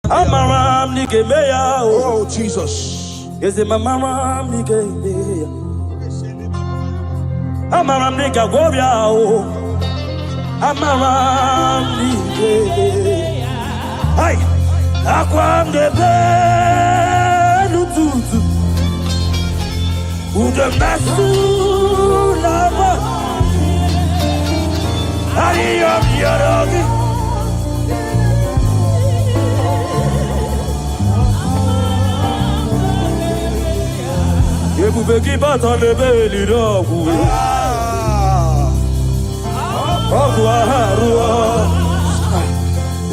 Amaram nige meya. Oh, Jesus. Is it mamaram nige meya? Amaram nige gobya. Amaram nige. Hey, akwam de be lututu. Ude masu lava. Ariyam yarogi. Yebu beki bata lebeli rogu. Ogu aharua.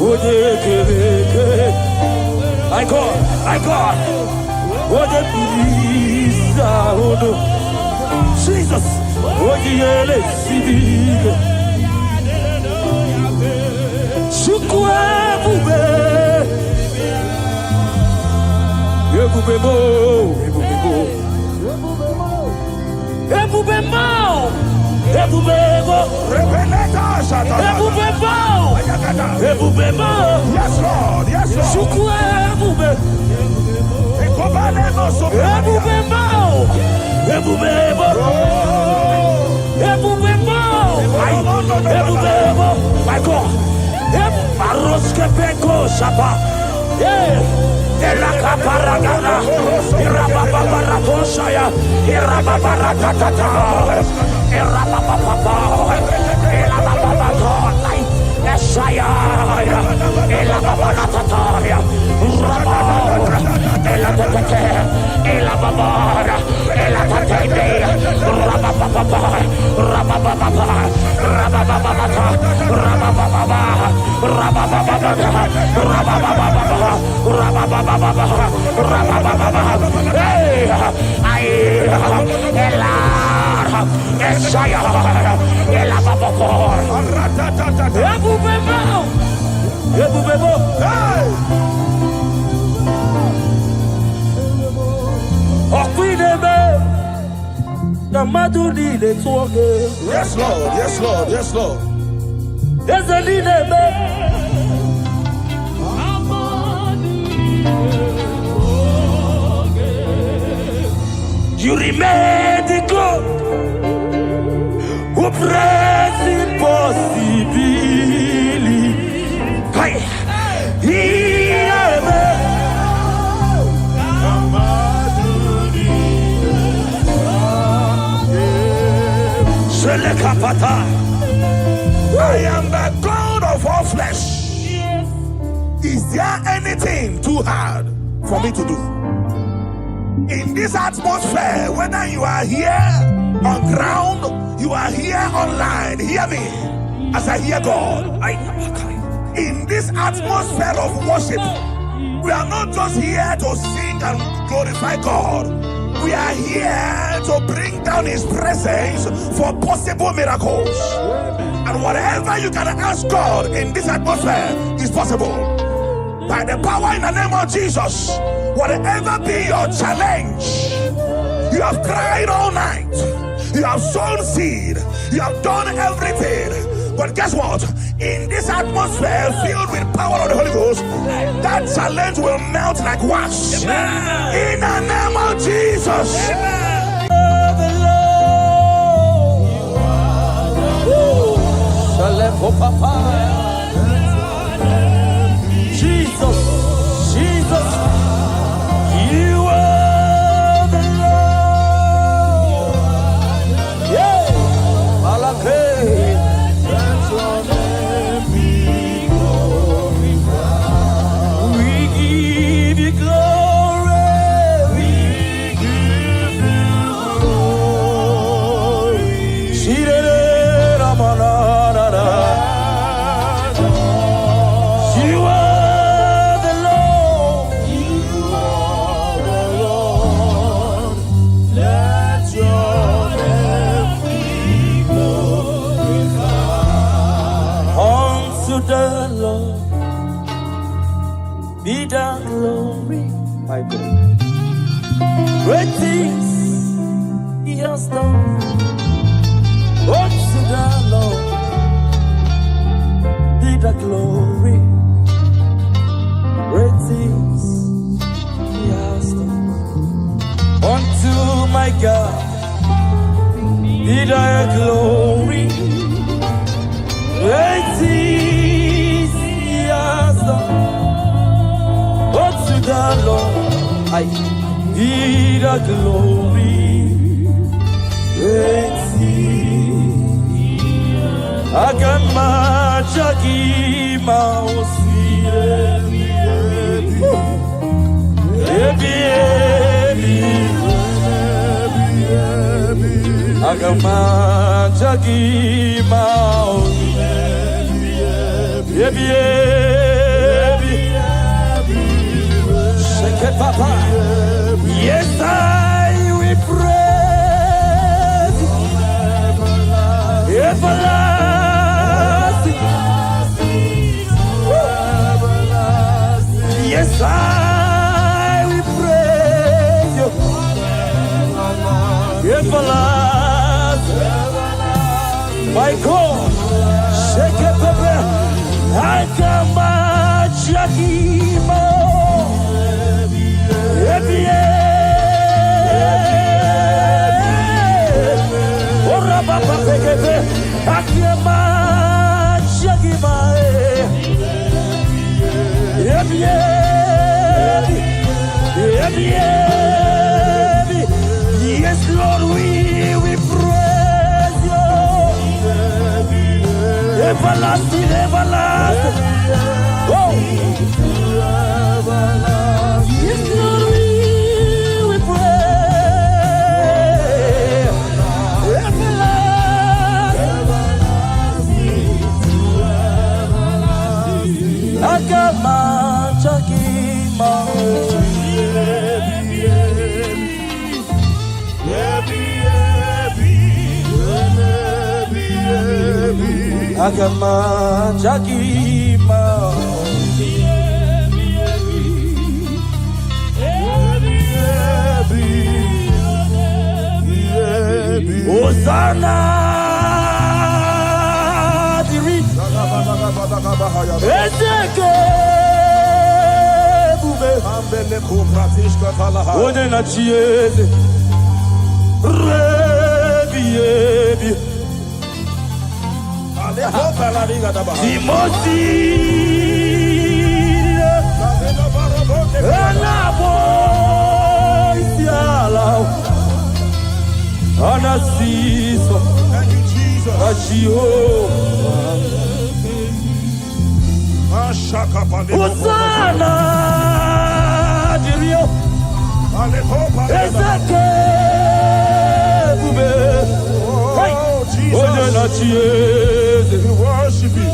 Oje kebeke. I God. Oje pilisa odo. Jesus. Oje yele sibike. Shukwe bube. Yebu bebo. Yes, Lord. Yes, Lord. My God. Maroske peko shapa. Yeah. Elaka paragana, irababara toshaya, irababara tatata, irabababa, elabababa, Esaya, elababara tataya, rababara, elatate, elababara, elatate, rabababa, rabababa, rabababa, Yes, Lord. Yes, Lord. Yes, Lord. There's a leader. You remain the God who prays impossibility. Hey, I am the God of all flesh. Is there anything too hard for me to do? In this atmosphere, whether you are here on ground, you are here online, hear me as I hear God. In this atmosphere of worship, we are not just here to sing and glorify God. We are here to bring down His presence for possible miracles. And whatever you can ask God in this atmosphere is possible. By the power in the name of Jesus, whatever be your challenge, you have cried all night, you have sown seed, you have done everything. But guess what? In this atmosphere filled with power of the Holy Ghost, that challenge will melt like wax. In the name of Jesus. Jesus, you are the Lord. Yeah, Malake. Let your name be glorified. We give you glory. We give you glory. You are the Lord. Let your name be glorified. Unto the Lord be the glory, my God. Great things He has done. Unto the Lord be the glory. Great things He has done. Unto my God be thy glory. Great things He has done. Unto the Lord be the glory. Great things Agamajagi Mausi Agamajagi Mausi Shake it, Papa. Yes, I will praise everlasting. Yes, I will praise you. Everlasting. My God, shake it, Papa. I come at Shakimo. Ora Papa Pekete, Akiama Shakima. Yes, Lord, we praise you. Everlasting, everlasting. Oh. Yes, Lord, we praise. Everlasting. Agama Chakima. Agama Chakima. Hosanna diri Ezeke bube ambele kupratishka talaha One na chieze Rebi Aleho palariga daba Timothy Anabo Isiala Anasiso, Thank you, Jesus. Hosanna, Dirio, Ezeke, Bube, Jesus, we worship you.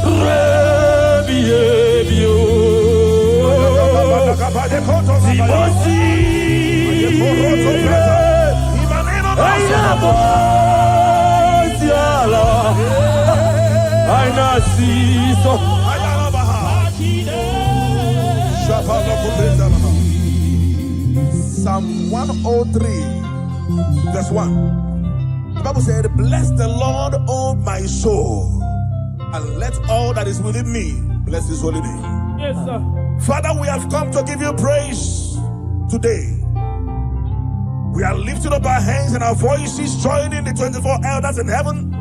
Psalm 103, verse 1. The Bible said, bless the Lord, O my soul, and let all that is within me bless his holy name. Yes, sir. Father, we have come to give you praise today. We are lifting up our hands and our voices, joining the 24 elders in heaven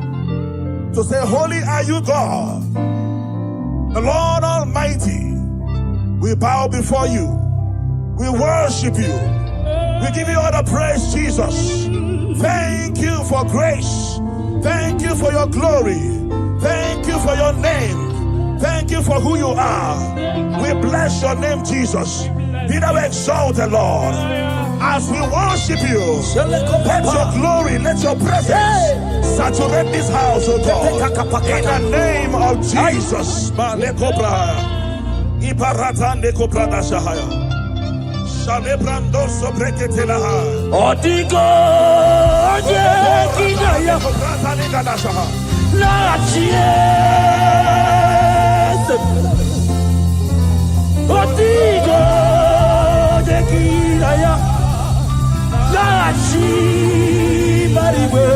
to say, holy are you, God, the Lord Almighty. We bow before you. We worship you. We give you all the praise, Jesus. Thank you for grace. Thank you for your glory. Thank you for your name. Thank you for who you are. We bless your name, Jesus. Be thou exalted, Lord. As we worship you, let your glory, let your presence saturate this house, oh God. In the name of Jesus. Odigo, Kinaya, La Chies, Odigo, Kinaya, La Chimariwe,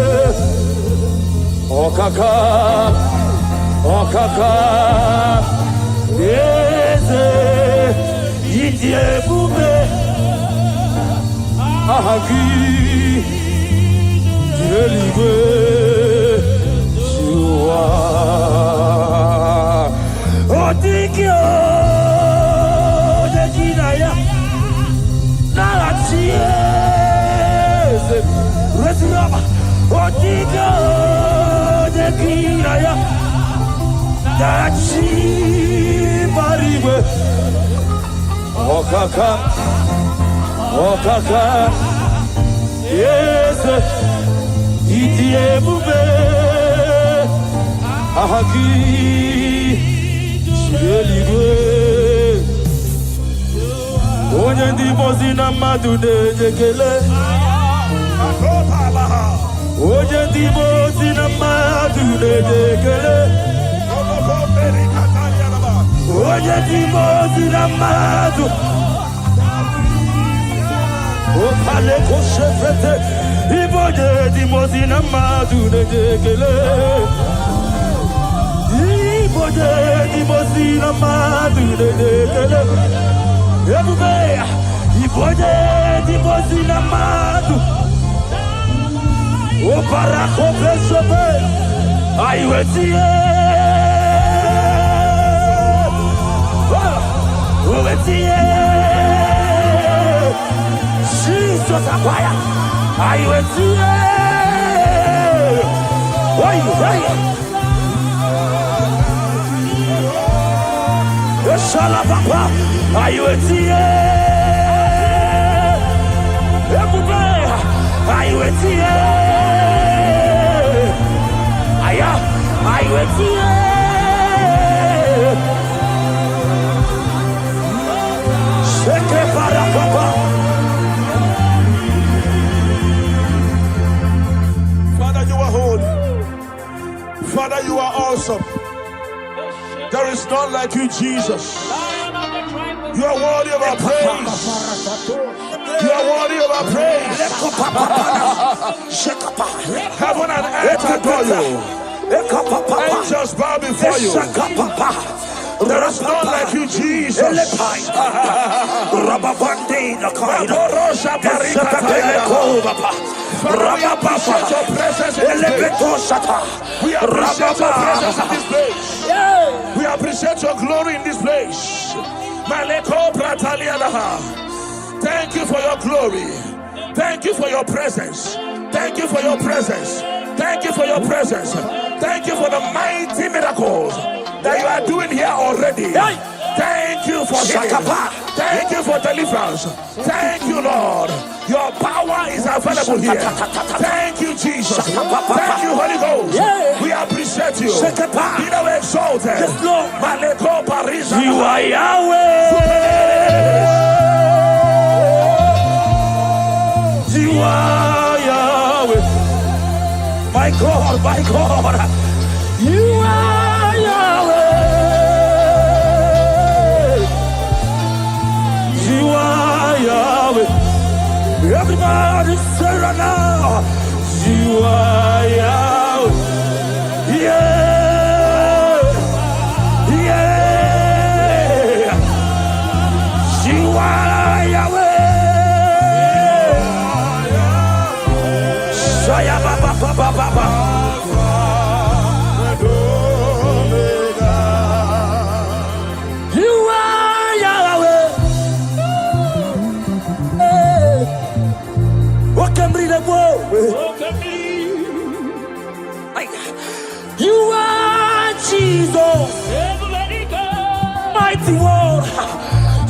Okaka, Idiye bube ahagi Eligwe Shua Otikyo Dekinaya Narachies Resinaba Otikyo Dekinaya Narachi Mariwe Okaka Okaka Yes Idiye bube ahagi Eligwe onye ndị mozi na mmadụ na-ejekele onye ndị mozi na mmadụ na-ejekele onye ndị mozi na mmadụ okale koshefete iboje ndị mozi na mmadụ na-ejekele iboje ndị mozi na mmadụ na-ejekele ebube iboje ndị mozi na mmadụ opara kopesebe aiwetie owetie Jesus akwaya aiwetie oi Shala papa, ayuetie, ebube, ayuetie, aya, ayuetie, sheke para papa. Father, you are holy. Father, you are awesome. There is none like you, Jesus. You are worthy of our praise. You are worthy of our praise. Heaven and earth adore you. Angels bow before you. There is none like you, Jesus. We appreciate your presence in this place. We appreciate your presence in this place. We appreciate your glory in this place. Thank you for your glory. Thank you for your presence. Thank you for your presence. Thank you for your presence. Thank you for the mighty miracles that you are doing here already. Thank you for healing. Thank you for deliverance. Thank you, Lord. Your power is available here. Thank you, Jesus. Thank you, Holy Ghost. We appreciate you. Be thou exalted. You are Yahweh. You are Yahweh. My God, my God. You are Yahweh. You are Yahweh. Everybody say right now. You are Yahweh. Yeah. Yeah. You are Yahweh. Shaya baba baba baba. You are Jesus, mighty one.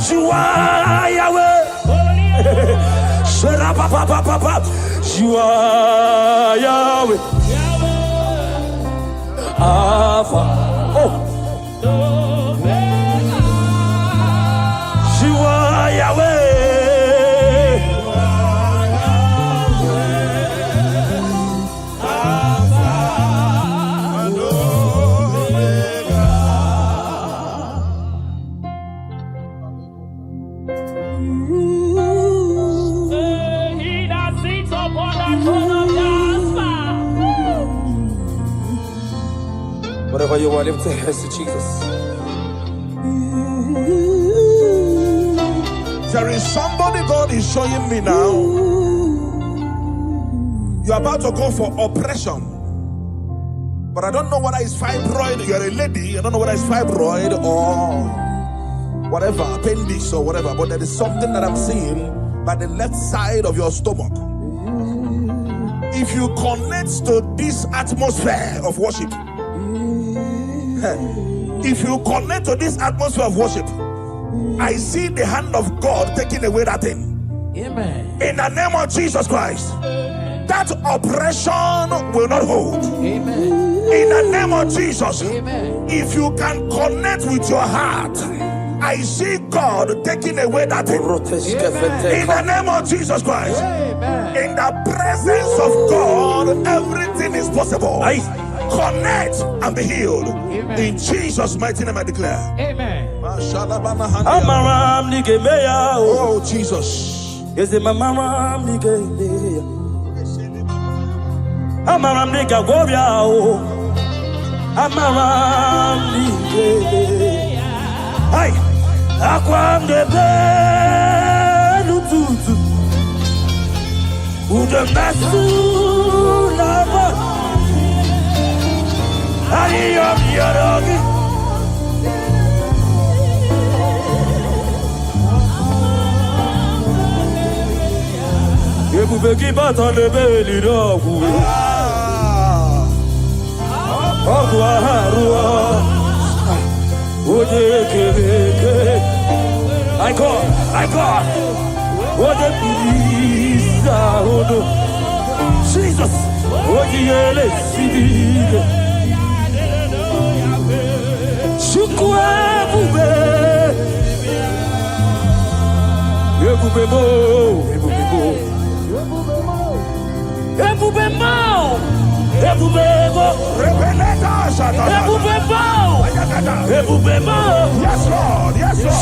You are Yahweh. You are Yahweh. Alpha. Oh. You are Yahweh. Whatever you want, lift your hands to Jesus. There is somebody God is showing me now. You're about to go for operation. But I don't know whether it's fibroid. You're a lady. I don't know whether it's fibroid or whatever, appendix or whatever. But there is something that I'm seeing by the left side of your stomach. If you connect to this atmosphere of worship, if you connect to this atmosphere of worship, I see the hand of God taking away that thing. Amen. In the name of Jesus Christ, that oppression will not hold. Amen. In the name of Jesus, amen. If you can connect with your heart, I see God taking away that thing. Amen. In the name of Jesus Christ, amen. In the presence of God, everything is possible. Connect and be healed. Amen. In Jesus' mighty name I declare. Amen. Oh Jesus. I God. What a Jesus. Yes, Lord. Yes, Lord.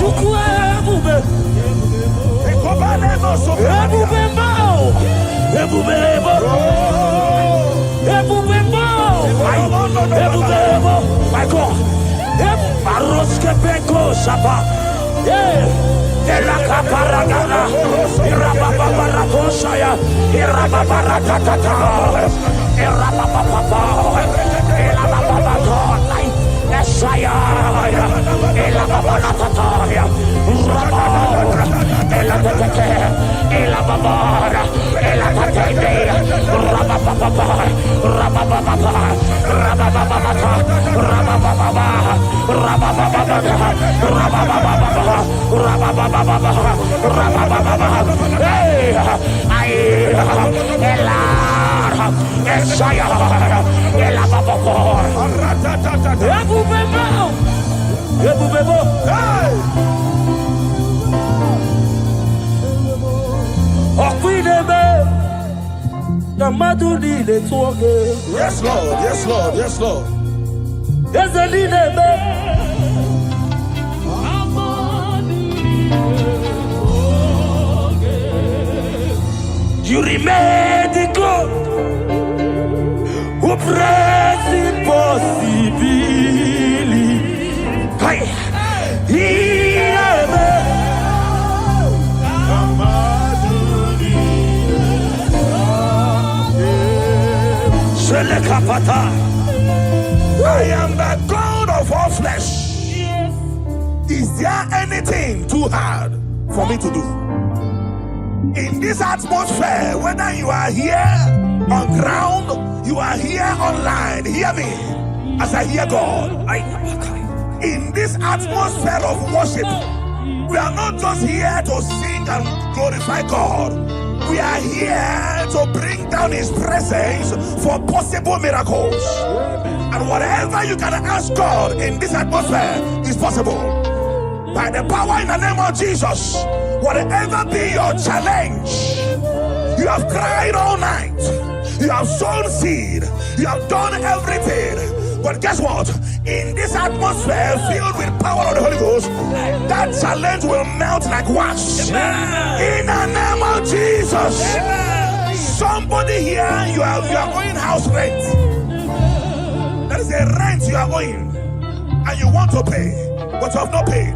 My God. Yes, Lord. Yes, Lord. Yes, Lord. You remain the God who prays impossibly. I am the God of all flesh. Is there anything too hard for me to do? In this atmosphere, whether you are here on ground, you are here online, hear me as I hear God. In this atmosphere of worship, we are not just here to sing and glorify God. We are here to bring down His presence for possible miracles. And whatever you can ask God in this atmosphere is possible. By the power in the name of Jesus, whatever be your challenge, you have cried all night, you have sown seed, you have done everything. But guess what? In this atmosphere filled with power of the Holy Ghost, that challenge will melt like wax. In the name of Jesus. Somebody here, you are owing house rent. There is a rent you are owing and you want to pay, but you have not paid.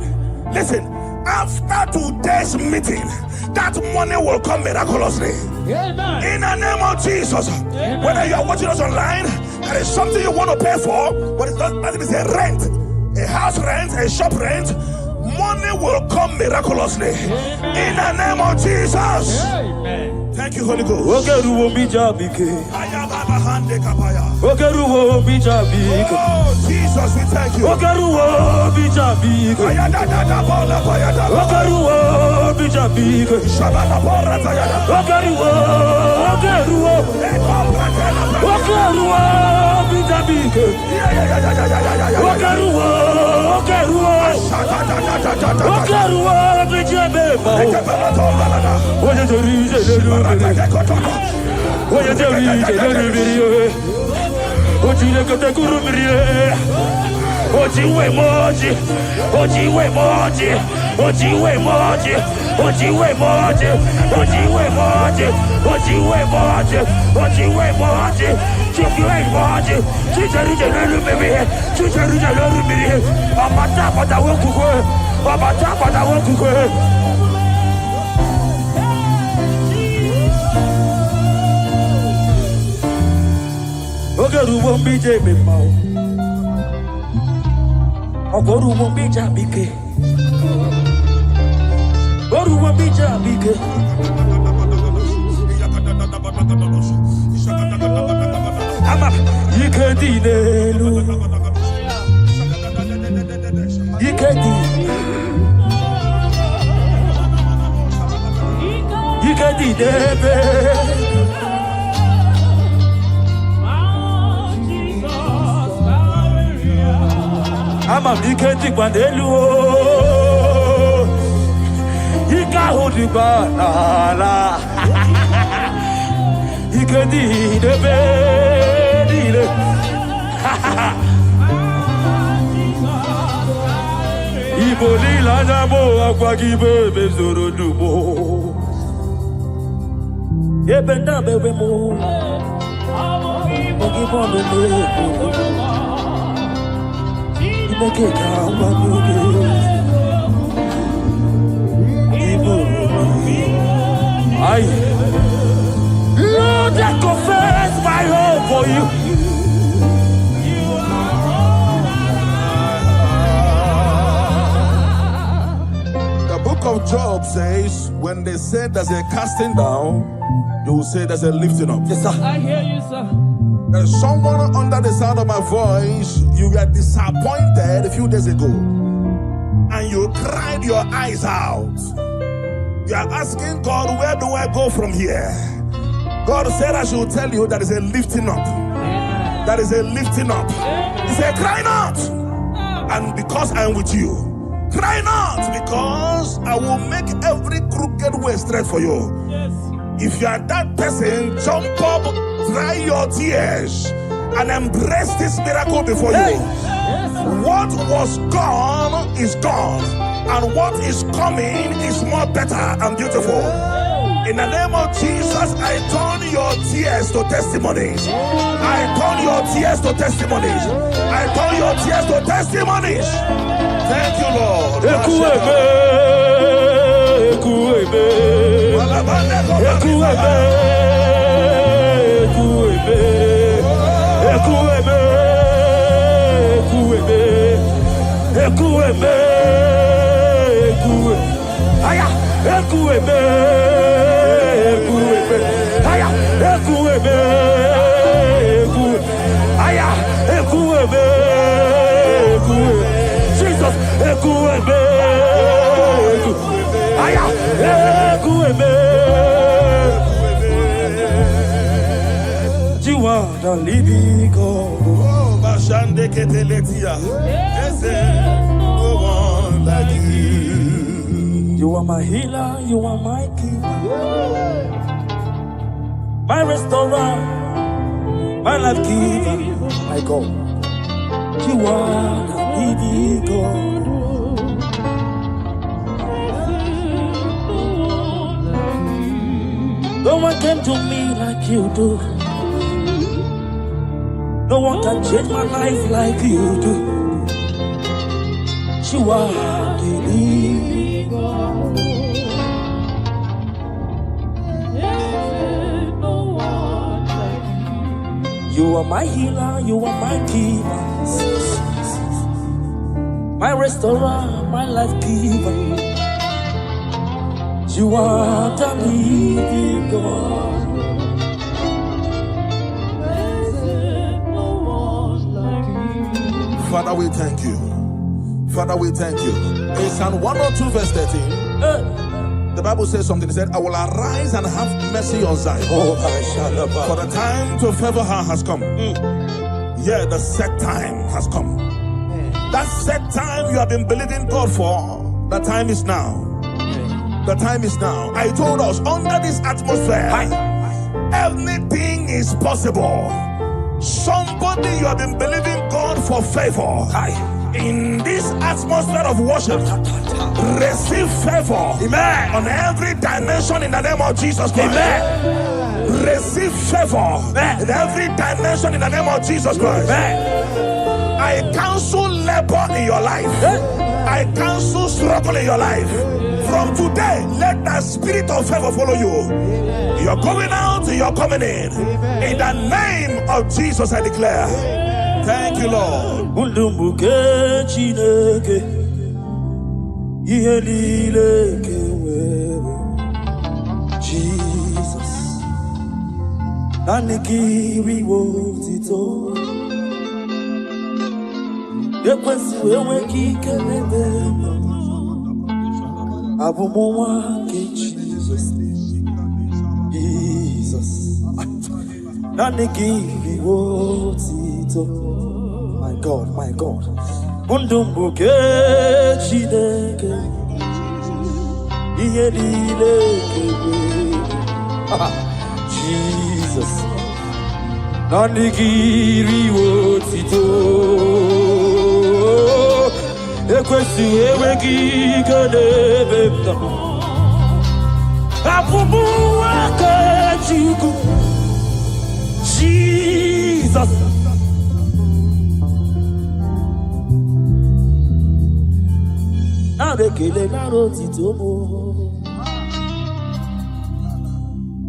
Listen, After today's meeting, that money will come miraculously. Amen. In the name of Jesus. Amen. Whether you are watching us online, there is something you want to pay for, but it's not that it is a rent, a house rent, a shop rent. Money will come miraculously. Amen. In the name of Jesus. Amen. Thank you, Holy Ghost. Oh, Jesus, we thank you. Lord, I confess my hope for you. The book of Job says, when they say there's a casting down, you will say there's a lifting up. Yes, sir. I hear you, sir. There's someone under the sound of my voice, you were disappointed a few days ago, and you cried your eyes out. You are asking God, where do I go from here? God said I should tell you that is a lifting up. That is a lifting up. He said, cry not. And because I am with you, cry not, because I will make every crooked way straight for you. Yes. If you are that person, jump up, dry your tears, and embrace this miracle before you. Yes. What was gone is gone, and what is coming is more better and beautiful. In the name of Jesus, I turn your tears to testimonies. I turn your tears to testimonies. I turn your tears to testimonies. Thank you, Lord. You are the living God. Oh, Bashande Keteletia. Yes, no one like you. You are my healer, you are my keeper, my restorer, my life giver, my God. You are the living God. No one came to me like you do. No one can change my life like you do. You are the living God. You are my healer, you are my keeper, my restorer, my life giver. You are the living God. Father, we thank you. Father, we thank you. In Psalm 102 verse 13, the Bible says something. It said, I will arise and have mercy on Zion. For the time to favor her has come. Yeah, the set time has come. That set time you have been believing God for, the time is now. The time is now. I told us, under this atmosphere, everything is possible. Somebody, you have been believing God for favor. In this atmosphere of worship, receive favor. Amen. On every dimension in the name of Jesus Christ. Amen. Receive favor. In every dimension in the name of Jesus Christ. Amen. I cancel labor in your life. I cancel struggle in your life. From today, let the spirit of favor follow you. You're going out, you're coming in. In the name of Jesus, I declare. Thank you, Lord. Jesus. Nanikiri wotito. Ekwensu eweki kelebe. Abumowa ke Jesus. Jesus. Nanikiri wotito. My God, my God. Mundumbuke chideke. Jesus. Nanikiri wotito. Ekwesu eweki kelebe. Abumowa ke Jesus. Abekele naro titomo.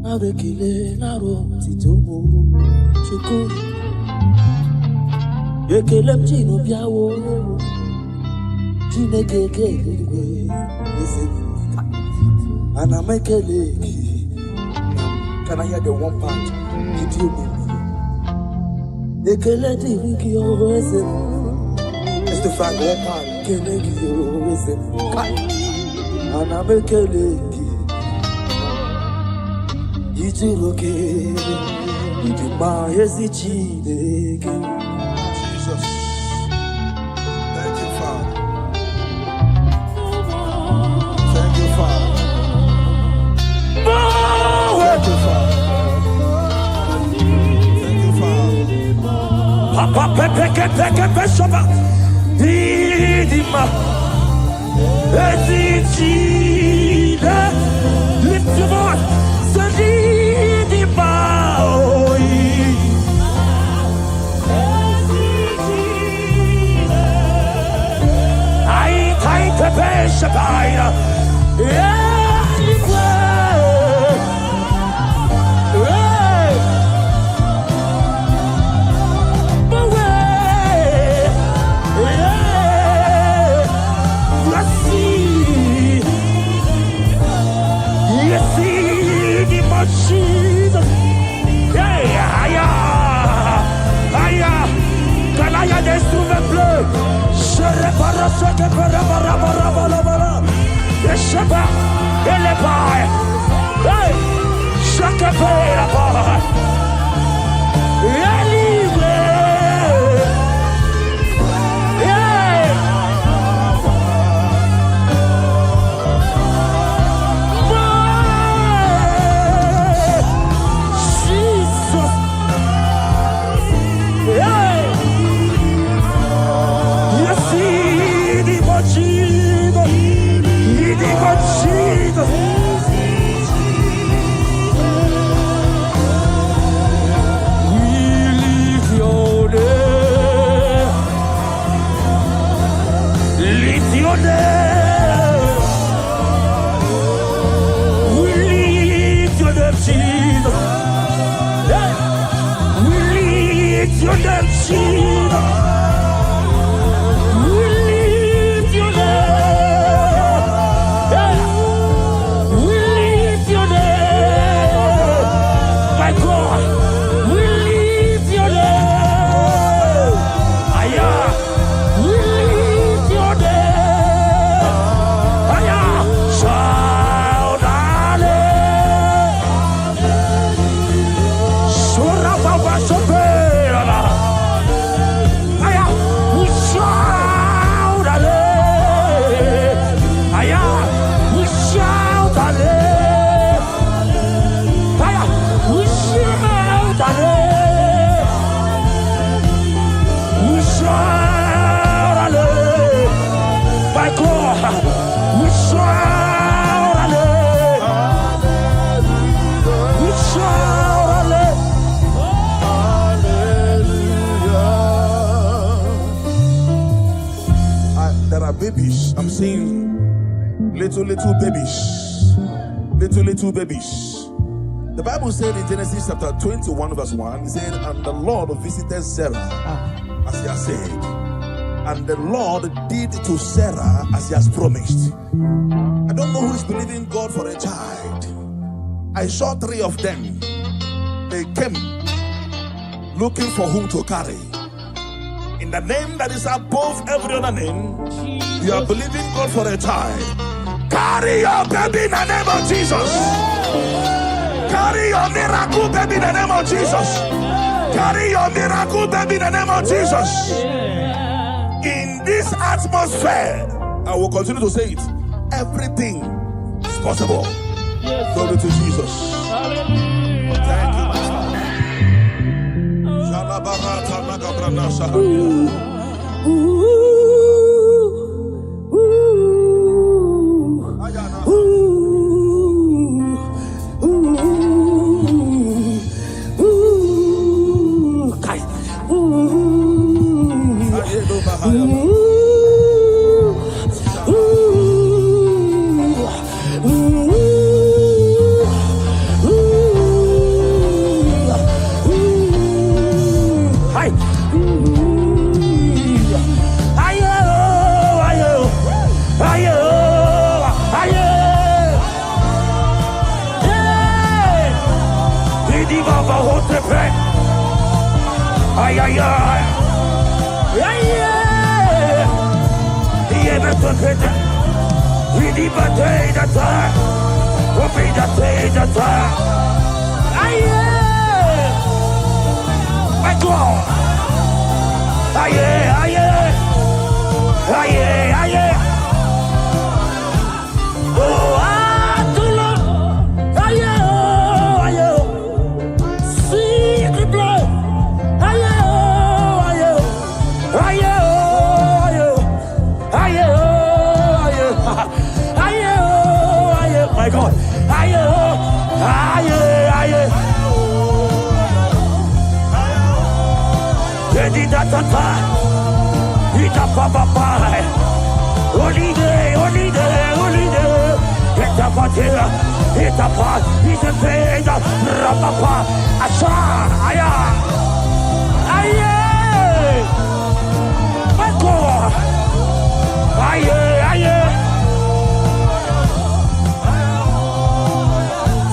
Abekele naro titomo. Chiko. Ekele mchino biawo. Chineke. And I make a can I hear the one part? Did you Ekele diviki owese. It's the fact one part. Kenegi owese. And I make a lady. Ichiroke. Idima yesichi deke. Jesus. Thank you, Father. Thank you, Father. Thank you, Father. Thank you, Father. Papa pepe shaba. Idima. Yesichi de. Lift your voice. Idima. little babies. Little babies. The Bible said in Genesis chapter 21 verse 1, it said, and the Lord visited Sarah as he has said, and the Lord did to Sarah as he has promised. I don't know who is believing God for a child. I saw 3 of them. They came looking for whom to carry. In the name that is above every other name, you are believing God for a child. Carry your baby in the name of Jesus. Carry your miracle baby in the name of Jesus. Carry your miracle baby in the name of Jesus. In this atmosphere, I will continue to say it. Everything is possible. Glory to Jesus. Thank you, Master.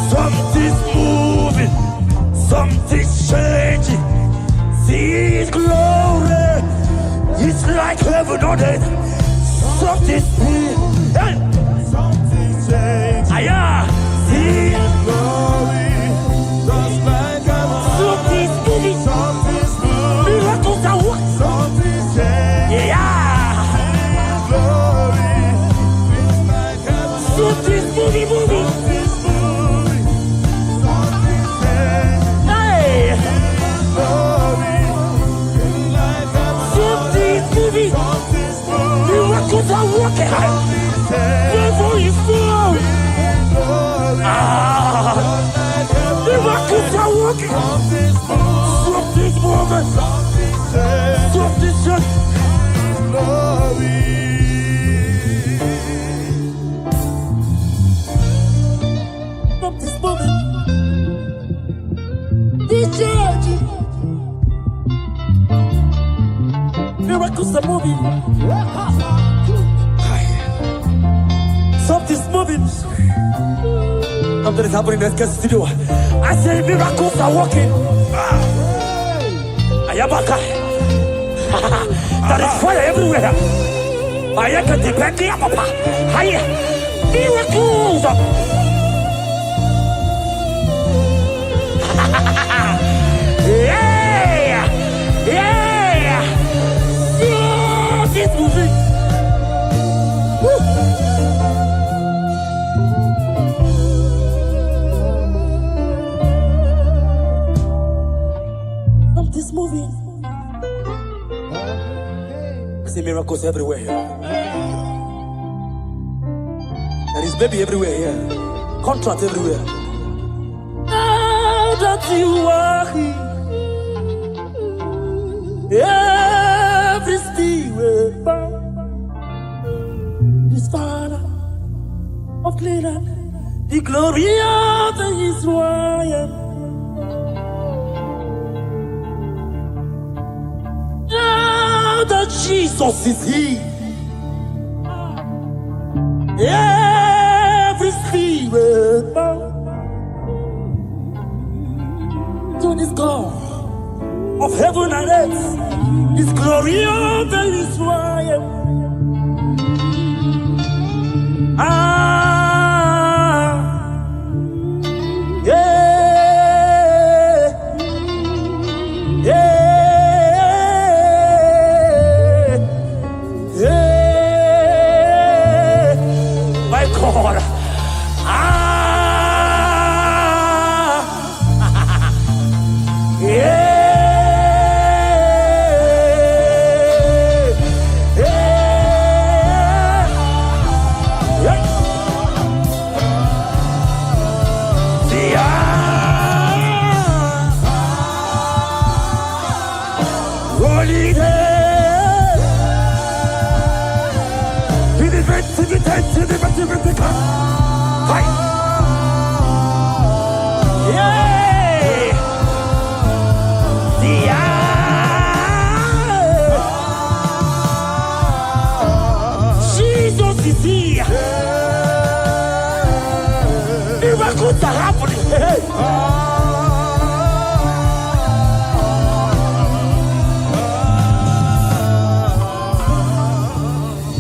Something's moving, something's changing. See His glory, it's like heaven on earth. Something's moving, something's changing. See His glory, just like heaven. Something's moving, something's moving. Miracles are what? Something's changing. His glory, it's like heaven. Something's moving, moving. Miracles are working. Devil is flowing. Miracles are working. Something's moving. Something's just glory. Something's moving. This church. Miracles are moving. Something's moving. Something is happening in the studio. I say miracles are working. Ayabaka. There is fire everywhere. I can depend on Papa. Miracles. Yeah. Yeah. Something's moving. Something's moving. I see miracles everywhere here. There is baby everywhere here. Contract everywhere. Now that you are here, every steel will bow. This Father of Canaan, the glory of Israel. Now that Jesus is here, every spirit bow to this God of heaven and earth, this glory of Israel. My God. Jesus is here. Miracles are happening.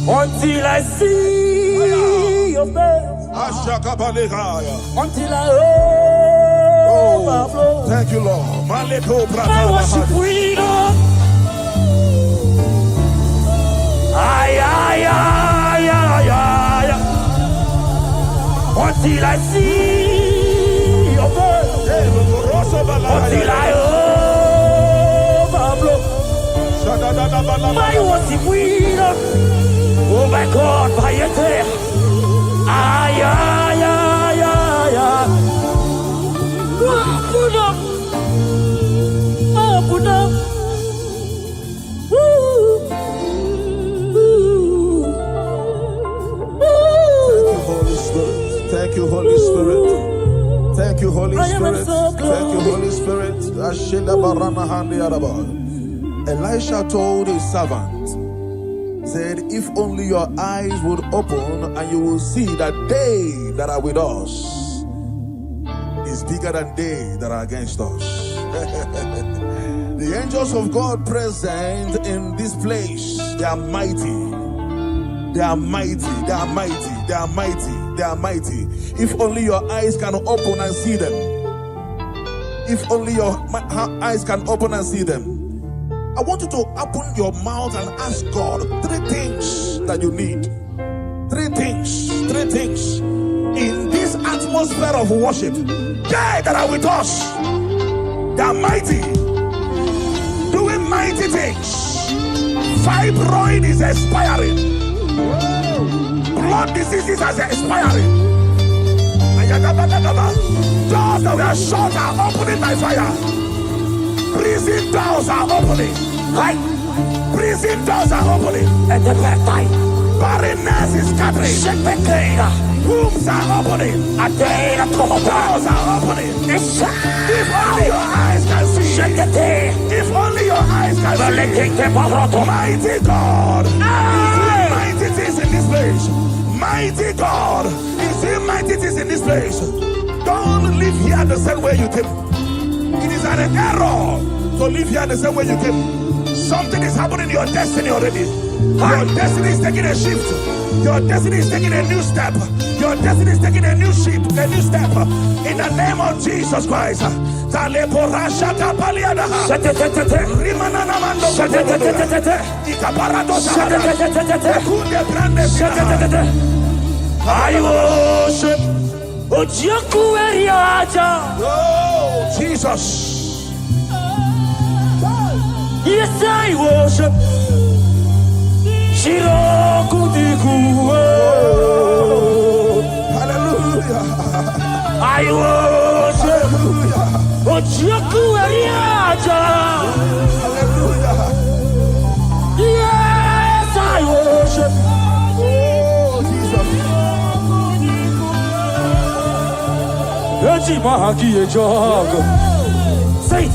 Until I see your face, until I overflow. Thank you, Lord. I worship freedom. Until I see your face, until I overflow. My worship freedom. Oh my God, by your day. Put up. Put up. Thank you, Holy Spirit. Thank you, Holy Spirit. Thank you, Holy Spirit. Elisha told his servant, said, if only your eyes would open and you will see that they that are with us is bigger than they that are against us. The angels of God present in this place, they are mighty. They are mighty. They are mighty. They are mighty. They are mighty. If only your eyes can open and see them. If only your eyes can open and see them. I want you to open your mouth and ask God 3 things that you need. 3 things. 3 things. In this atmosphere of worship, they that are with us, they are mighty. Doing mighty things. Fibroid is expiring. Blood diseases are expiring. Doors that were shut are opening by fire. Prison doors are opening. Right? Prison doors are opening. At the back time. Barrenness is scattering. Wombs are opening. Doors are opening. If only your eyes can see. If only your eyes can see. Mighty God is doing mighty things in this place. Mighty God is doing mighty things in this place. Don't live here the same way you came. It is an error to live here the same way you came. Something is happening in your destiny already. Your destiny is taking a shift. Your destiny is taking a new step. Your destiny is taking a new step. In the name of Jesus Christ. I worship. Oh, Jesus. Yes, I worship. Hallelujah. I worship. Hallelujah. Yes, I worship. Oh, Jesus. Eji mahaki ejogo. Say,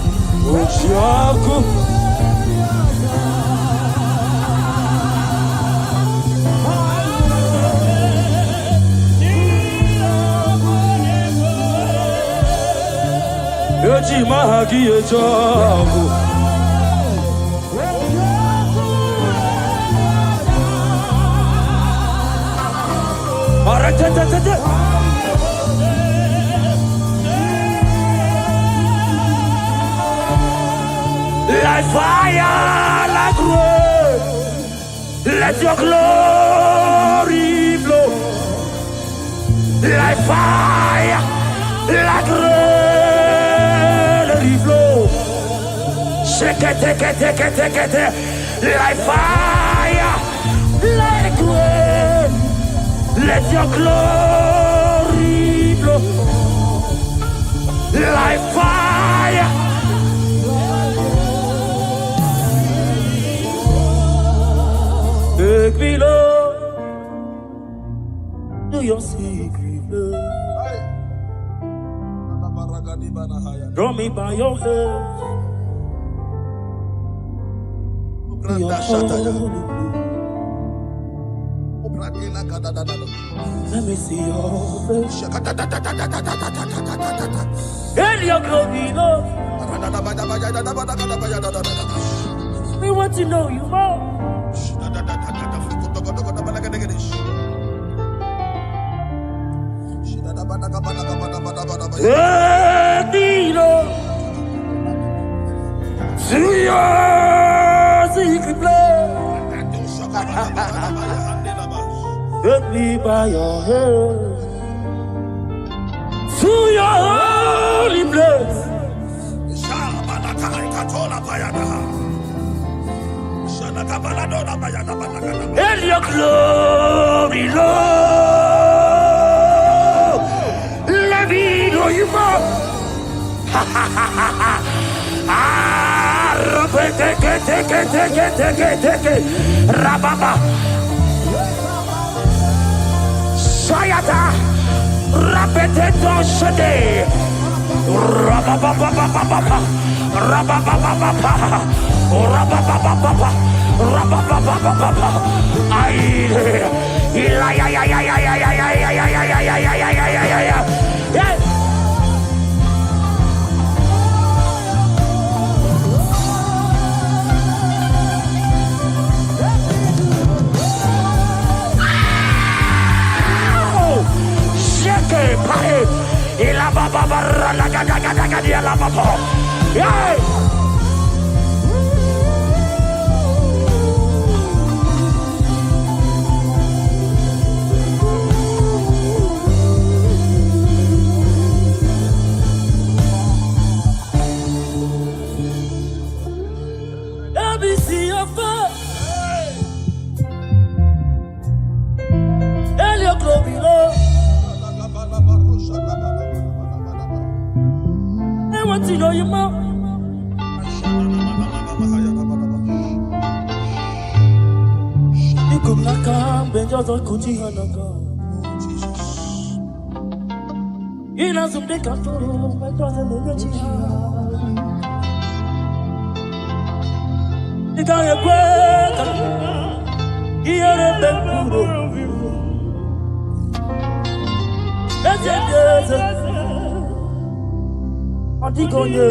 Ochiaku. Eji mahaki ejogo. Like fire, like rain, let your glory flow. Like fire, like rain, let it flow. Shake it, take it, take it, take it. Like fire, like rain, let your glory flow. Like fire. Take me, Lord, to your secret love. Draw me by your hand to your holy place. Let me see your face and your glory, Lord. We want to know you more. Take me, Lord, to your secret place. Take me by your hand to your holy place. And your glory, Lord, let me know you more. Take it, Rababa, Sayata, Rapeteto Shade, Rababa, Let me see your face and your glory, Lord. I want to know you more. You could not come, but just don't could you not go. You know some big control, but doesn't know what you you got a break. You're a big that's it. Antigonye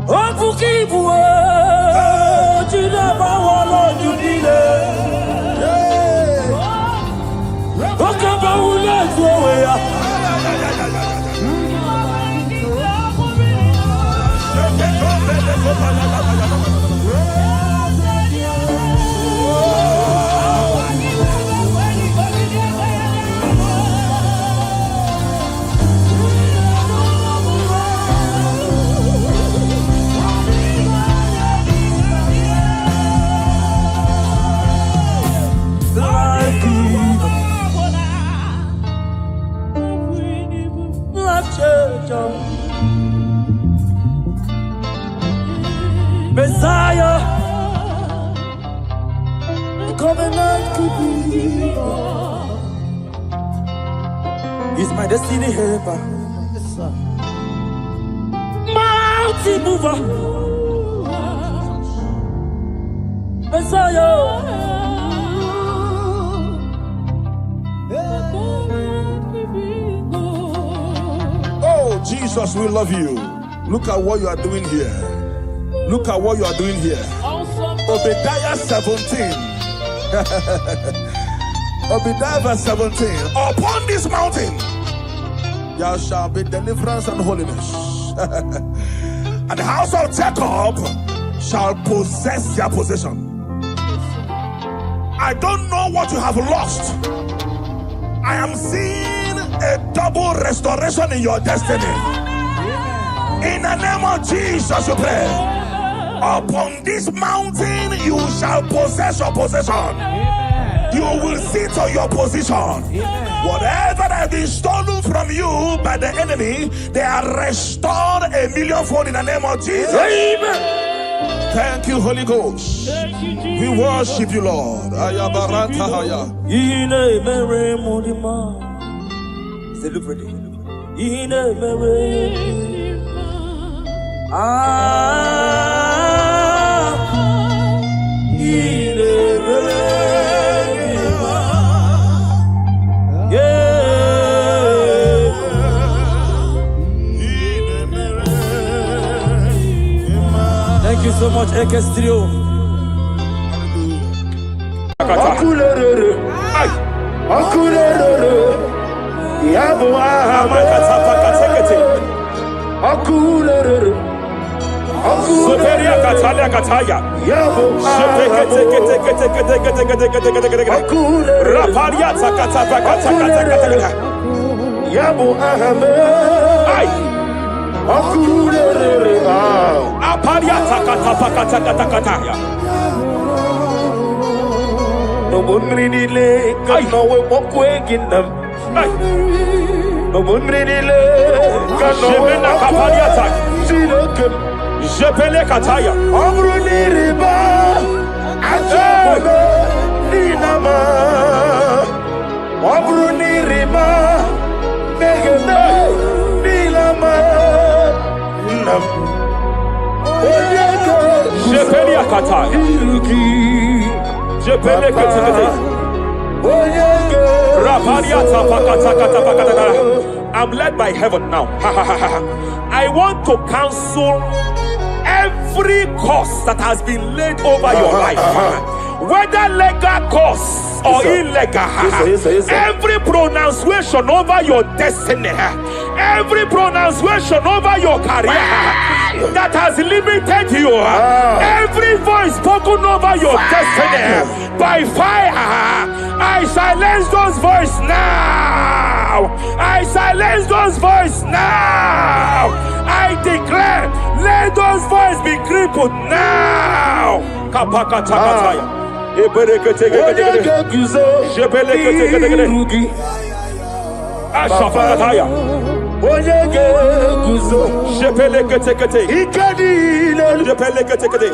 Ofukibuwe Chidaba wala judile Okaba ule tuwe ya Messiah, the covenant keeping God. He's my destiny helper. Mountain mover. Messiah. Oh, Jesus, we love you. Look at what you are doing here. Look at what you are doing here. Obadiah 17. Obadiah verse 17. Upon this mountain there shall be deliverance and holiness. And the house of Jacob shall possess their possession. I don't know what you have lost. I am seeing a double restoration in your destiny. In the name of Jesus, you pray. Upon this mountain you shall possess your possession. You will sit on your position. Whatever that has been stolen from you by the enemy, they are restored a millionfold in the name of Jesus. Amen. Thank you, Holy Ghost. We worship you, Lord. Thank you so much, Ekestrio. No one really lay, God, no way, walk away in them. No one really lay, God, no way, walk away. See the good. Jepele Kataya. Amruni Riba, Ajabe, Ninama. Amruni Riba, Megane, Nilama. Jepele Kataya. Jepele Kataya. I'm led by heaven now. I want to cancel every curse that has been laid over your life, whether legal curse or illegal. Every pronunciation over your destiny, every pronunciation over your career that has limited you, every voice spoken over your destiny by fire, I silence those voices now. I silence those voices now. I declare, let those voices be crippled now. Kapakatakataya. Ashafakataya. Jepeleketekete. Jepeleketekete.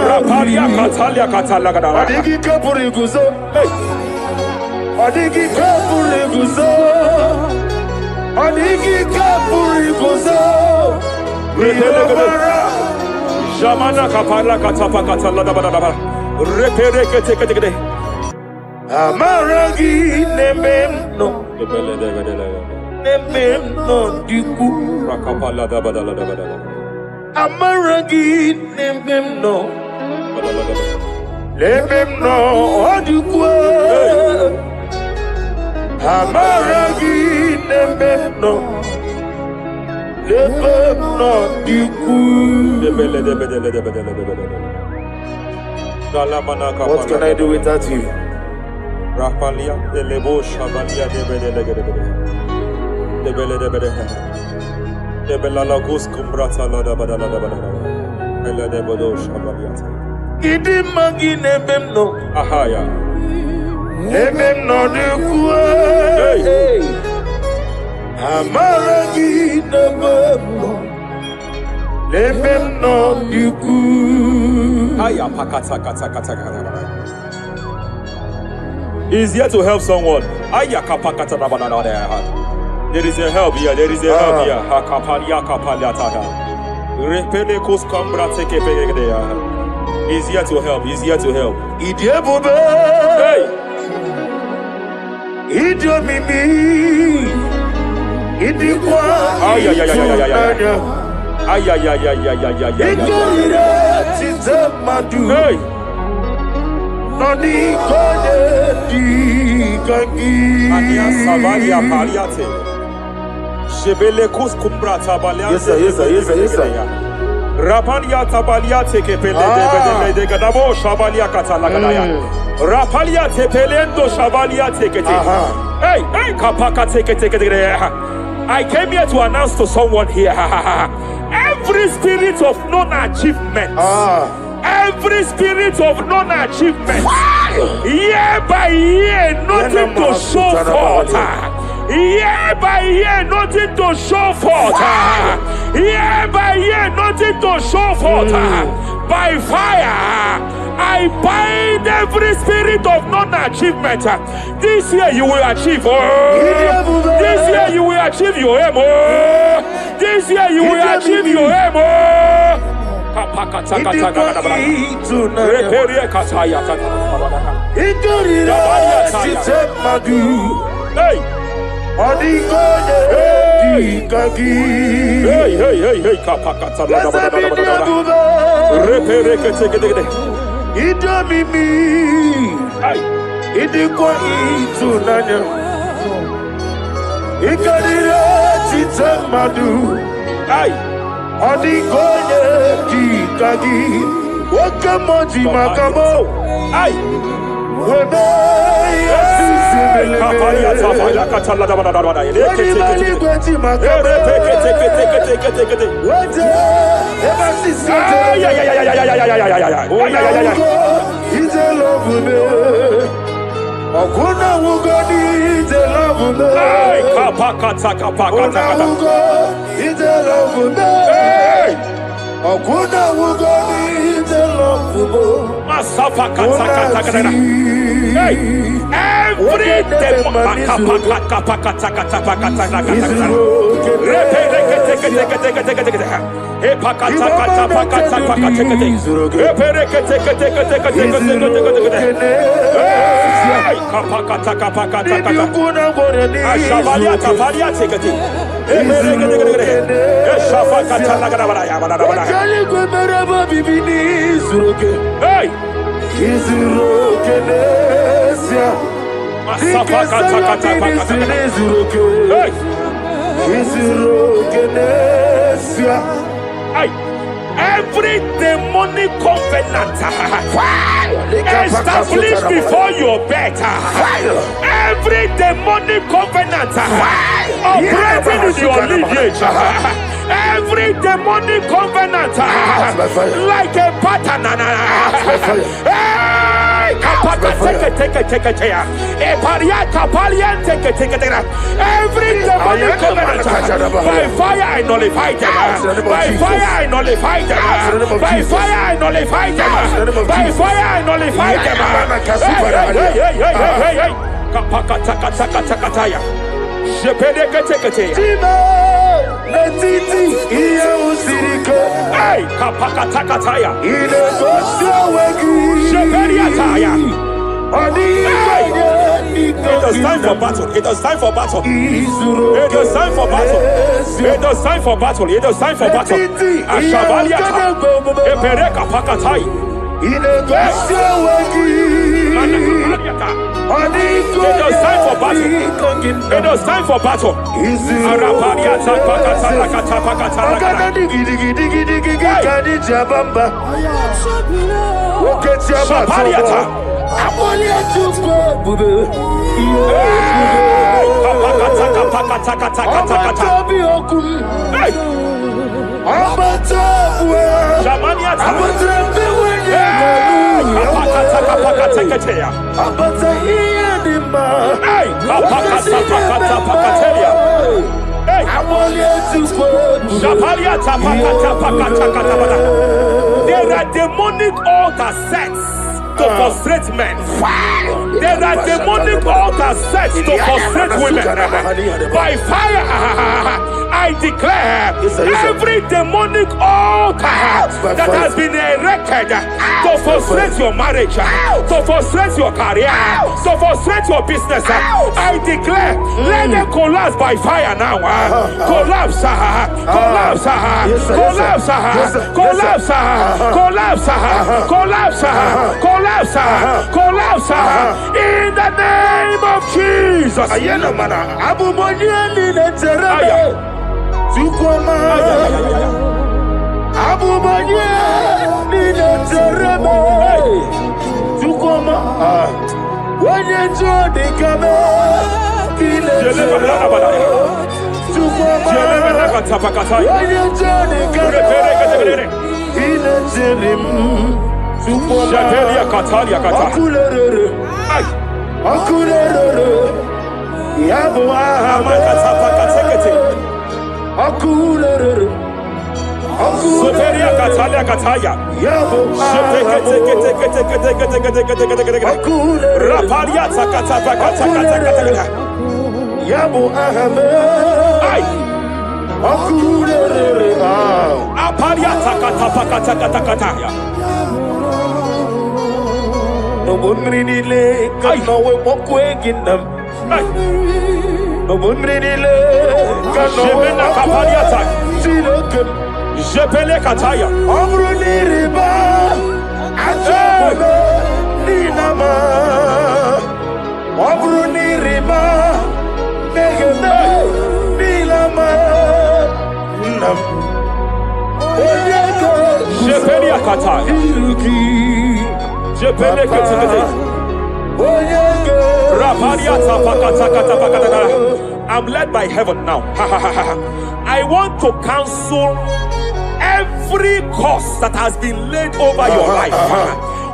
Rapalia Katalia Katalaga. Adigi Kapuriguzo. Adigi Kapuriguzo. Adigi Kapuriguzo. Jamana Kapala Katapa Katalada Badaba. Reperekete. Amaragi Nemeno. Nemeno Diku. Rakapala Badala. Amaragi Nemeno. Lememno Odikwe. Amaragi Nemeno. Lememno Diku. What can I do without you? Rapalia, the Lebo Shabalia, the Bele, the Belalagus Cumbrata Loda Badala, Ella de Bodo Shabaliata. Idimagi Nebemno, Ahaya, Nebemno de Kue, Amaragi Nebemno, Nefem no yuku. He's here to help someone. There is a help here. There is a help here. He's here to help. He's here to help. Hey! Hey! Yes, sir. Rapalia tabalia teke pele de gadabo shabalia katalagadaya. Rapalia tepelendo shabalia teke. Hey, kapaka teke. I came here to announce to someone here. Every spirit of non-achievement. Every spirit of non-achievement. Year by year, nothing to show forth. Year by year, nothing to show forth. Year by year, nothing to show forth. By fire, I bind every spirit of non-achievement. This year you will achieve. This year you will achieve your aim. This year you will achieve your aim. Hey! Every demonic covenant established before your bed, every demonic covenant operating in your lineage, every demonic covenant like a pattern. Every demonic covenant, by fire I nullify them. By fire I nullify them. By fire I nullify them. By fire I nullify It is time for battle. It is time for battle. It is time for battle. It is time for battle. It is time for battle. Ashabaliata. Epereka pakatai. It is time for battle. It is time for battle. Arapaliata pakata lakata pakata lakata. Shabaliata. There are demonic altar sets to frustrate men. There are demonic altars set to frustrate women. By fire, I declare every demonic altar that has been erected to frustrate your marriage, to frustrate your career, to frustrate your business, I declare, let them collapse by fire now. Collapse, collapse, collapse, collapse, collapse, collapse, collapse, collapse, in the name of Jesus. I'm led by heaven now. I want to cancel every curse that has been laid over your life,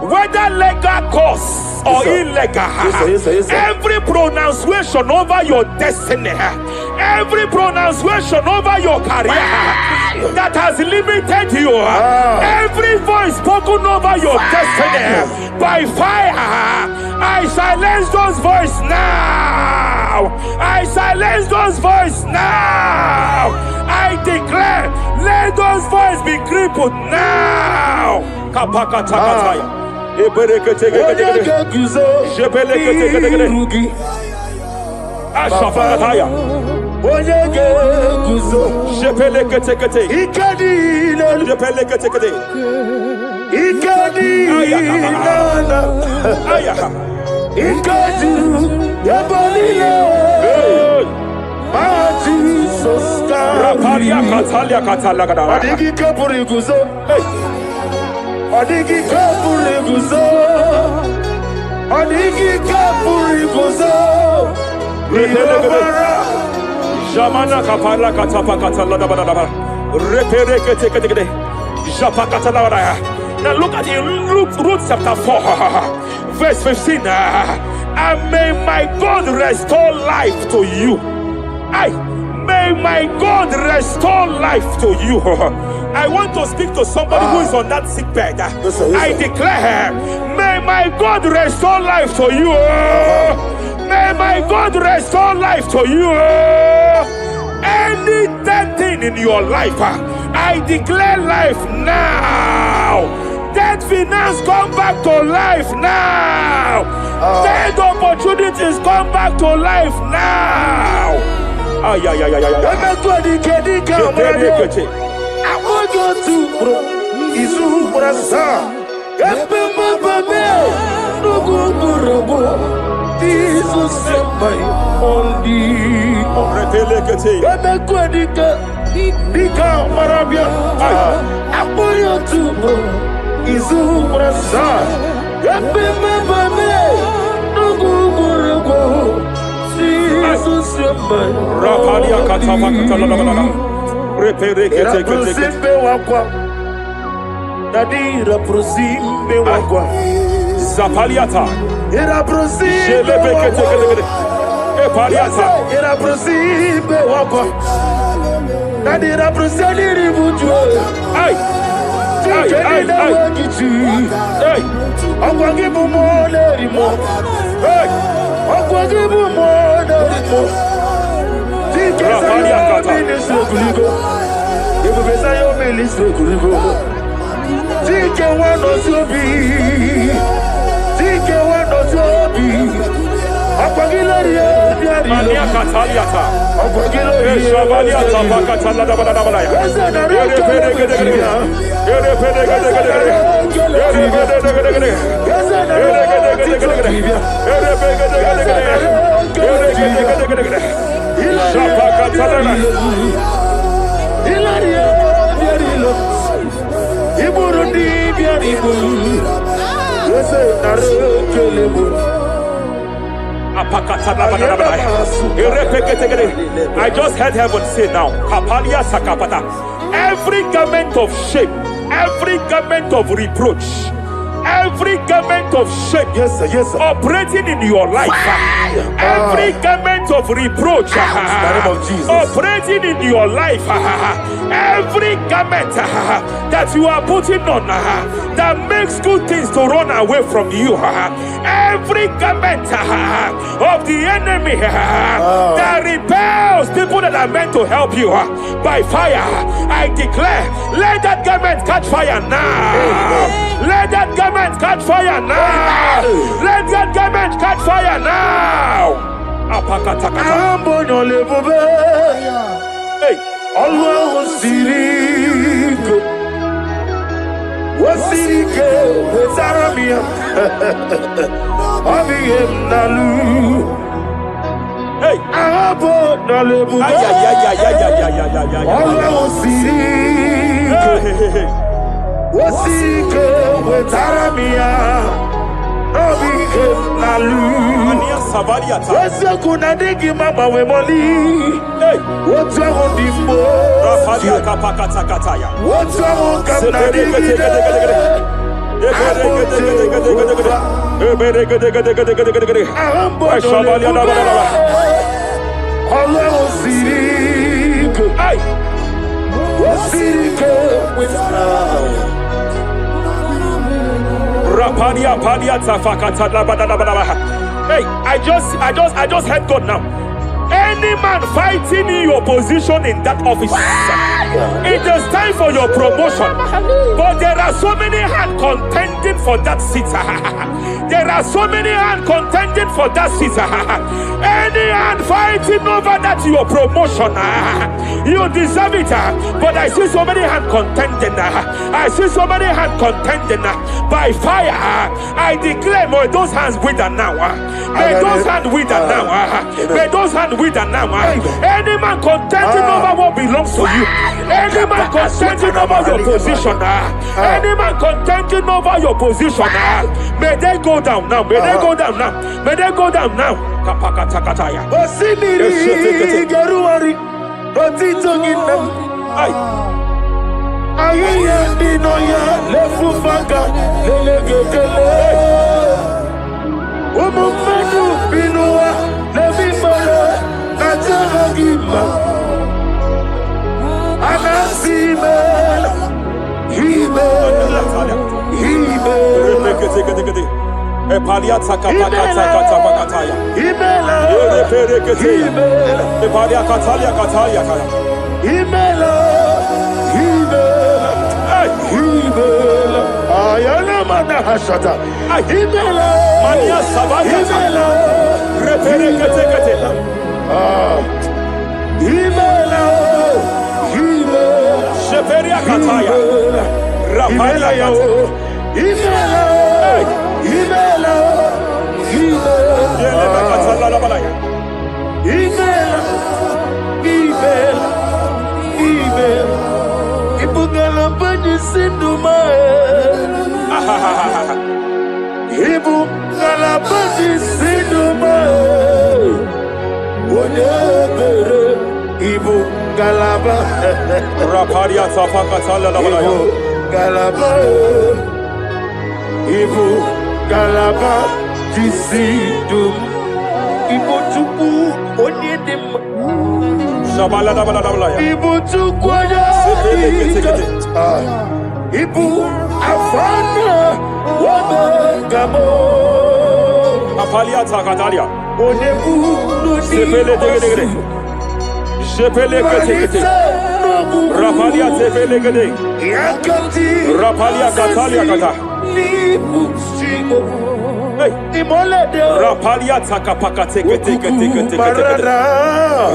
whether legal curse or illegal. Every pronunciation over your destiny, every pronunciation over your career that has limited you, every voice spoken over your destiny, by fire, I silence those voices now. I silence those voices now. I declare, let those voices be crippled now. Jamana kapala katapa katala da da da. Repere kete kete kete. Japa katala da. Now look at Luke chapter 4, verse 15. And may my God restore life to you. May my God restore life to you. I want to speak to somebody who is on that sick bed. I declare, may my God restore life to you. May my God restore life to you. Any dead thing in your life, I declare life now. Dead finance come back to life now. Dead opportunities come back to life now. I want you Zapaliata. Era prosime wakwa. Nadira Brusani Ributu. Hey. Hey, hey, hey. Hey. Akwagibu mo lerimo. Hey. Akwagibu mo lerimo. Rapani akata. Ministre kuligo. Ebu besa yo ministre kuligo. Tike wano sobi. Tike wano sobi. Akwagila rie biari. Mania kataliata. Akwagila rie. Shabaliata bakatala da bada bada ya. Ere pere gede gede. Ere pere gede gede gede. Ere gede gede gede. Ere gede gede gede. Ere pere gede gede gede. Ere gede gede gede. Shabakatala. Ilaria biari lo. Iburundi biari lo. Yese nare kelebo. I just heard heaven say now, Kapalia Sakapata. Every garment of shame, every garment of reproach, every garment of shame, Yes, sir. operating in your life, every garment of reproach, In the name of Jesus. operating in your life, every garment that you are putting on that makes good things to run away from you, every garment of the enemy that repels people that are meant to help you by fire, I declare, let that garment catch fire now. Let that garment catch fire now. Let that garment catch fire now. Hey. Allah Sirike Wasirike Wezaramia Abiyem Nalu Hey. Abo Nalebu Allah Sirike Wasirike Wezaramia Abiyem Nalu Wese kuna digi mama we moli. Hey. What's wrong with the What's wrong Hey, I just heard God now. Any man fighting in your position in that office, it is time for your promotion. But there are so many hands contending for that seat. There are so many hands contending for that seat. Any hand fighting over that your promotion, you deserve it. But I see so many hands contending. I see so many hands contending by fire. I declare, may those hands wither now. May those hands wither now. May those hands wither now. Any man contending over what belongs to you. Any man contending over your position. Any man contending over your position. May they go down now. May they go down now. May they go down now. Kapakatakataya. Osimiri Geruari Otitogina Ayaya Dinoya Lefufaka Lelegele Umumenu Binua Levimala Natanagima Anasimela Himela Epalia takapakata pakataya. Himela Epalia katalia katalia kaya. Himela Ayana mana hashata Himela Mania sabaya. Himela Reperekete. Himela Sheperia kataya. Rapalia yao. Himela Yele makatala la balaya. Ibugala bani sinduma Ibugala bani sinduma Wonebere Ibugala ba Rapalia tapakatala la balaya. Galaba Galaba Jisidum Ibotuku Onyedim Shabala da bala da bala ya. Ibu tukwaya Ibu afana wabengamo Apalia takatalia. Onebu Sepele degedegede. Sepele ketekete. Rapalia tepele gede. Yakati Rapalia katalia kata. Nibu simo Hey. Imolede Rapalia takapaka teke teke teke teke teke.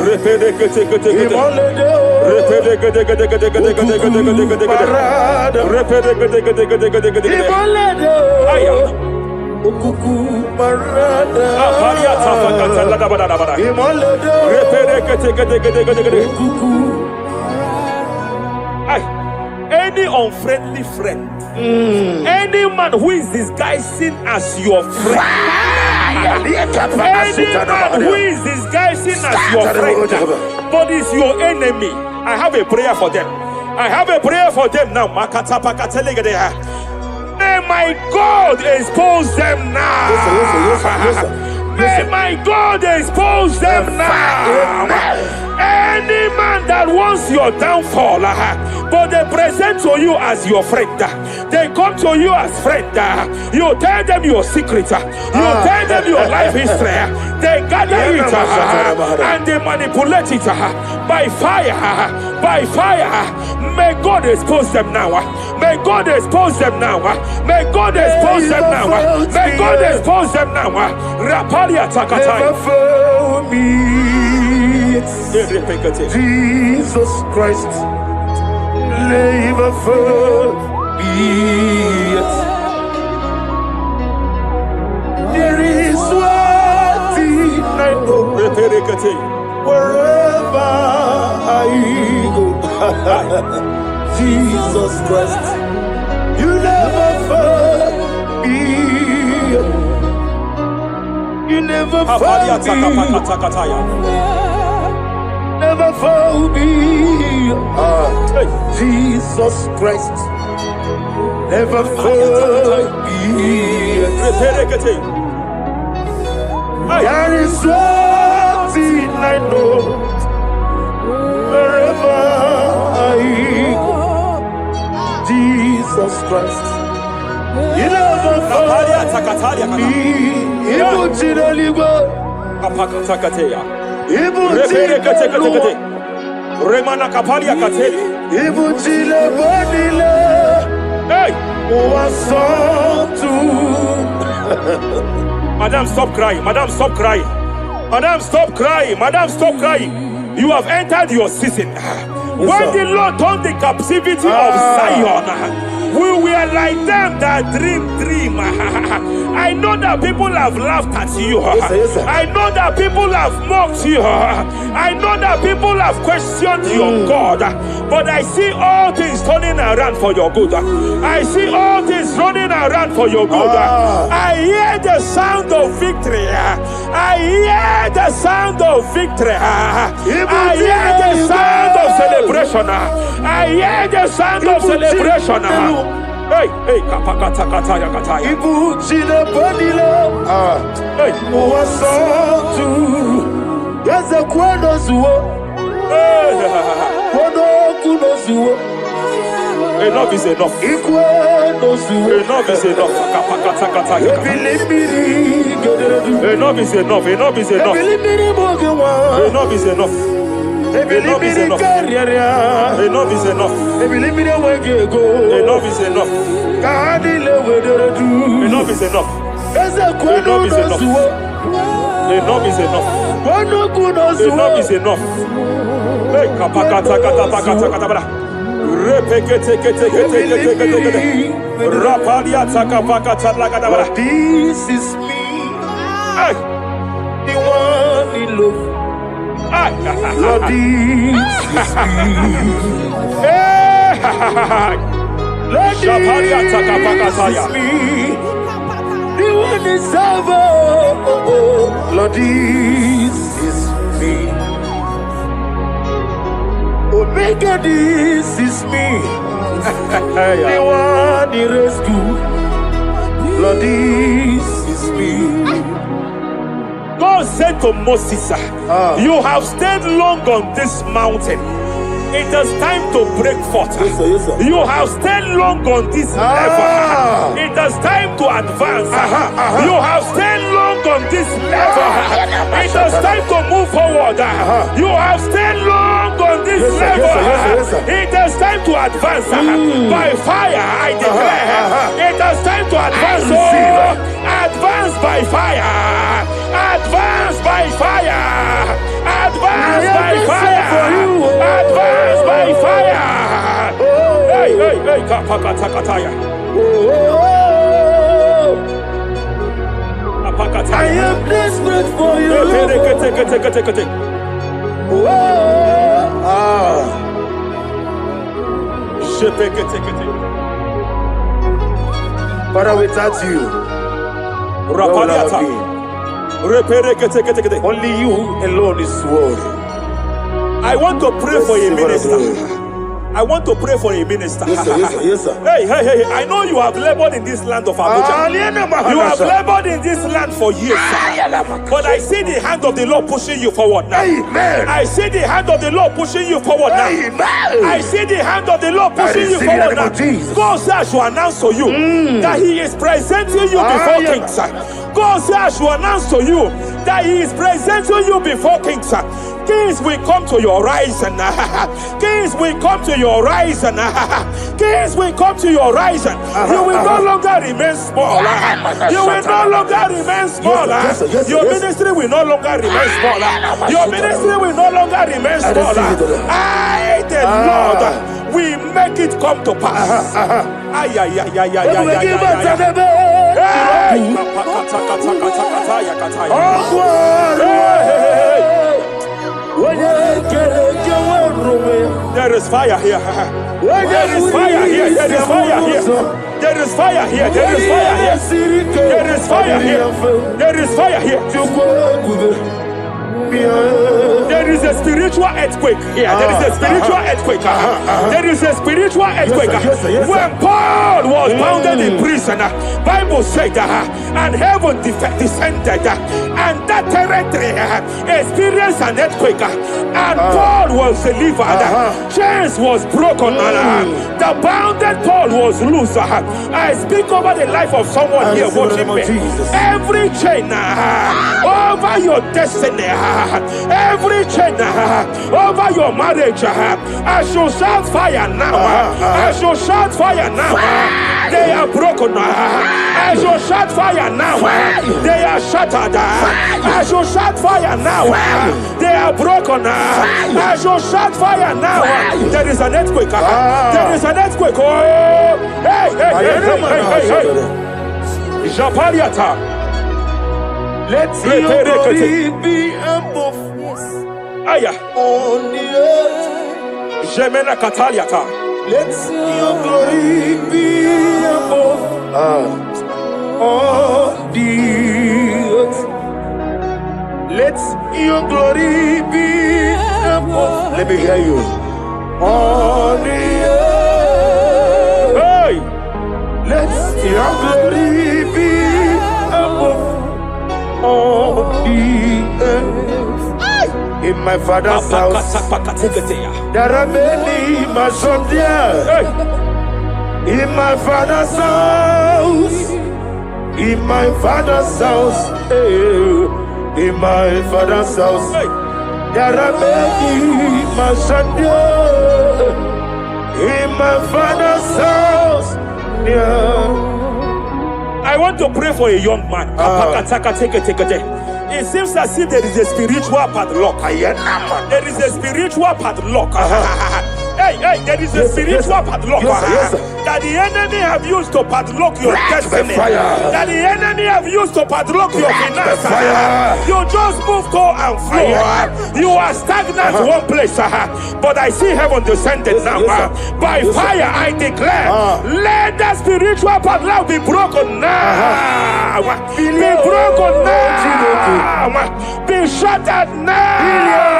Repede kete kete kete. Imolede Repede kete kete kete kete kete kete kete kete kete. Repede kete kete kete kete kete kete. Imolede Aya. Okuku marada Rapalia tapaka talada bada bada. Imolede Repede kete kete kete kete kete. Okuku Ay. Any unfriendly friend, any man who is disguising as your friend, any man who is disguising as your friend, but is your enemy, I have a prayer for them. I have a prayer for them now. May my God expose them now. May my God expose them now. Any man that wants your downfall, but they present to you as your friend, they come to you as friend, you tell them your secret, you tell them your life history, they gather it and they manipulate it by fire, by fire. May God expose them now. May God expose them now. May God expose them now. May God expose them now. Rapalia Takatai. Never fail me. Jesus Christ, never fail me. There is one thing I know. Wherever I go, Jesus Christ, you never fail me. You never fail me. Never fail me. Jesus Christ, never fail me. There is one thing I know. Wherever I go, Jesus Christ, you never fail me. Remana kapalia kateli. Hey! Madam, stop crying. Madam, stop crying. Madam, stop crying. Madam, stop crying. You have entered your season. When the Lord turned the captivity of Zion, we were like them that dream. I know that people have laughed at you. I know that people have mocked you. I know that people have questioned your God. But I see all things turning around for your good. I see all things running around for your good. I hear the sound of victory. I hear the sound of victory. I hear the sound of celebration. I hear the sound of celebration. Hey, hey, kapakata kataya kataya. Ibu chile bonile. Hey, Uwasotu. Yeze kweno zuo. Kweno kuno zuo. enough is enough. Ikweno zuo. Enough is enough. Kapakata kataya. Ebilibili gederedu. Enough is enough. Enough is enough. Ebilibili mogewa. Enough is enough. Ebilibili kariaria. Enough is enough. Ebilibili wegego. Enough is enough. Kadile wederedu. Enough is enough. Eze kweno zuo. Enough is enough. Kweno kuno zuo. Enough is enough. Hey, kapakata katapakata katabara. Repekete. Rapalia takapakata lagadabara. This is me. Hey. The one in love. Lord, this is me. Lord, this is me. The one is over. Lord, this is me. Omega, this is me. The one in rescue. Lord, this is me. God God said to Moses, you have stayed long on this mountain. It is time to break forth. Yes, sir. Yes, sir. You have stayed long on this level. It is time to advance. You have stayed long on this level. It is time to move forward. You have stayed long on this level. Yes, sir. It is time to advance. By fire, I declare. It is time to advance. Advance by fire. Advance by fire. Advance by fire. Advance by fire. Hey, hey, hey, kapakatakataya. I am desperate for you. Father, without you, where would I be? Only you alone is worthy. I want to pray for a minister. I want to pray for a minister. Yes, sir. Yes, sir. Yes, sir. Hey, hey, hey. I know you have labored in this land of Abuja. You have labored in this land for years. But I see the hand of the Lord pushing you forward now. Amen. I see the hand of the Lord pushing you forward now. Amen. I see the hand of the Lord pushing you forward now. God says I should announce to you that He is presenting you before kings. God says I should announce to you that He is presenting you before kings. Kings will come to your horizon. Kings will come to your horizon. Kings will come to your horizon. You will no longer remain small. You will no longer remain small. Your ministry will no longer remain small. Your ministry will no longer remain small. I, the Lord, will make it come to pass. Ay, ay, ay, ay, ay, ay, there is fire here. There is fire here. There is fire here. There is fire here. There is fire here. There is fire here. There is fire here. There is a spiritual earthquake here. There is a spiritual earthquake. There is a spiritual earthquake. When Paul was bounded in prison, Bible said, and heaven descended, and that territory experienced an earthquake, and Paul was delivered. Chains was broken. The bounded Paul was loose. I speak over the life of someone here watching me. Every chain over your destiny, every chain over your marriage, I shall shout fire now. I shall shout fire now. They are broken. I shall shout fire now. They are shattered. I shall shout fire now. They are broken. I shall shout fire now. There is an earthquake. There is an earthquake. Oh, hey, hey, hey, hey, hey, hey. Japariata. Let your glory be above Aya. on the earth. Jemena Kataliata. Let your glory be above on the earth. Let your glory be above. Let me hear you. On the earth. Hey. Let your glory be above on the earth. In my father's house, There are many mansions there. In my father's house. In my father's house. In my father's house. There are many mansions there. In my father's house. I want to pray for a young man. It seems as if there is a spiritual padlock. There is a spiritual padlock. Hey, hey, there is a spiritual padlock that the enemy have used to padlock your destiny. That the enemy have used to padlock your finances. You just move to and fro. You are stagnant one place, but I see heaven descended now. By fire, I declare, let the spiritual padlock be broken now. Be broken now. Be shattered now.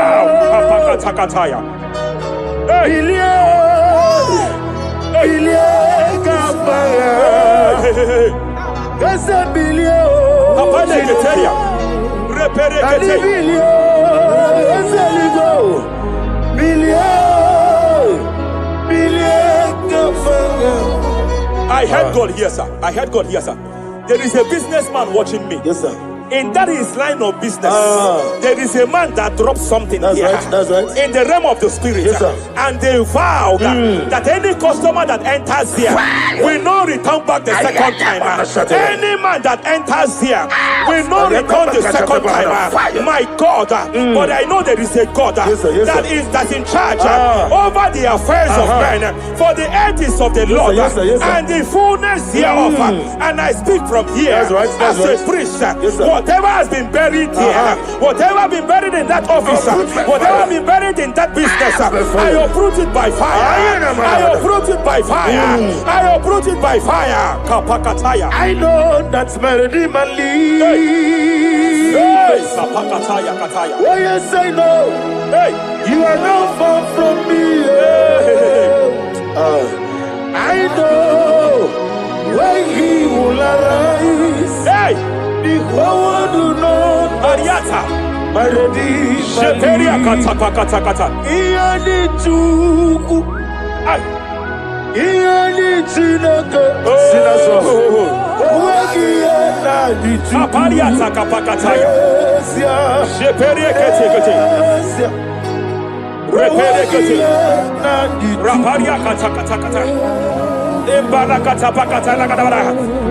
I heard God here, sir. I heard God here, sir. There is a businessman watching me. Yes, sir. In that his line of business, there is a man that drops something here. That's right. In the realm of the spirit, yes, sir. And they vow that any customer that enters here will not return back the second time. Any man that enters here will not return the second time. My God, but I know there is a God that's in charge over the affairs of men, for the earth is of the Lord and the fullness hereof. And I speak from here as a priest. Whatever has been buried here, whatever has been buried in that office, whatever has been buried in that business, I uproot it by fire. I uproot it by fire. I uproot it by fire. Kapakataya. I know that's melody man leaves. Hey, Kapakataya, Kataya. Oh yes, I know. Hey, you are not far from me. I know when he will arise. Hey. Ariata, Sheperia kata kata. Iani chuku, Iani chinaka, Sinaso, Wagiana di chuku, Apariata kapakataya, Sheperia kete, Repere kete, Raparia kata kata kata.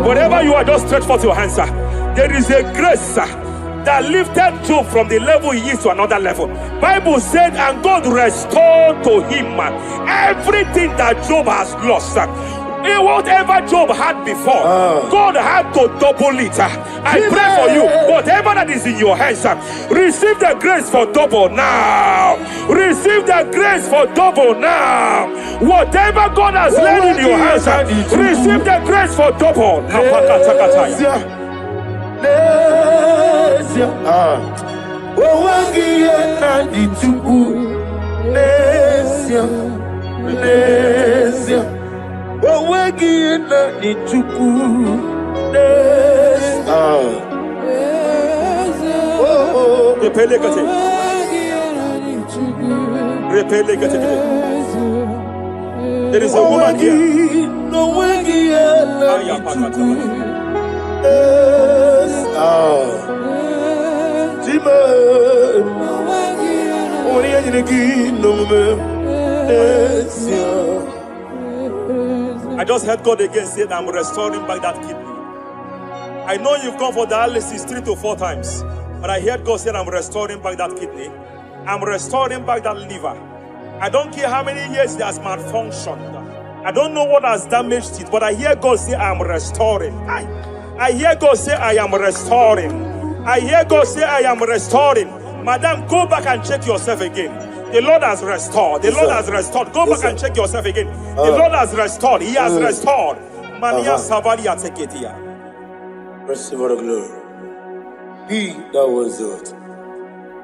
Whatever you are, just stretch forth your hands, sir. There is a grace that lifted Job from the level he is to another level. Bible said, and God restored to him everything that Job has lost. Whatever Job had before, God had to double it. I pray for you, whatever that is in your hands, receive the grace for double now. Receive the grace for double now. Whatever God has laid in your hands, receive the grace for double. There is a woman here. I just heard God again say that I'm restoring back that kidney. I know you've gone for dialysis 3 to 4 times, but I heard God say I'm restoring back that kidney. I'm restoring back that liver. I don't care how many years it has malfunctioned. I don't know what has damaged it, but I hear God say I am restoring. I hear God say I am restoring. I hear God say I am restoring. Madam, go back and check yourself again. The Lord has restored. The Lord has restored. Go back and check yourself again. The Lord has restored. He has restored. Mania Savalia Teketia. Receive all the glory. Be thou exalted.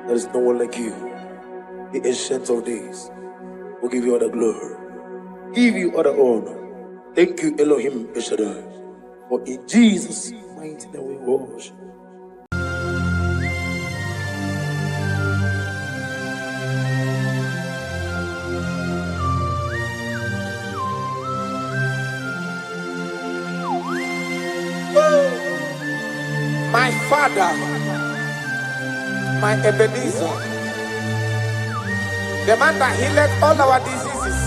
There is no one like you. The ancient of days will give you all the glory. Give you all the honor. Thank you, Elohim Eshadai. For in Jesus' mighty name we worship. My Father, my Ebenezer, the man that healed all our diseases,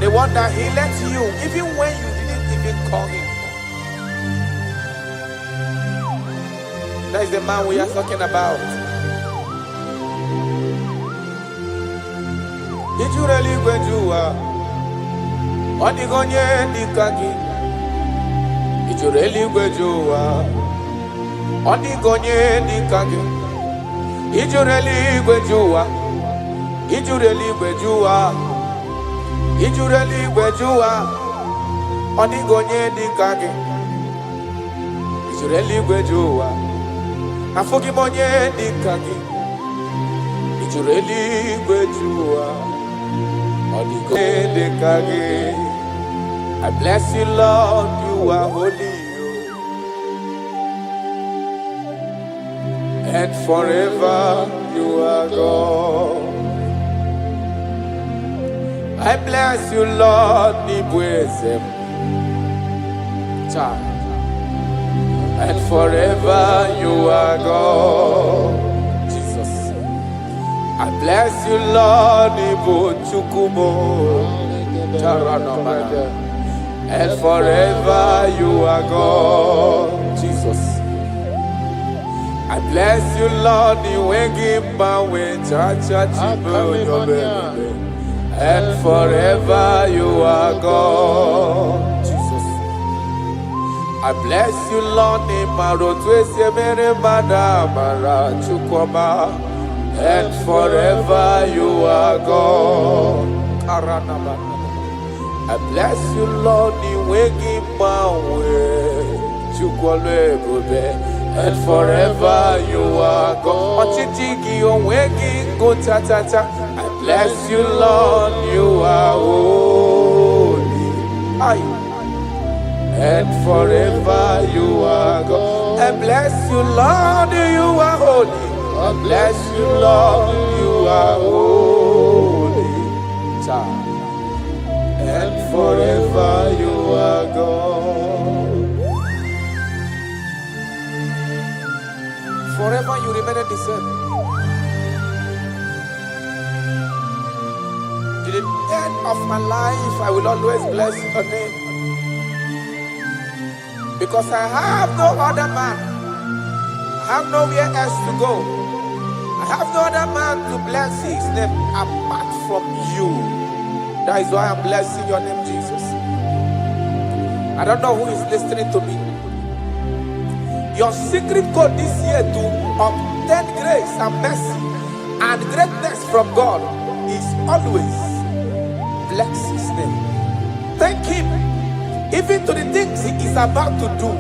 the one that healed you even when you didn't even call him. That is the man we are talking about. Did you really go to Onigonye Nikagi? Did you really go to Onigonye Nikagi? Did you really go to Did you really go to Did you really go to Onigonye Nikagi? Did you really go to Afogimonye Nikagi? Did you really go to Onigonye Nikagi? I bless you, Lord, you are holy. and forever you are God. I bless you, Lord, and forever you are God. Jesus. I bless you, Lord, and forever you are God. Jesus. I bless you, Lord, and forever you are God. Jesus. I bless you, Lord, and forever you are God. I bless you, Lord, and forever you are God. I bless you, Lord, you are holy. And forever you are God. I bless you, Lord, you are holy. I bless you, Lord, you are holy. And forever you are God. Forever you remain the same. To the end of my life, I will always bless your name. Because I have no other man. I have nowhere else to go. I have no other man to bless his name apart from you. That is why I'm blessing your name, Jesus. I don't know who is listening to me. Your secret code this year to obtain grace and mercy and greatness from God is always bless his name. Thank him even to the things he is about to do.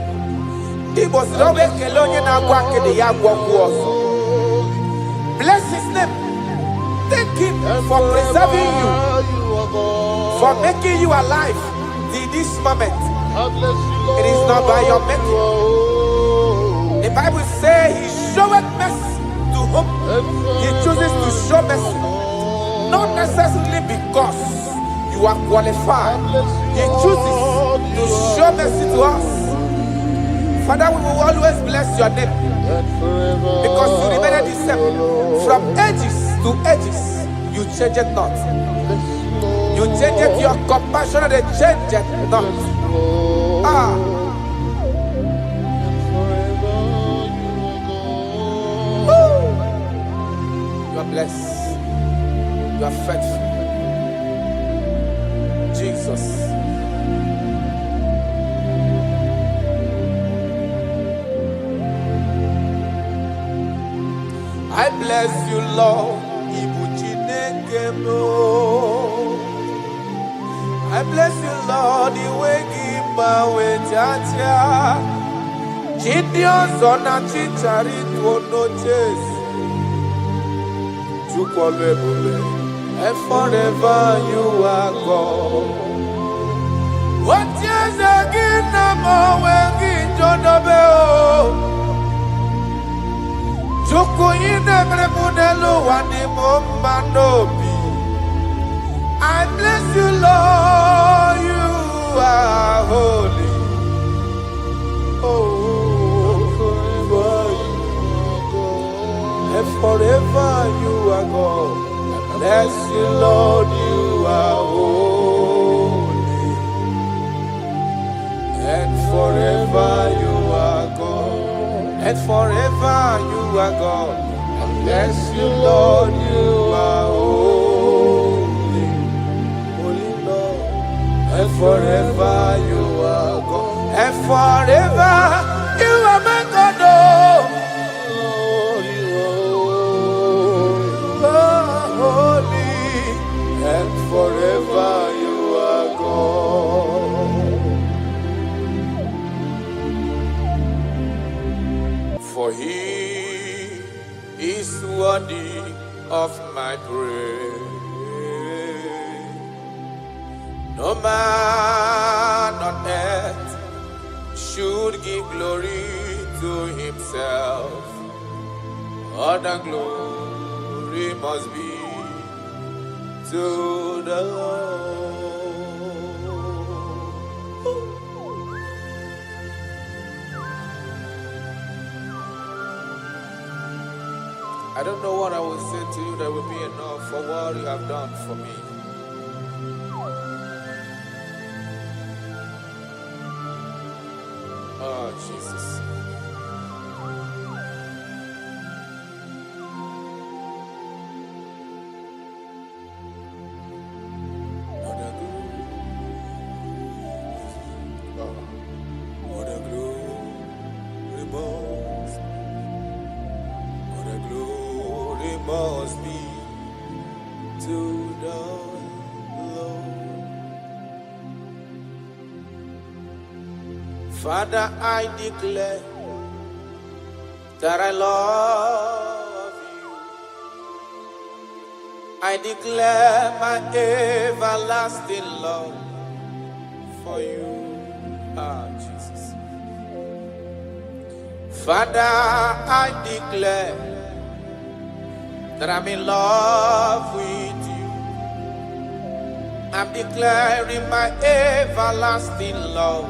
Bless his name. Thank him for preserving you, for making you alive till this moment. It is not by your making. The Bible says he showeth mercy to whom he chooses to show mercy. Not necessarily because you are qualified. He chooses to show mercy to us. Father, we will always bless your name because you remain the same. From ages to ages, you change it not. You change it, your compassion, they change it not. You are blessed. You are faithful. Jesus. I bless you, Lord. I bless you, Lord. And forever you are God. What is again? I bless you, Lord, you are holy. And forever you are God. I bless you, Lord, you are holy. And forever you are God. And forever you are God. I bless you, Lord, you are holy. Holy Lord. And forever you are God. And forever you are my God. Lord, you are holy. And forever you are God. For he is worthy of my praise. No man on earth should give glory to himself. All the glory must be to the Lord. I don't know what I will say to you that will be enough for what you have done for me. Oh, Jesus. Must be to the Lord. Father, I declare that I love you. I declare my everlasting love for you. Ah, Jesus. Father, I declare that I'm in love with you. I'm declaring my everlasting love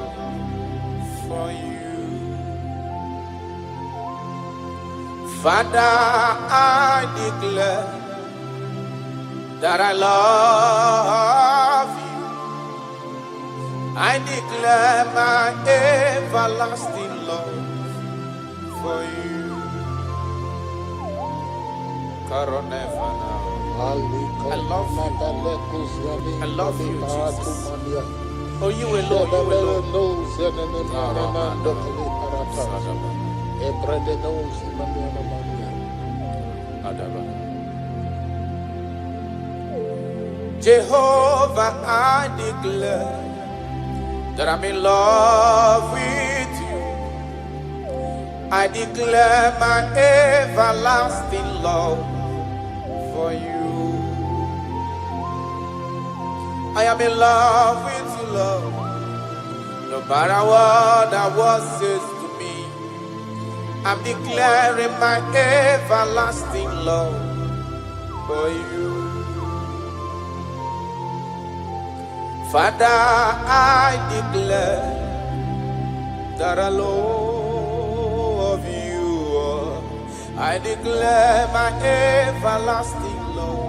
for you. Father, I declare that I love you. I declare my everlasting love for you. I love you. I love you, Jesus. Oh, you alone, you alone. Jehovah, I declare that I'm in love with you. I declare my everlasting love for you. I am in love with you, Lord. No matter what the world says to me, I'm declaring my everlasting love for you. Father, I declare that I love you. I declare my everlasting love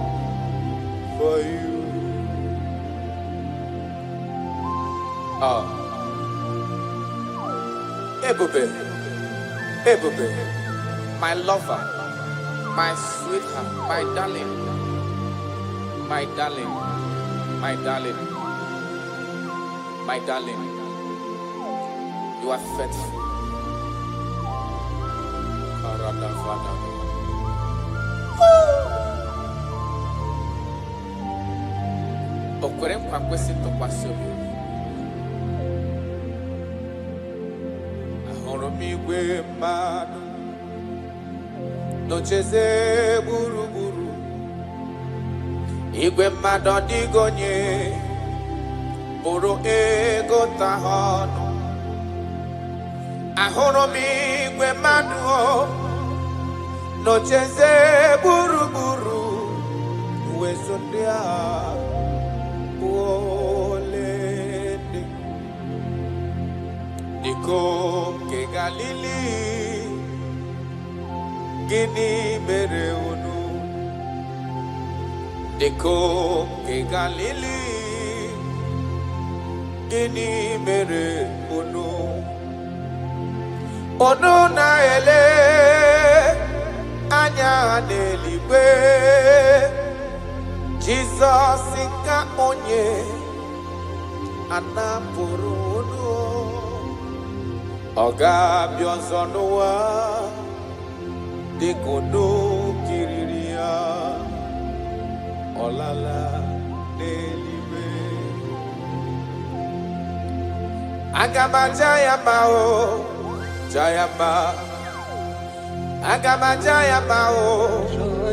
for you. Ebube, my lover, my sweetheart, my darling, my darling, my darling, my darling, you are faithful. Okwere nkwa kwesị ntụkwasị obi. Ahụrụ m igwe mmadụ n'ocheze gburugburu. Igwe mmadụ ọdịghị onye bụrụ ego ta ha ọnụ. Ahụrụ m igwe mmadụ n'ocheze gburugburu. Uwezo ndị a olende Dikom ke Galili gịnị mere unu? Dikom ke Galili gịnị mere unu? Unu na-ele anya n'eluigwe. Jizọs ka onye anapụrụ unu. Ọ ga-abịa ọzọ n'ụwa dịka unu kiriri ya. Ọ lala n'eluigwe. Aga m aja ya mma o, ja ya mma. Aga m aja ya mma o,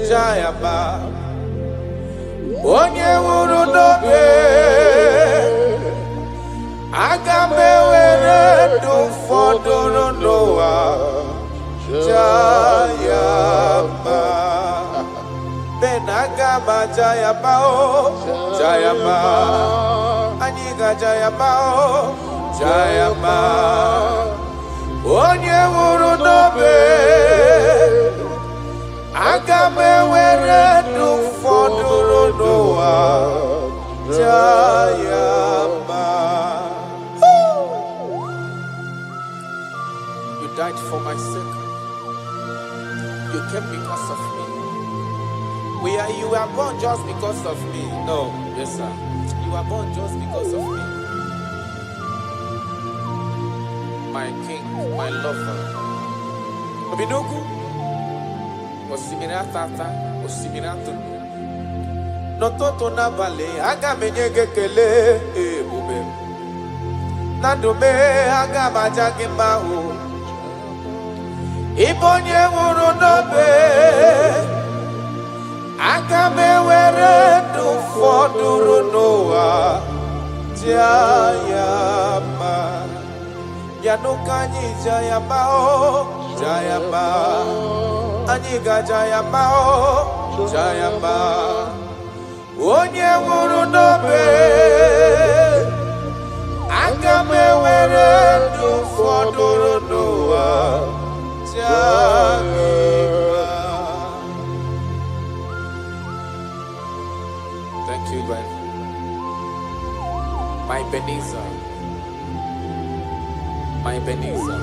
ja ya mma. Onye nwụrụ n'obe, aga m ewere ndụ fọdụrụ n'ụwa, ja ya mma. Agama Jayabao, Jayama, Aniga Jayabao, Jayama, Onye Wuru Nobe, Agame Were Du Foduru Noa, Jayama. You died for my sake. You came because of me. You were born just because of me. No, yes, sir. You were born just because of me. My king, my lover. Obinuku. Osimira tata, osimira tunu. Nototo na vale, aga menyege kele, bube. Nadume aga majagi mahu. Ibonye wuru nobe. Agame were du foduru noa Jayama Yanukanyi Jayama o Jayama Aniga Jayama o Jayama Onye wuru nobe Agame were du foduru noa Jayama. Thank you, God. My Ebenezer. My Ebenezer.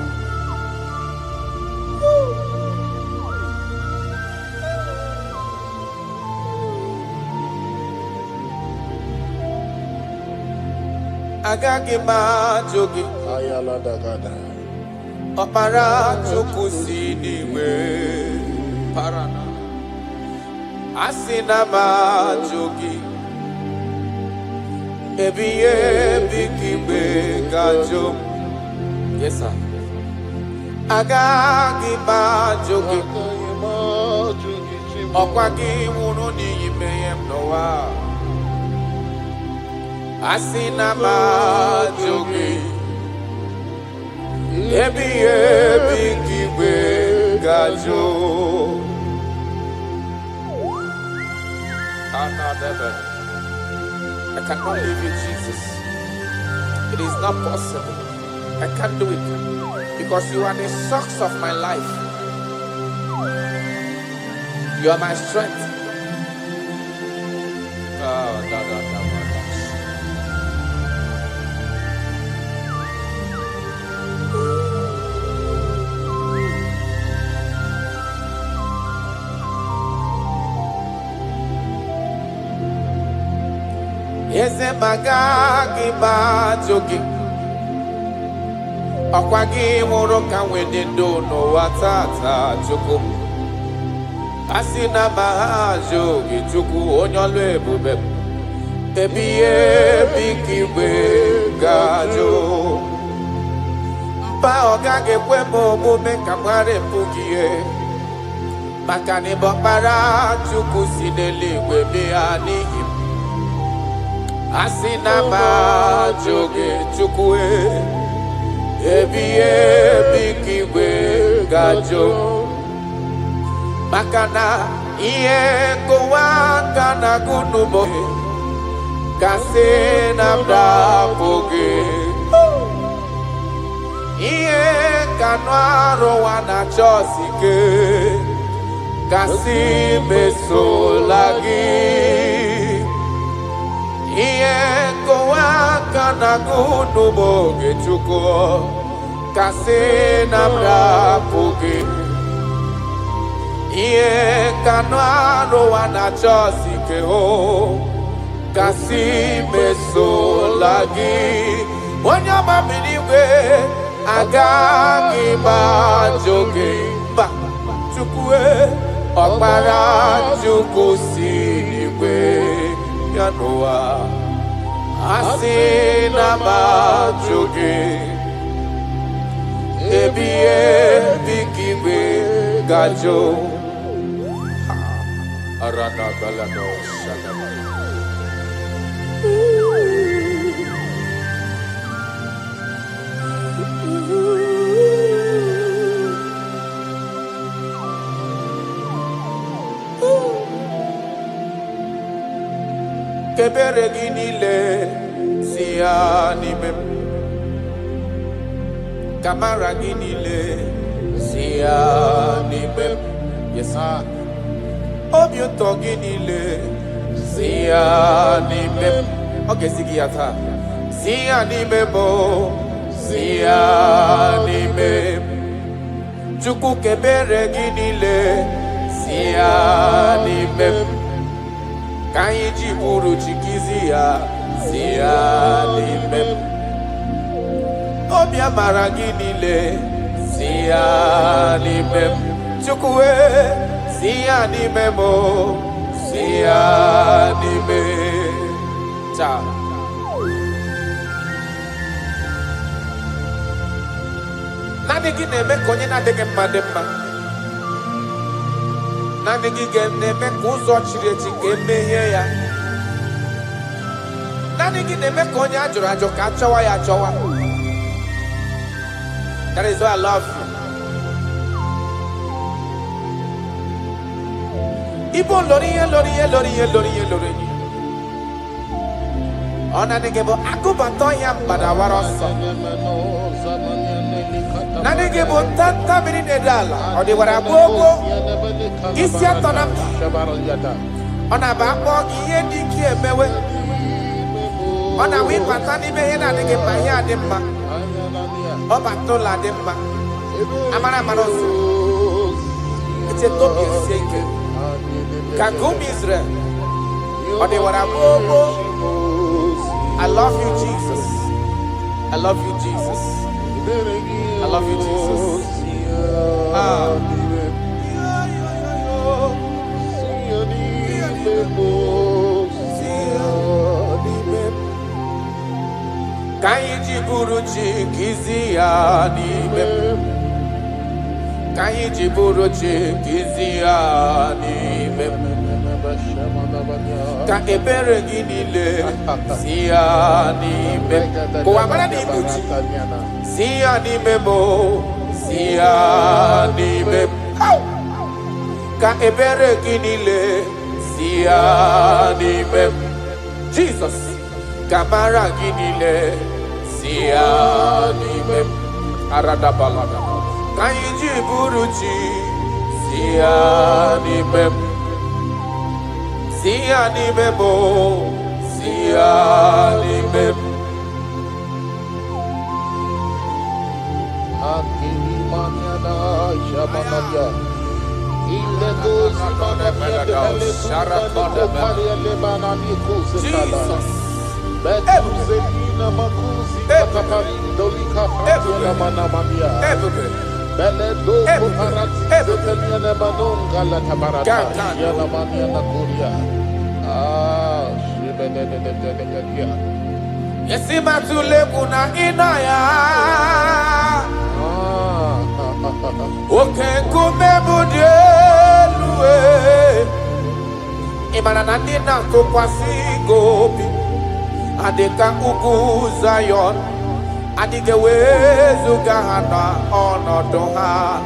Agagi ma jogi. Ayala dagada. Opara chukusi niwe. Parana. Asina ma jogi. Ebiye bikibe gajo. Yes, sir. Agagi ma jogi. Okwagi wunu ni yimeyem noa. Asina ma jogi. Ebiye bikibe gajo. Another. I cannot leave you, Jesus. It is not possible. I can't do it because you are the source of my life. You are my strength. Yeze magagi majogi Okwagi muroka wenendo no watata chuku Asina majogi chuku onyolwe bube Ebiye bikiwe gajo Mpa ogage kwemo mume kamware pugie Makani bokbara chuku sineli webe anihim Asina ma joge chukwe Ebiye bikiwe gajo Makana iye kowanga na gunubo Kase na mdapoge Iye kanwaro wana chosike Kasi mesolagi Iye kowaka na gunubo gechuko Kase na mrapuge Iye kanwaro wanachosike ho Kasi mesolagi Onyama miliwe Agagi majoge Ba chukwe Okpara chuku siniwe Yanoa Asina majoge Ebiye bikiwe gajo Arana galano shadaba kebere ginile sianime kamara ginile sianime yes sir obiuto ginile sianime okay sigiata sianime mo sianime Chuku kebere ginile sianime Kaiji buru chikizia sianime Obia maraginile sianime Chukue sianime mo sianime Cha Nani gine me konye na dege mademma Nani gine me kuzo chireti kemeye ya Nani gine me konye ajo kachawa ya chawa That is why I love you Ibo lori Ona negebo akubato ya mbadawaroso Nanegebo tanta minidala Odi warabogo Isi atona Ona bako iye diki emewe Ona wipatani mehena negeba ya demma Oba tola demma Amara maroso Ite tobi eseke Kagum Israel Odi warabogo I love you, Jesus. I love you, Jesus. I love you, Jesus. Kaiji buruchi kiziani Kaiji buruchi kiziani Ka ebere ginile sianime Kuwamana ni buchi sianime mo sianime Ka ebere ginile sianime Jesus Kamara ginile sianime Arada balada Kaiji buruchi sianime Sianime mo, sianime. Akini maniana shamanaya. Ile gozi manaya de sharakada paria lebanani kuzetala. Betuzelina makuzi kataparindo lika fatiela manamania. Beledo kuparati zetelia nebanonga la tabarata. Yala maniana kuria. Yesima tule kuna inaya Oke kume budelue Imana nandina kukwasi gopi Adeka ugu Zion Adige wezu gahana onodoha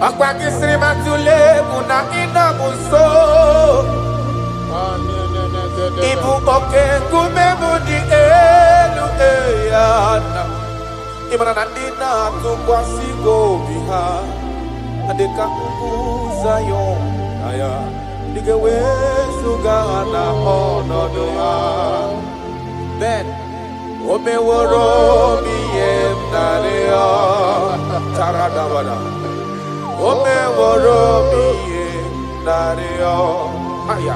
Akwa kisrima tule kuna ina muso Ibu oke kumemudi elu eyana Imana nandina tukwa sigo biha Adeka Zion Aya Dige wezu gana onodoha Ben Ome woro miyem nareo Charadabada Ome woro miyem nareo Aya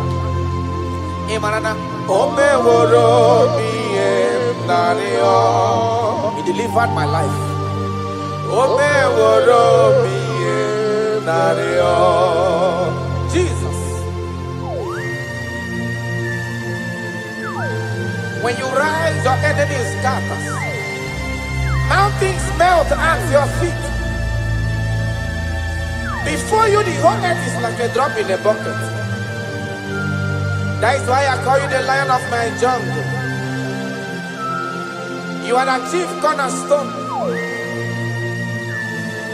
Imanana Ome woro miyem nareo He delivered my life Ome woro miyem nareo Jesus When you rise, your enemy scatters. Mountains melt at your feet. Before you, the whole earth is like a drop in a bucket. That is why I call you the lion of my jungle. You are the chief cornerstone.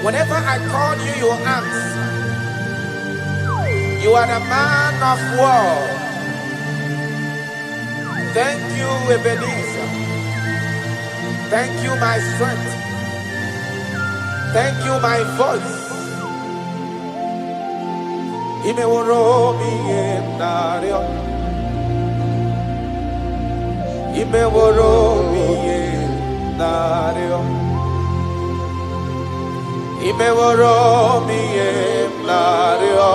Whenever I call you, you answer. You are the man of war. Thank you, Ebenezer. Thank you, my strength. Thank you, my voice. Imeworo mi nario. Imeworo mi nario. Imeworo mi nario.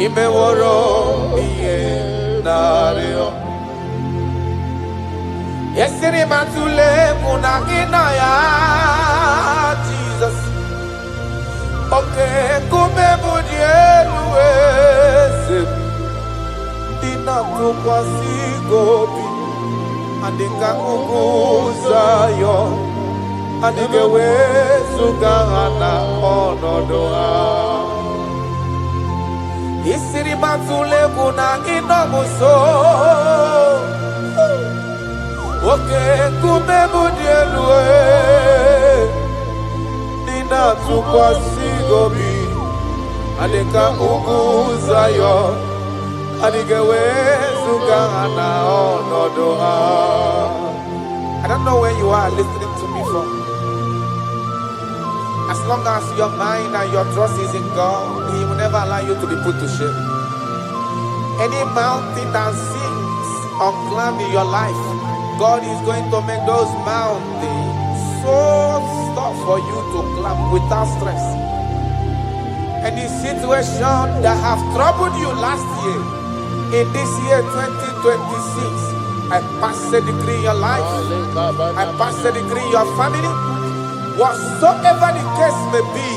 Imeworo mi nario. Yesiri matule munagina ya Jesus. Okay, kume mudielwese. Dina tukwasi gobi. Andika ukuzayo. Andike wesu gana onodoa. Yesiri matule munagina muso. Okay, kume mudielwe. Nina tukwasi gobi. Adeka ukuzayo. Adigewe sugana onodoa. I don't know where you are listening to me from. As long as your mind and your trust is in God, He will never allow you to be put to shame. Any mountain that seems unclimbed in your life, God is going to make those mountains so tough for you to climb without stress. Any situation that have troubled you last year, in this year 2026, I pass a decree in your life, I pass a decree in your family, whatsoever the case may be.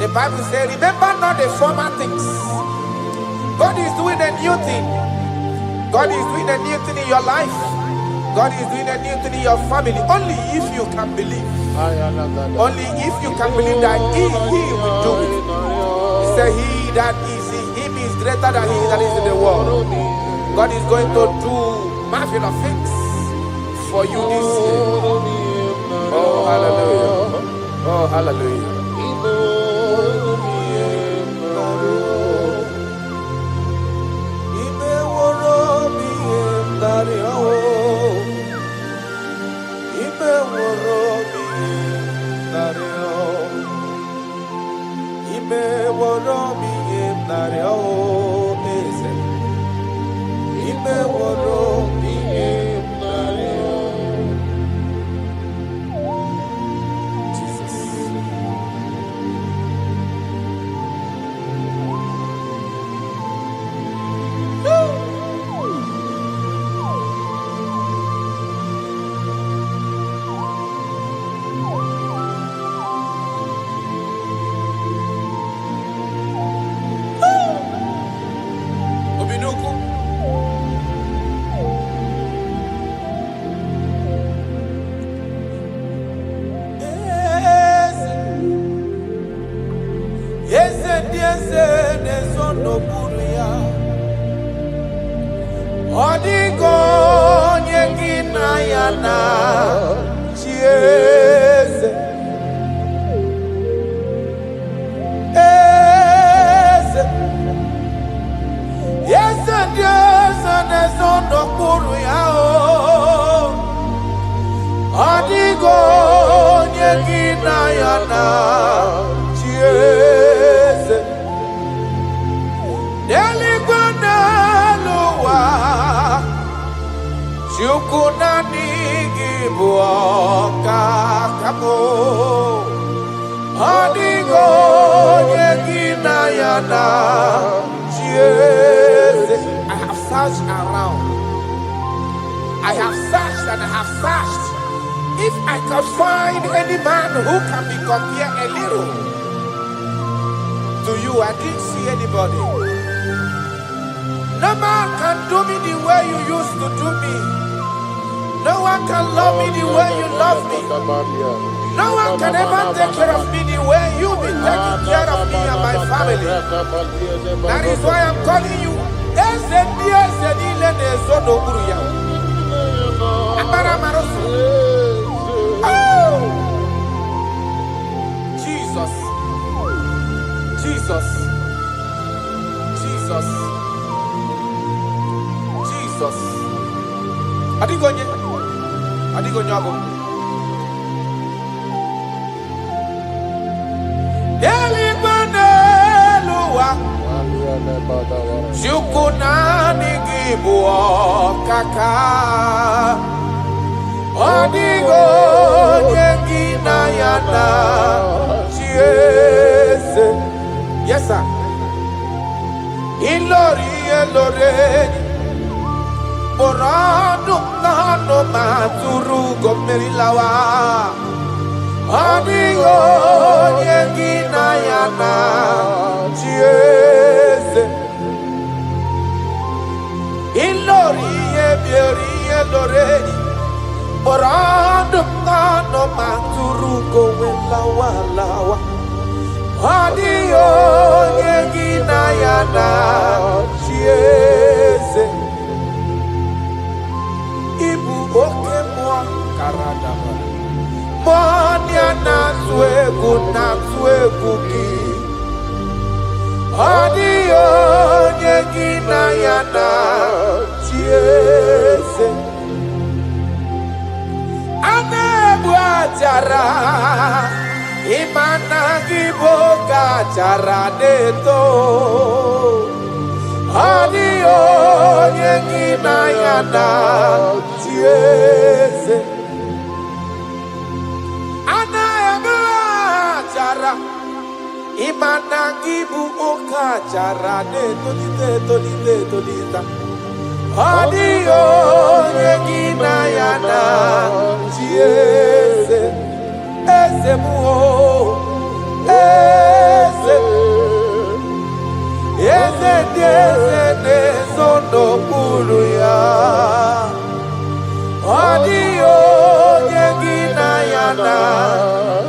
The Bible says, remember not the former things. God is doing a new thing. God is doing a new thing in your life. God is doing a new thing in your family. Only if you can believe. Only if you can believe that He will do it. He said, He that is in Him is greater than He that is in the world. God is going to do marvelous things for you this year. Oh, hallelujah. Oh, hallelujah. That is why I'm calling you. Jesus. Jesus. Jesus. Jesus. Adigonye ago. Deli baneluwa. Shukunani gibu kaka. Adigonye gina yana. Yes, sir. Ilori. Borado nano maturu gomerilawa. Amigo yengina yana chiese. Ilori. Borado nano maturu gomerilawa. Adio yengina yana chiese. Ibu oke mwa karadaba. Monia na swegu ki. Adio yengina yana chiese. Anebu ajara. Imana giboga cara neto. Adio yengina yana chiese. Ana cara imana giboga cara neto lita. Adio yengina yana chiese. Eze sono pulu ya. Adio yengina yana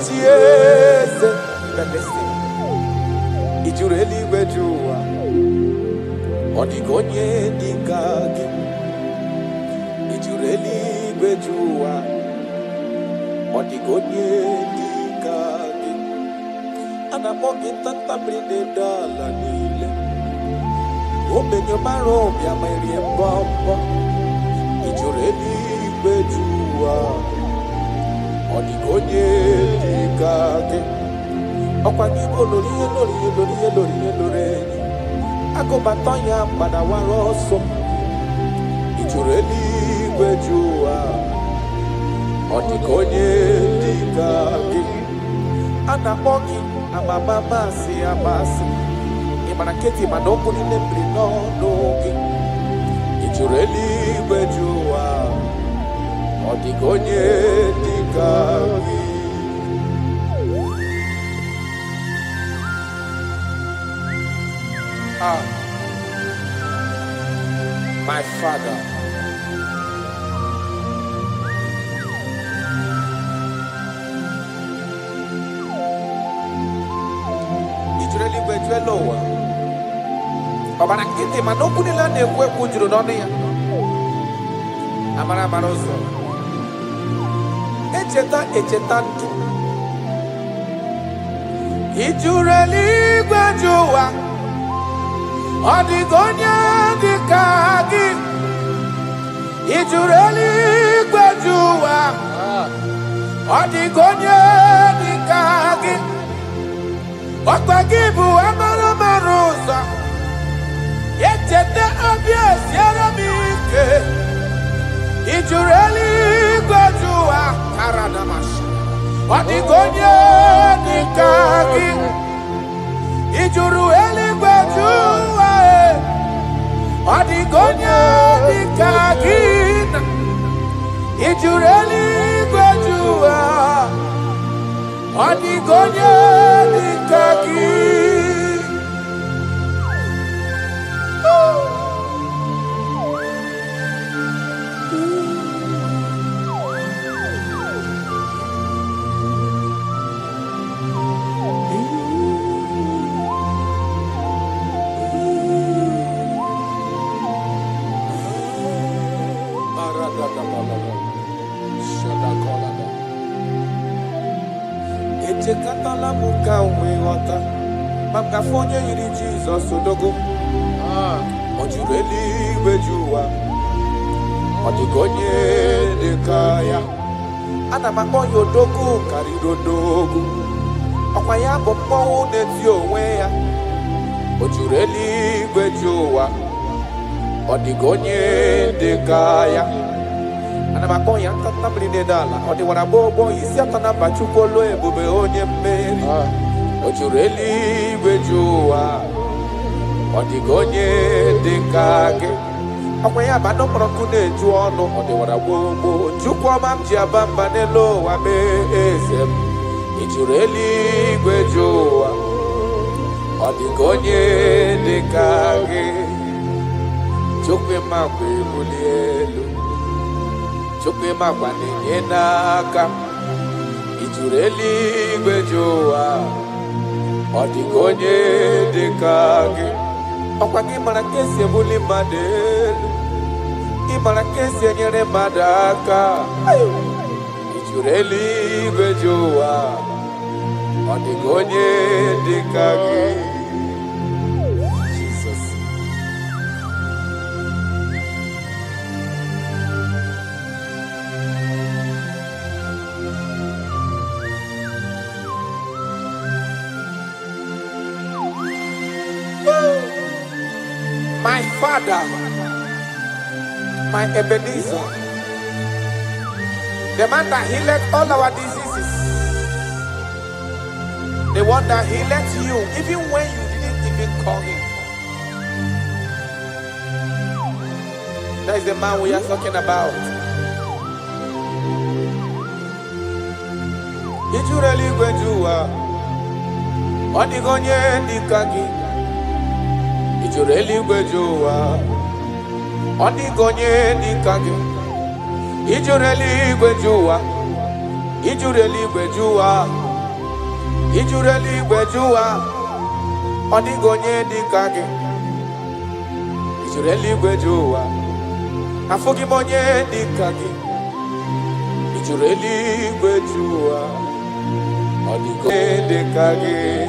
chiese. Ijureli wejua. Odigonye nikagi. Ijureli wejua. Odigonye nikagi. Anamogi tanta brinde dala nile. Obenyo maro bia meri mbombo. Ijureli bejua. Odigonye nikagi. Okwangibo lori. Agobatonya pada waroso. Ijureli bejua. Odigonye nikagi. Anamogi amamama si amasi. Imanaketi manoko ni nembri no nogi. Ijureli bejua. Odigonye nikagi. My Father. Ijureli bejua lowa. Obana kiti manoku ni lane kwe kujuru noni ya. Amara marozo. Echeta ntu. Ijureli bejua. Odigonye dikagi. Ijureli bejua. Odigonye dikagi. Okwagibu amara maroza. Yechete abia siara mike. Ijureli bejua. Karadamash. Odigonye dikagi. Ijureli bejua. Odigonye dikagi. Ijureli bejua. Odigonye dikagi. Echekatala muka wewata. Makafonye yiri Jesus odogo. Ojureli bejua. Odigonye dekaya. Ana makonyo dogu karido dogu. Okwaya bombo neti onwe ya. Ojureli gwejowa. Odigonye dekaya. Ana makonya tata mrine dala. Odi wana bobo isi atana bachukolo ebube onye mmeri. Ojureli gwejowa. Odigonye dekage. Akwaya bano prokune juono. Odi wana bobo. Chukwa mamji abamba nelo wabe ezem. Ojureli gwejowa. Odigonye dekage. Chukwe makwe bulielu. Chukwe makwa nenye naka. Ijureli gwejowa. Odigonye dekage. Okwa kimana kesi ebuli madelu. Imana kesi enyere madaka. Ijureli gwejowa. Odigonye dekage. Jesus. My Father, my Ebenezer, the man that healed all our diseases, the one that healed you even when you didn't even call him. That is the man we are talking about. Ijureli gwejuwa, odigonye dikagi. Ijureli gwejuwa, odigonye dikagi. Ijureli gwejuwa, ijureli gwejuwa, ijureli gwejuwa, odigonye dikagi. Ijureli gwejuwa, afugimonye dikagi. Ijureli gwejuwa, odigonye dikagi.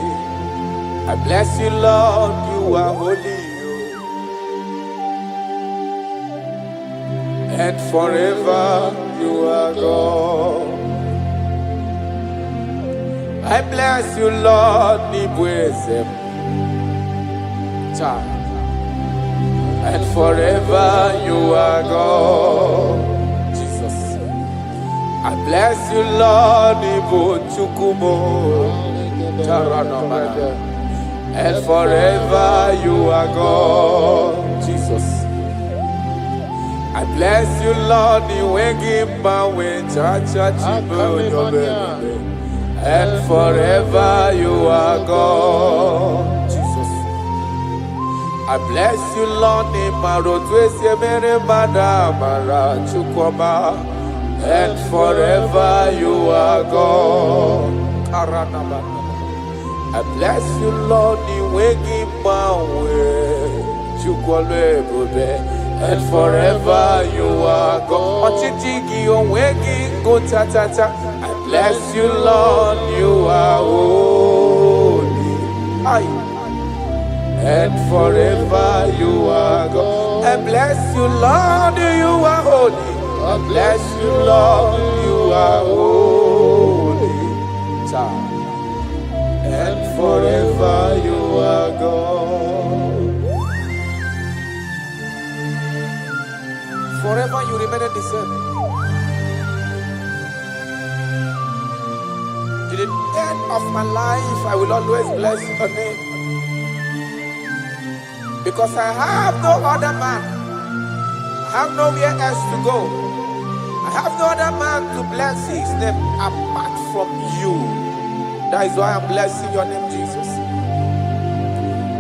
I bless you, Lord, you are holy, and forever you are God. I bless you, Lord, and forever you are God. Jesus. I bless you, Lord, and forever you are God. Jesus. I bless you, Lord, and forever you are God. Jesus. I bless you, Lord, and forever you are God. I bless you, Lord, and forever you are God. I bless you, Lord, you are holy, and forever you are God. I bless you, Lord, you are holy. I bless you, Lord, you are holy, and forever you are God. Forever you remain the same. To the end of my life, I will always bless your name. Because I have no other man. I have nowhere else to go. I have no other man to bless his name apart from you. That is why I'm blessing your name, Jesus.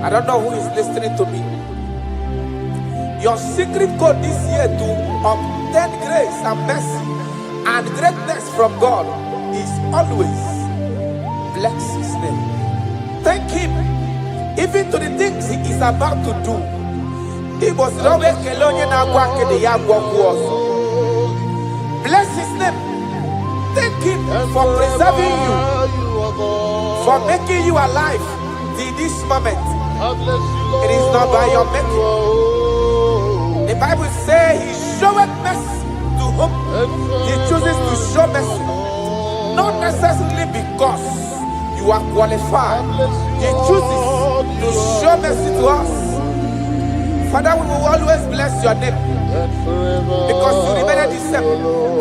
I don't know who is listening to me. Your secret code this year to obtain grace and mercy and greatness from God is always bless his name. Thank him even to the things he is about to do. He was bless his name. Thank him for preserving you, for making you alive till this moment. It is not by your making. The Bible says he showeth mercy to whom he chooses to show mercy. Not necessarily because you are qualified. He chooses to show mercy to us. Father, we will always bless your name because you remain the same.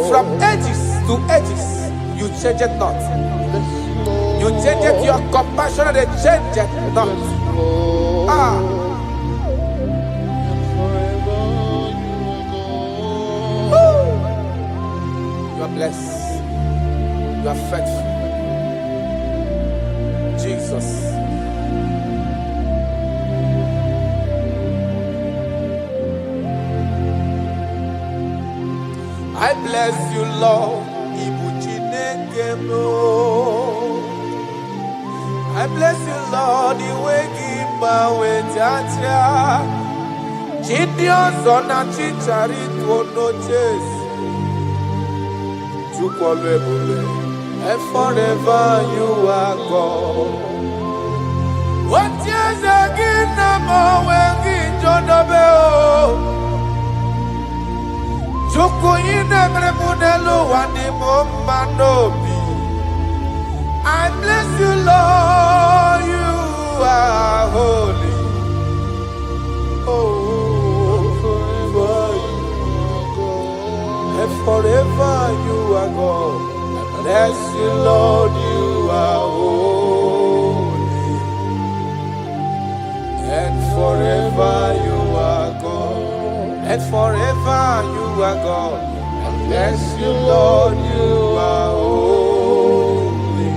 From ages to ages, you change it not. You change it, your compassion, and they change it not. You are blessed. You are faithful. Jesus. I bless you, Lord. I bless you, Lord. The way give my way, Jaja. Gideon's on a chichari to no chase. And forever you are God. What years again, I'm always John Obeo. Joko in every modelo and the Momanobi. I bless you, Lord, you are holy. Oh, forever you are God. I bless you, Lord, you are holy. And forever you are God. And forever you are God. I bless you, Lord, you are holy.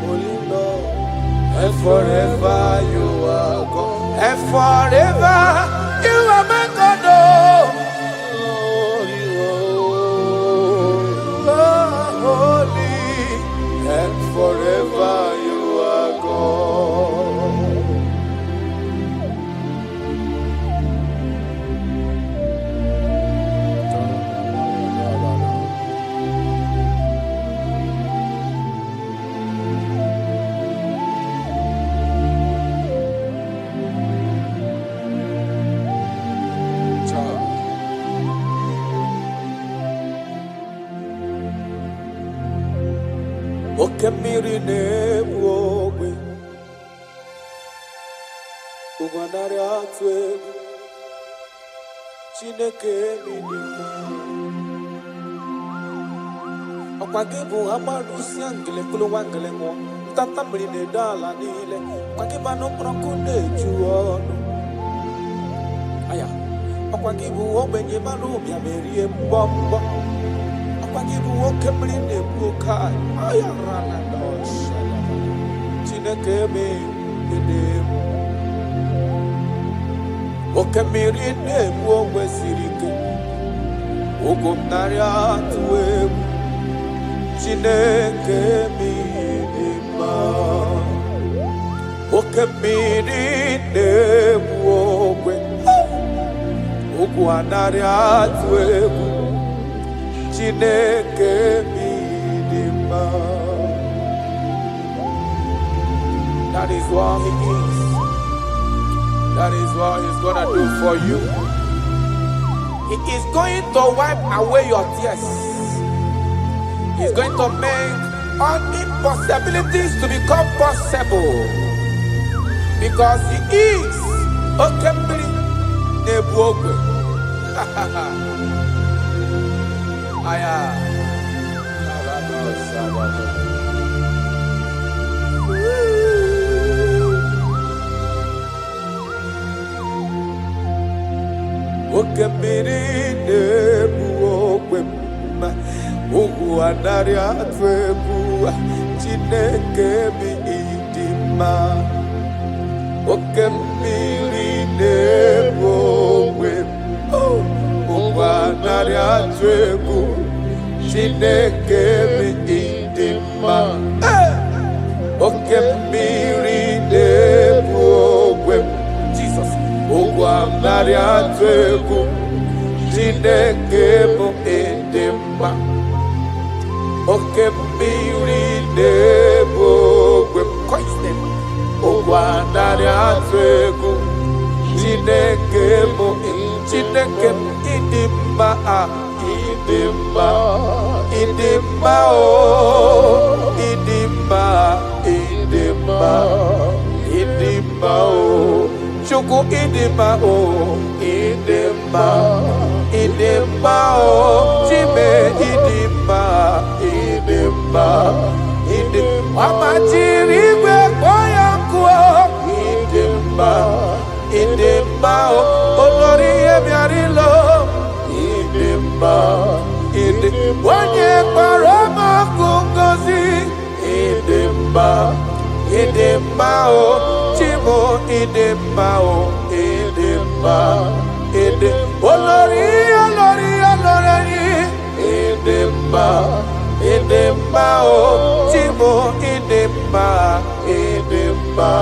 Holy Lord. And forever you are God. And forever you are my God. Oh. And forever you are God. Okemiri nebwowe Ugwanari atwegu Chineke minima Okwagibu amarusi angele kulu wangele ngo Tata mrine dala nile Okwagiba no prokune juono Aya Okwagibu obenye marumi amerie mbombo Okwagibu okemiri nebwokai Aya rana dosha Chineke minima Okemiri nebwowe sirike Ugumnari atwegu Chineke minima Okemiri nebwowe Ugwanari atwegu Chineke minima That is what he is. That is what he's gonna do for you. He is going to wipe away your tears. He's going to make all impossibilities to become possible. Because he is Okemiri Nebwogwe. Aya. Okemiri nebwogwe Ugwanari atwegu Chineke minima Okemiri nebwogwe Ugwanari atwegu Chineke minima Okemiri nebwogwe Jesus Ugwanari atwegu Chineke minima Okemiri nebwogwe Ugwanari atwegu Chineke minima Idima, Idima, Idima, oh, Idima, Idima, Idima, oh, Chuku Idima, oh, Idima, Idima, oh, Jime Idima, Idima, Idima, Amachiriwe Boyanku, Idima, Idima, oh, Olori Emiarilo, Idima, Idima, Onye Parama Kungozi, Idima, Idima, oh, Chimo, Idima, oh, Idima, Idima, Olori, Olori, Olori, Idima, Idima, oh, Chimo, Idima, Idima,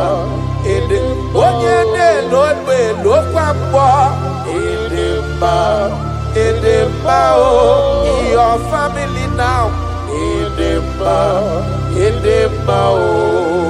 Idima, Onye ne Lodwe, Lokwambo, Idima, Idima, oh, your family now, Idima, Idima, oh.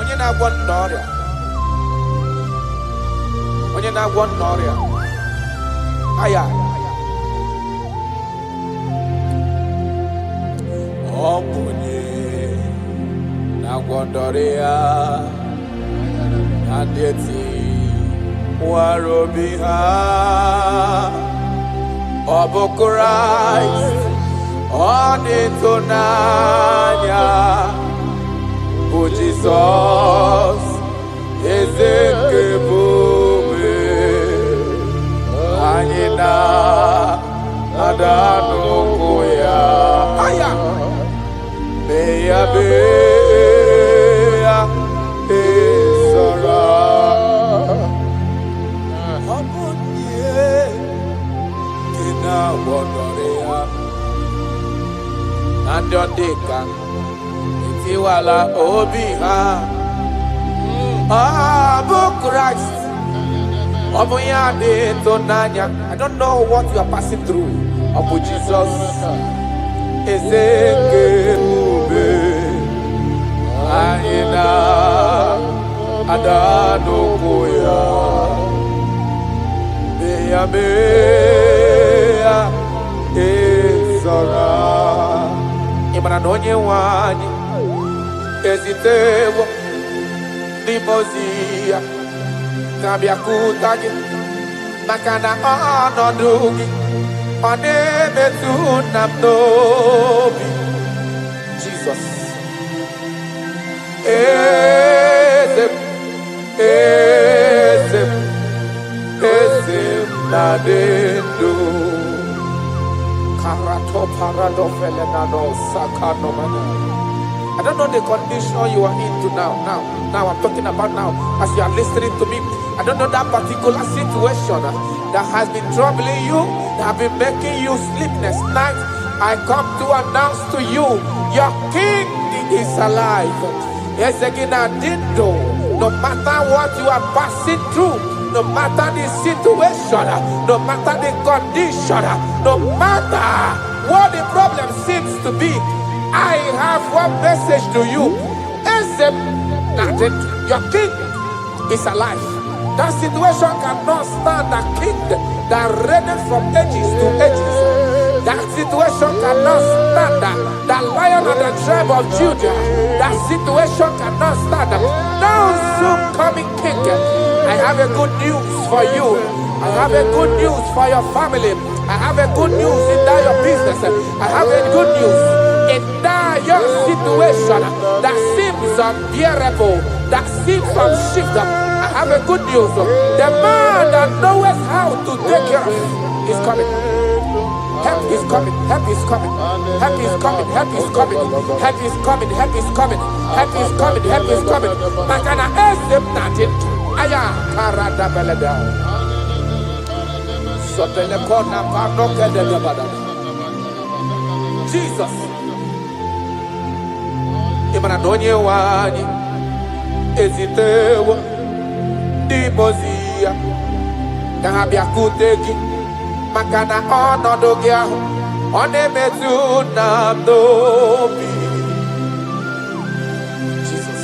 Onye na-agwọ ọrịa, onye na-agwọ ọrịa, aya ọ bụ onye na-agwọ ọrịa na-adịghị nwara obi ha, ọ bụ Kraịst, ọ na-eto n'anya. Oh Jesus, eze nke ebube, anyị na-ada n'ụkwụ ya. Mee ya ezora. Ọ bụ ihe dị na-agwọ ọrịa na ndị ọ dị ka Iwala obi ha, Abu Christ, Abu Yade Tonanya. I don't know what you are passing through. Abu Jesus, Ezekebe, Aina, Adano Koya, Bea, Ezara, Imanonye Wani. Ezitewo Dimozia Kabia Kutagi Makana Onodugi Onemetu Namdobi Jesus Ezem Nadendo Karato Parado Felenano Sakano Mana. I don't know the condition you are into now. Now I'm talking about now. As you are listening to me, I don't know that particular situation that has been troubling you, that have been making you sleepless nights. I come to announce to you, your King is alive. Yes, again, no matter what you are passing through, no matter the situation, no matter the condition, no matter what the problem seems to be, I have one message to you. Your king is alive. That situation cannot stand the king that reigned from ages to ages. That situation cannot stand the lion of the tribe of Judah. That situation cannot stand. Now soon coming king, I have a good news for you. I have a good news for your family. I have a good news in that your business. I have a good news in that your situation that seems unbearable, that seems unshifted. I have a good news. The man that knows how to take care of is coming. Help is coming. Help is coming. Help is coming. Help is coming. Help is coming. Help is coming. Help is coming. Help is coming. Makana esem nothing. Aya, karada beleda. Sopelekona panoke de gabada. Jesus. Imana donye wani. Ezitewa. Dimozia. Dahabia kuteki. Makana onodogia. Onemetu namdobi. Jesus.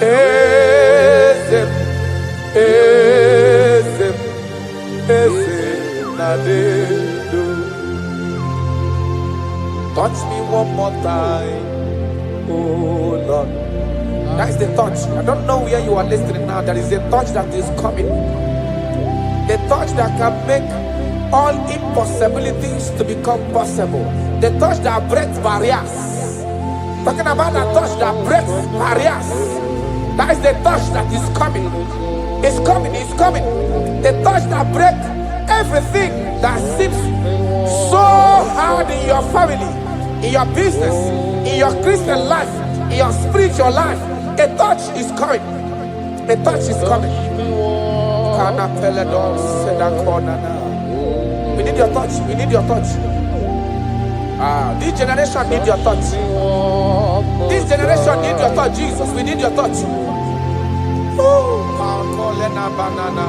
Ezem. Ezem. Ezem. Nadedo. Touch me one more time. Oh Lord. That is the touch. I don't know where you are listening now. There is a touch that is coming. The touch that can make all impossibilities to become possible. The touch that breaks barriers. Talking about the touch that breaks barriers. That is the touch that is coming. It's coming, it's coming. The touch that breaks everything that seems so hard in your family, in your business, in your Christian life, in your spiritual life. A touch is coming. A touch is coming. We need your touch. We need your touch. This generation need your touch. This generation need your touch, Jesus. We need your touch. Banana.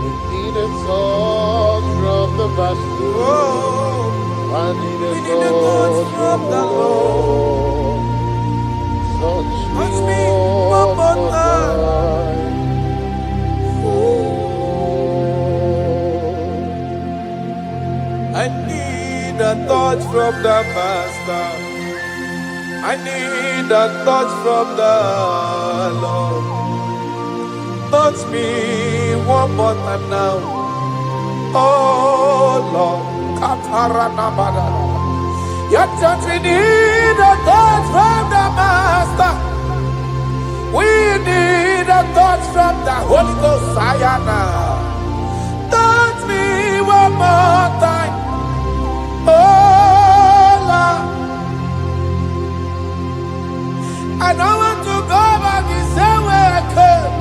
We need a touch from the master. I need a touch from the Lord. Touch me one more time. I need a touch from the Master. I need a touch from the Lord. Touch me one more time now. Oh Lord. Your touch, we need a touch from the Master. We need a touch from the Holy Ghost. Sayana. Touch me one more time. Oh Lord, I don't want to go back the same way I came.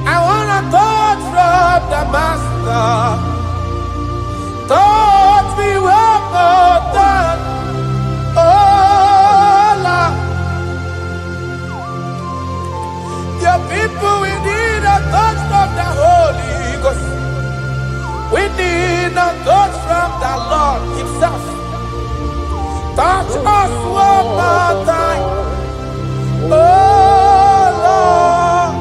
I want to touch from the Master. Touch me one more time. Oh Lord, your people, we need a touch from the Holy Ghost. We need a touch from the Lord Himself. Touch us one more time. Oh Lord.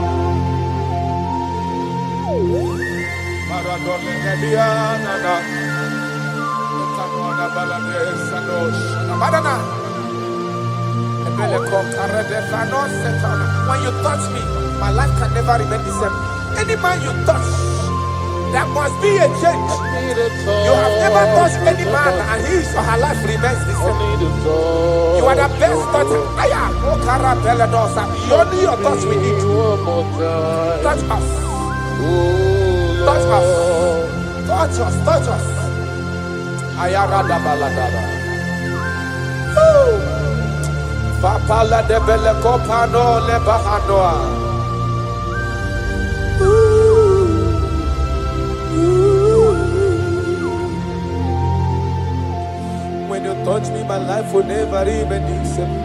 When you touch me, my life can never remain the same. Any man you touch, there must be a change. You have never touched any man and his or her life remains the same. You are the best toucher. Only your touch we need. Touch us. Touch us. Touch us. Touch us. Ayarada baladada. Papala de bele kopano le bahanoa. When you touch me, my life will never remain the same.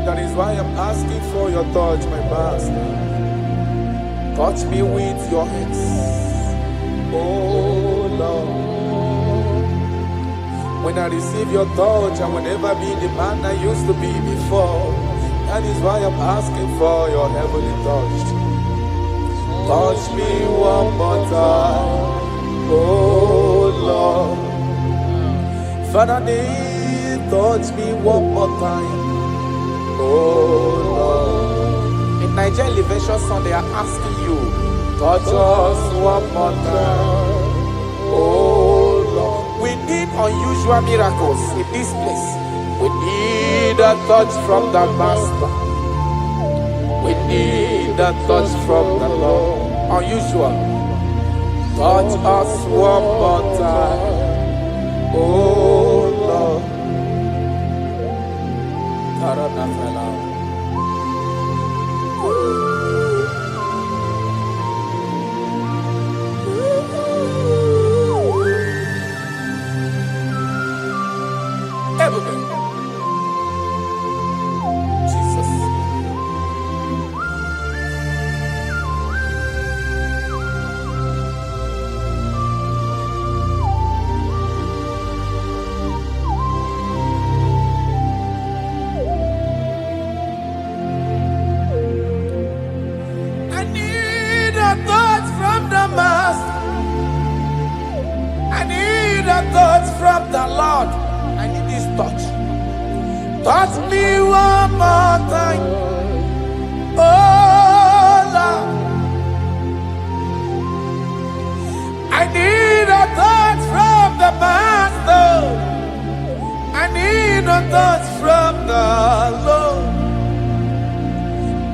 That is why I'm asking for your touch, my Master. Touch me with your hands, oh Lord. When I receive your touch, I will never be the man I used to be before. That is why I'm asking for your heavenly touch. Touch me one more time, oh Lord. Father, touch me one more time, oh Lord. In Nigeria Elevation Song, they are asking you, touch us one more time, oh Lord. We need unusual miracles in this place. We need a touch from the Master. We need a touch from the Lord. Unusual. Touch us one more time, oh Lord. a touch from the Master. I need a touch from the Lord. I need this touch. Touch me one more time. Oh Lord. I need a touch from the Master. I need a touch from the Lord.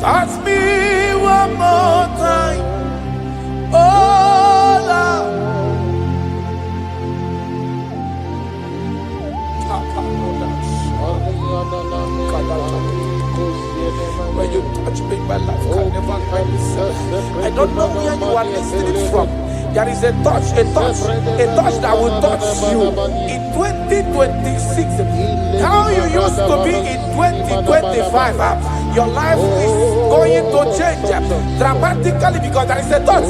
Touch me one more time. Oh Lord. When you touch me, my life can never find itself. I don't know where you are listening from. There is a touch that will touch you in 2026. How you used to be in 2025, your life is going to change dramatically because there is a touch.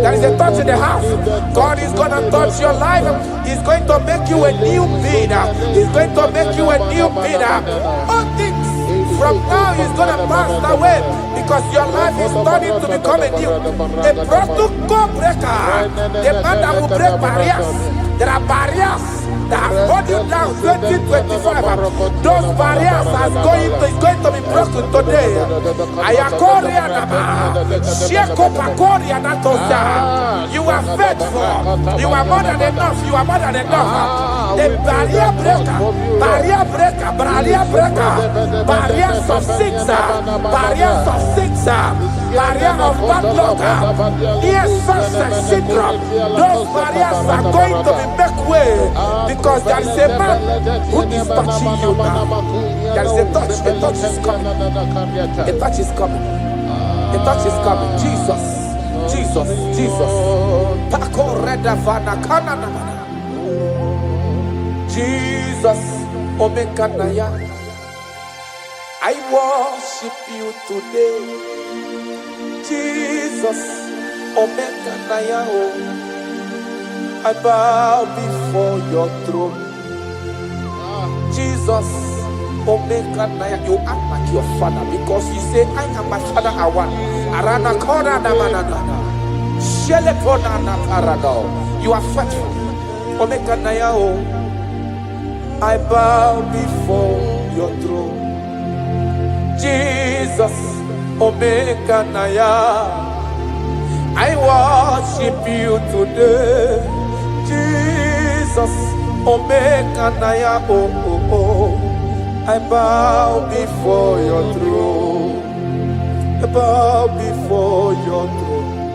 There is a touch in the house. God is going to touch your life. He's going to make you a new being. He's going to make you a new being. All things from now is going to pass away because your life is starting to become a new. A protocol breaker. The man that will break barriers. There are barriers that have held you down 2025. Those barriers is going to be broken today. You are faithful. You are more than enough. You are more than enough. The barrier breaker, barriers of six, barriers of barrier of bad luck, yes, success syndrome. Those barriers are going to be make way because there is a man who is touching you now. There is a touch is coming. A touch is coming. A touch is coming. Jesus. Jesus, Omekanaya, I worship you today. Jesus, Omekanaya, I bow before your throne. Jesus, Omekanaya, you act like your father because you say, I am my father, I want. Arana Kora Namanana, Shelepona Naparado. You are faithful. Omekanaya, I bow before your throne. Jesus, Omekanaya, I worship you today. Jesus, Omekanaya, I bow before your throne. I bow before your throne.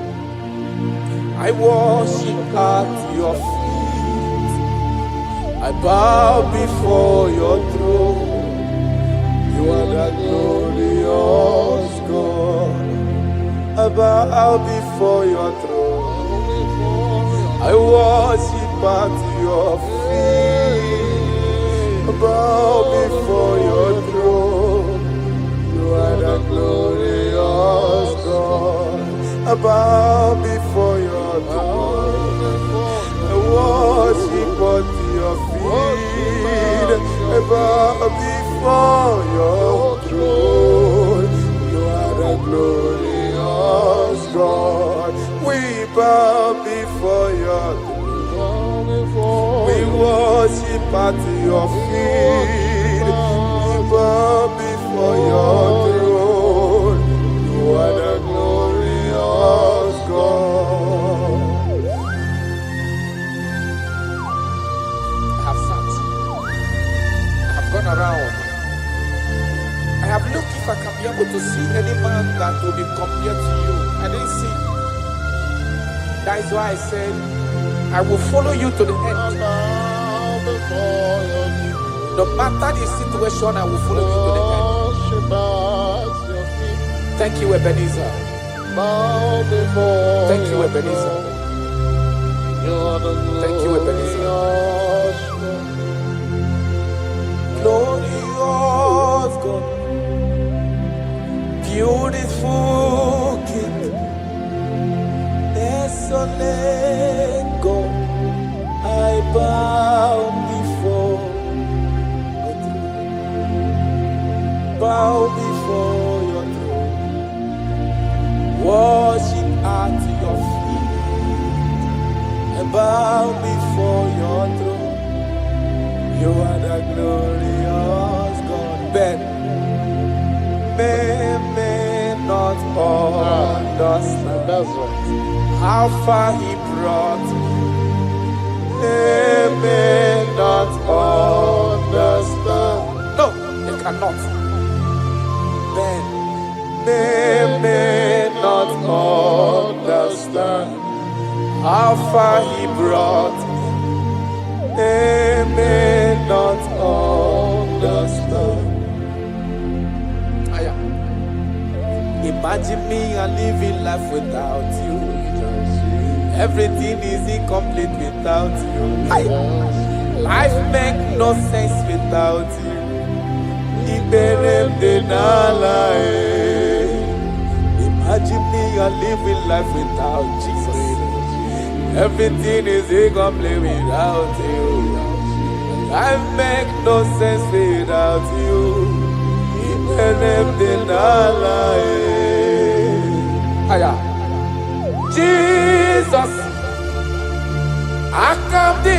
I worship at your feet. I bow before your throne. You are the glorious God. I bow before your throne. I worship at your feet. I bow before your throne. You are the glorious God. I bow before your throne. I worship at your feet. I bow before your throne. You are the glorious God. We bow before your throne. We worship at your feet. We bow before your throne. You are the glorious God. I have sat. I have gone around. I have looked if I can be able to see any man that will be compared to you. I didn't see. That is why I said, I will follow you to the end. No matter the situation, I will follow you to the end. Thank you, Ebenezer. Thank you, Ebenezer. Thank you, Ebenezer. Glorious God, beautiful King, excellent God, I bow before your throne. Bow before your throne. Worship at your feet. I bow before your throne. You are the glorious God. Ben may not understand. That's right. How far he brought me. They may not understand. No, they cannot. Then they may not understand how far he brought me. They may not understand. Imagine me and living life without you. Everything is incomplete without you. Life makes no sense without you. Imagine me and living life without Jesus. Everything is incomplete without you. Life makes no sense without you. Jesus, I come to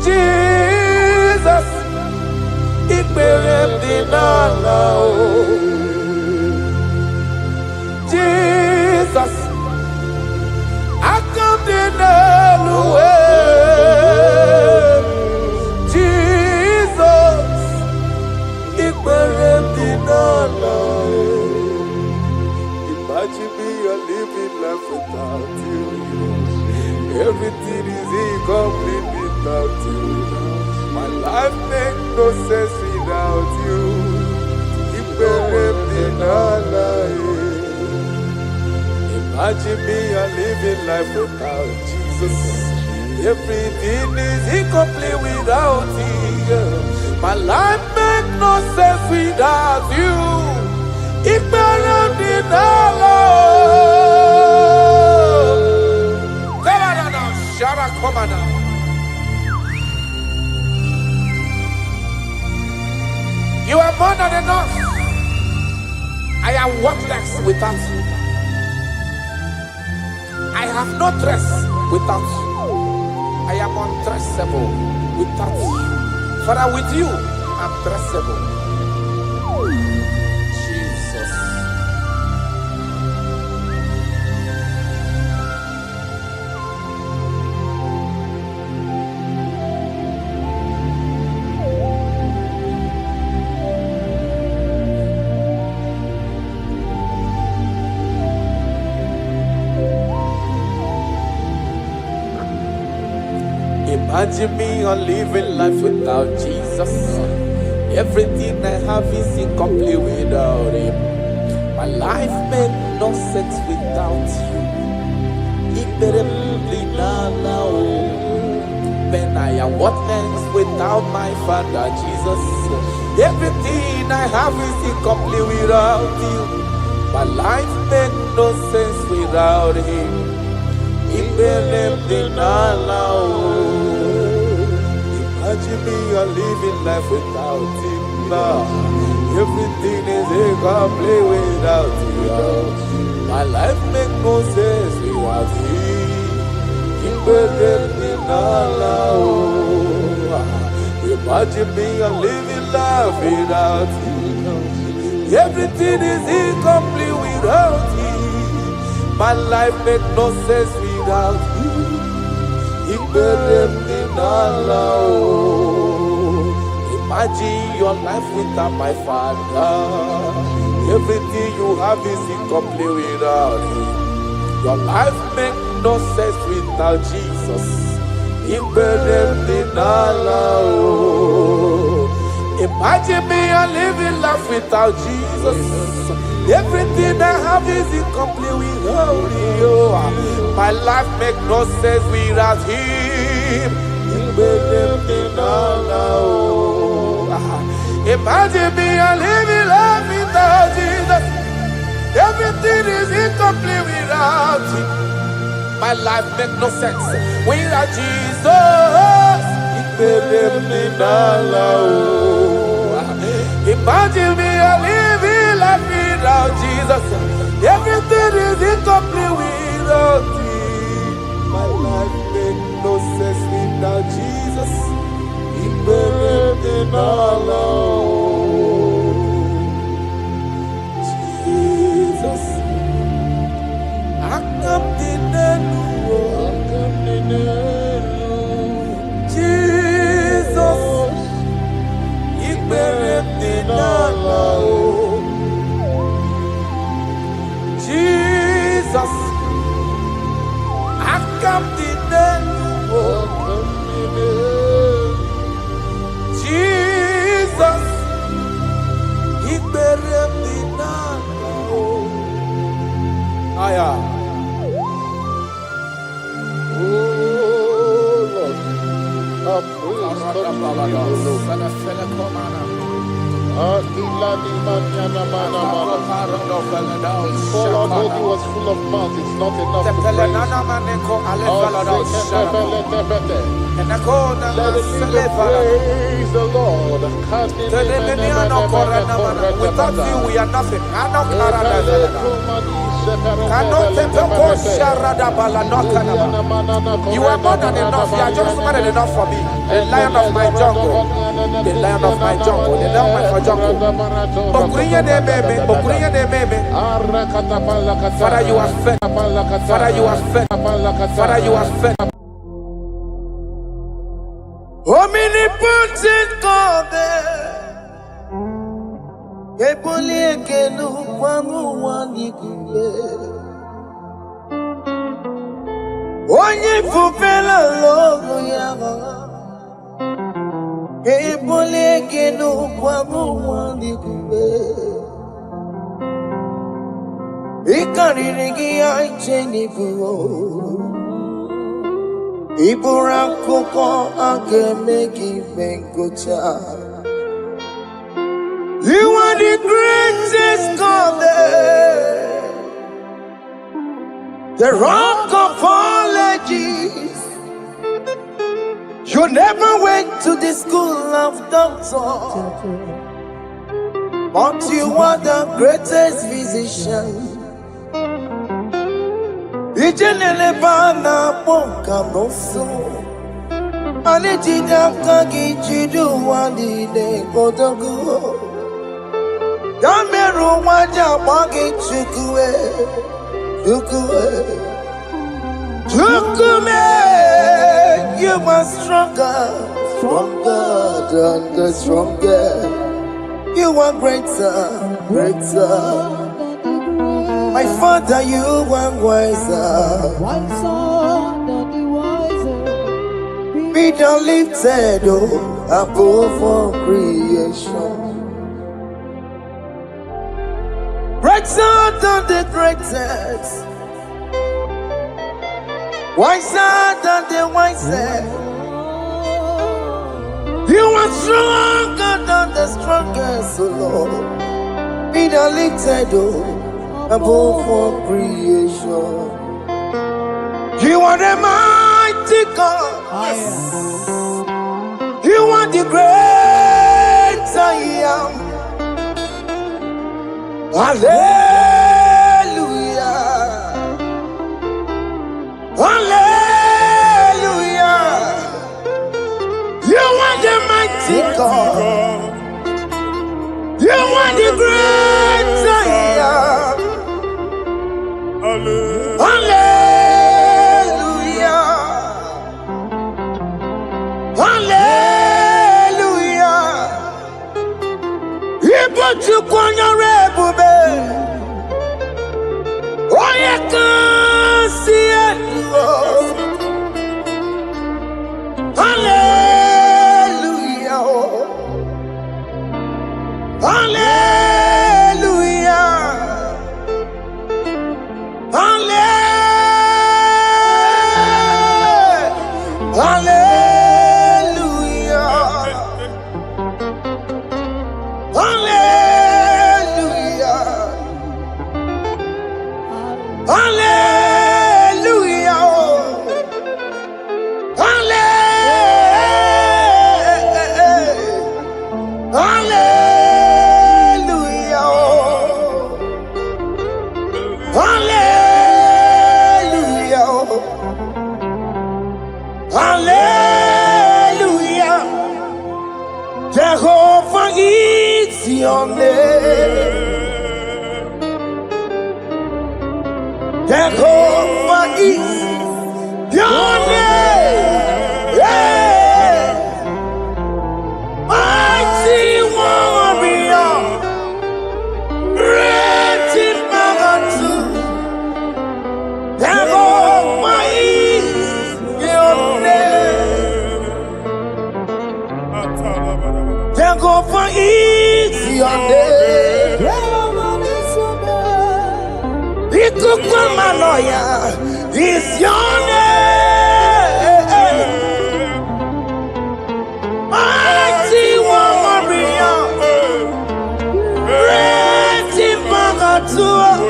Jesus, Jesus, I come to Imagine me a living life without you. Everything is incomplete without you. My life makes no sense without you. Imagine me a living life without Jesus. Everything is incomplete without you. My life makes no sense without you. You are more than enough. I am worthless without you. I have no dress without you. I am undressable without you. Father, with you, I'm dressable. Jesus. Imagine me on living life without Jesus. Everything I have is incomplete without Him. My life made no sense without you. When I am worthless without my Father Jesus. Everything I have is incomplete without you. My life made no sense without Him. Imagine me a living life without Him now. Everything is incomplete without you. My life makes no sense without Him. Imagine me a living life without you. Everything is incomplete without Him. My life makes no sense without you. Imagine your life without my Father. Everything you have is incomplete without Him. Your life makes no sense without Jesus. Imagine me a living life without Jesus. Everything I have is incomplete without you. My life makes no sense without Him. Imagine me a living life without Jesus. Everything is incomplete without Him. My life makes no sense without Jesus. Imagine me a living life without Jesus. Body was full of mouth, it's not enough to praise. Let the people praise the Lord. Without you, we are nothing. You are more than enough. You are just more than enough for me. The lion of my jungle. The lion of my jungle. The lion of my jungle. Father, you are fed. Father, you are fed. Father, you are fed. Omnipotent God, Eboli ekelu kwangu wanikule. Onye fufela logo yaga. Eboli ekelu kwangu wanikule. Ikarigi aicheni buo. Iburakoko akemeki bengocha. You are the greatest God there. The rock of all ages. You never went to the school of doctor, but you are the greatest physician. Ijenele bana bonka moso. Anijida kagi jidu wali ne kodogu. Yameru waja wagi chukue. Chukume, you are stronger than the strongest. You are greater. My Father, you are wiser. Be thou lifted above all creation. Greater than the greatest. Wiser than the wisest. You are stronger than the strongest, O Lord. Be thou lifted above all creation. You are the mighty God. Yes. You are the great I am. Hallelujah. Hallelujah. You are the mighty God. You are the great I am. Hallelujah. Hallelujah. You put you on your rebel. Jehovah is your name. Yeah. Mighty warrior, great in magnitude. Jehovah is your name. Jehovah is your name. Ikukwamanoya is your name. Mighty warrior, great in magnitude.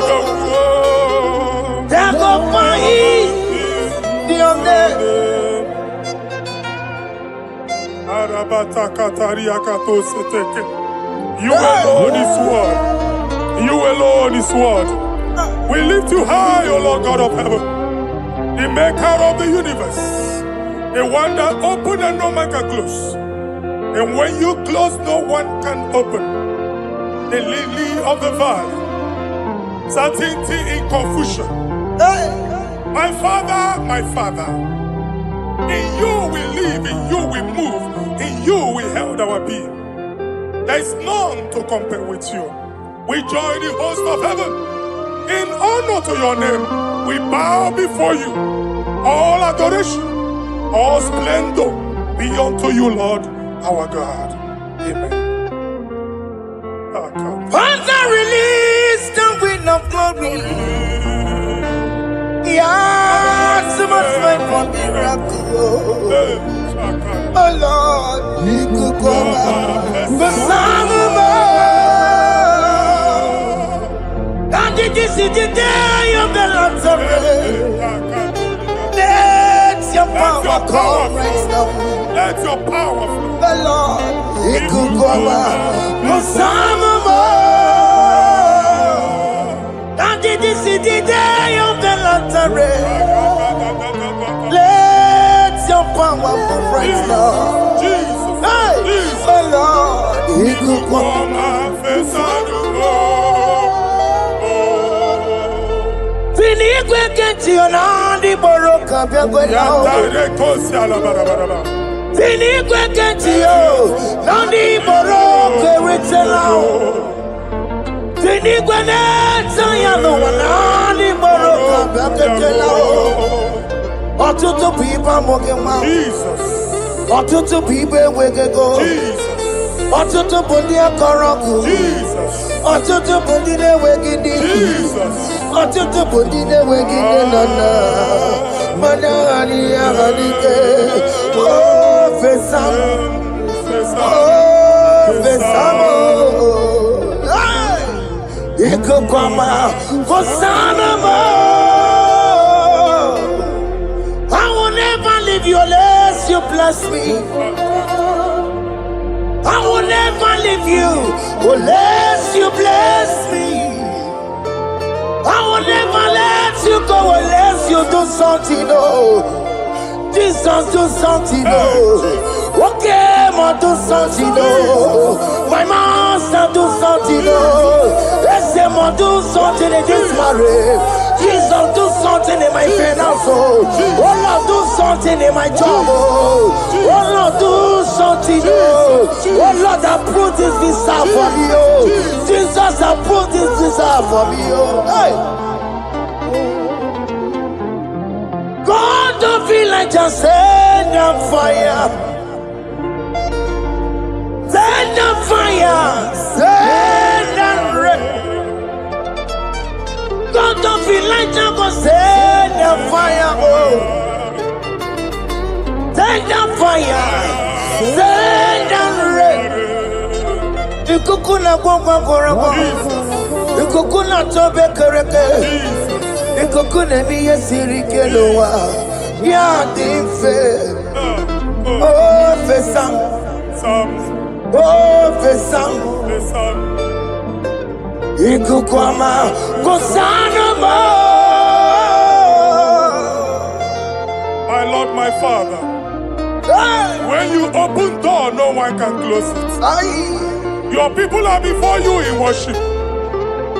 Jehovah is your name. You alone is word. You alone is word. We lift you high, O Lord God of heaven, the maker of the universe, the one that opened and no man can close. And when you close, no one can open. The lily of the valley, certainty in confusion. My Father, in you we live, in you we move, in you we held our being. There is none to compare with you. We join the host of heaven. In honor to your name, we bow before you. All adoration, all splendor be unto you, Lord, our God. Amen. Father, release the wind of glory. Yeah, so much fight for miracle. Oh Lord, you could come out. The Son of God, this is the day of the Lord's rain. Let your power come right now. Let your power flow. The Lord, you could come out. The Son of God, this is the day of the Lord's rain. Let your power come right now. Jesus, Hey, Jesus. oh Lord, you could come out. Finigwe kenti onandi boroka byagwela. Finigwe kenti yo nandi boroka ritela. Finigwe neta ya no nandi boroka byagwela. Otutu pipa mokema. Jesus. Otutu pipa wegego. Jesus. Otutu bondi akoroku. Jesus. Otutu bondi ne wegidi. Jesus. Otutu bondi ne wegidi nana. Mana ani ahanike. Oh fesam. Oh fesam. Iko kwama fosanamo. I will never leave you unless you bless me. I will never leave you unless you bless me. I will never let you go unless you do something. Oh, Jesus, do something. Oh, okay, ma do something. Oh, my master, do something. Oh, let's say, ma do something in this marriage. Jesus, do something in my finance. Oh, Lord, do something in my job. Oh, Lord, do something. Oh, Lord, approve this visa for me. Oh, Jesus, approve this visa for me. Oh, hey. God, don't feel like just send on fire. Send on fire. Send on rain. God, don't feel like just send on fire. Oh, send on fire. Send on rain. Ikukuna gwangwa gwangwa. Ikukuna tobe kereke. Ikukuna miye sirike lowa. Ya dimfe. Oh fesam. Oh fesam. Ikukwama kusanama. My Lord, my Father, when you open door, no one can close it. Your people are before you in worship.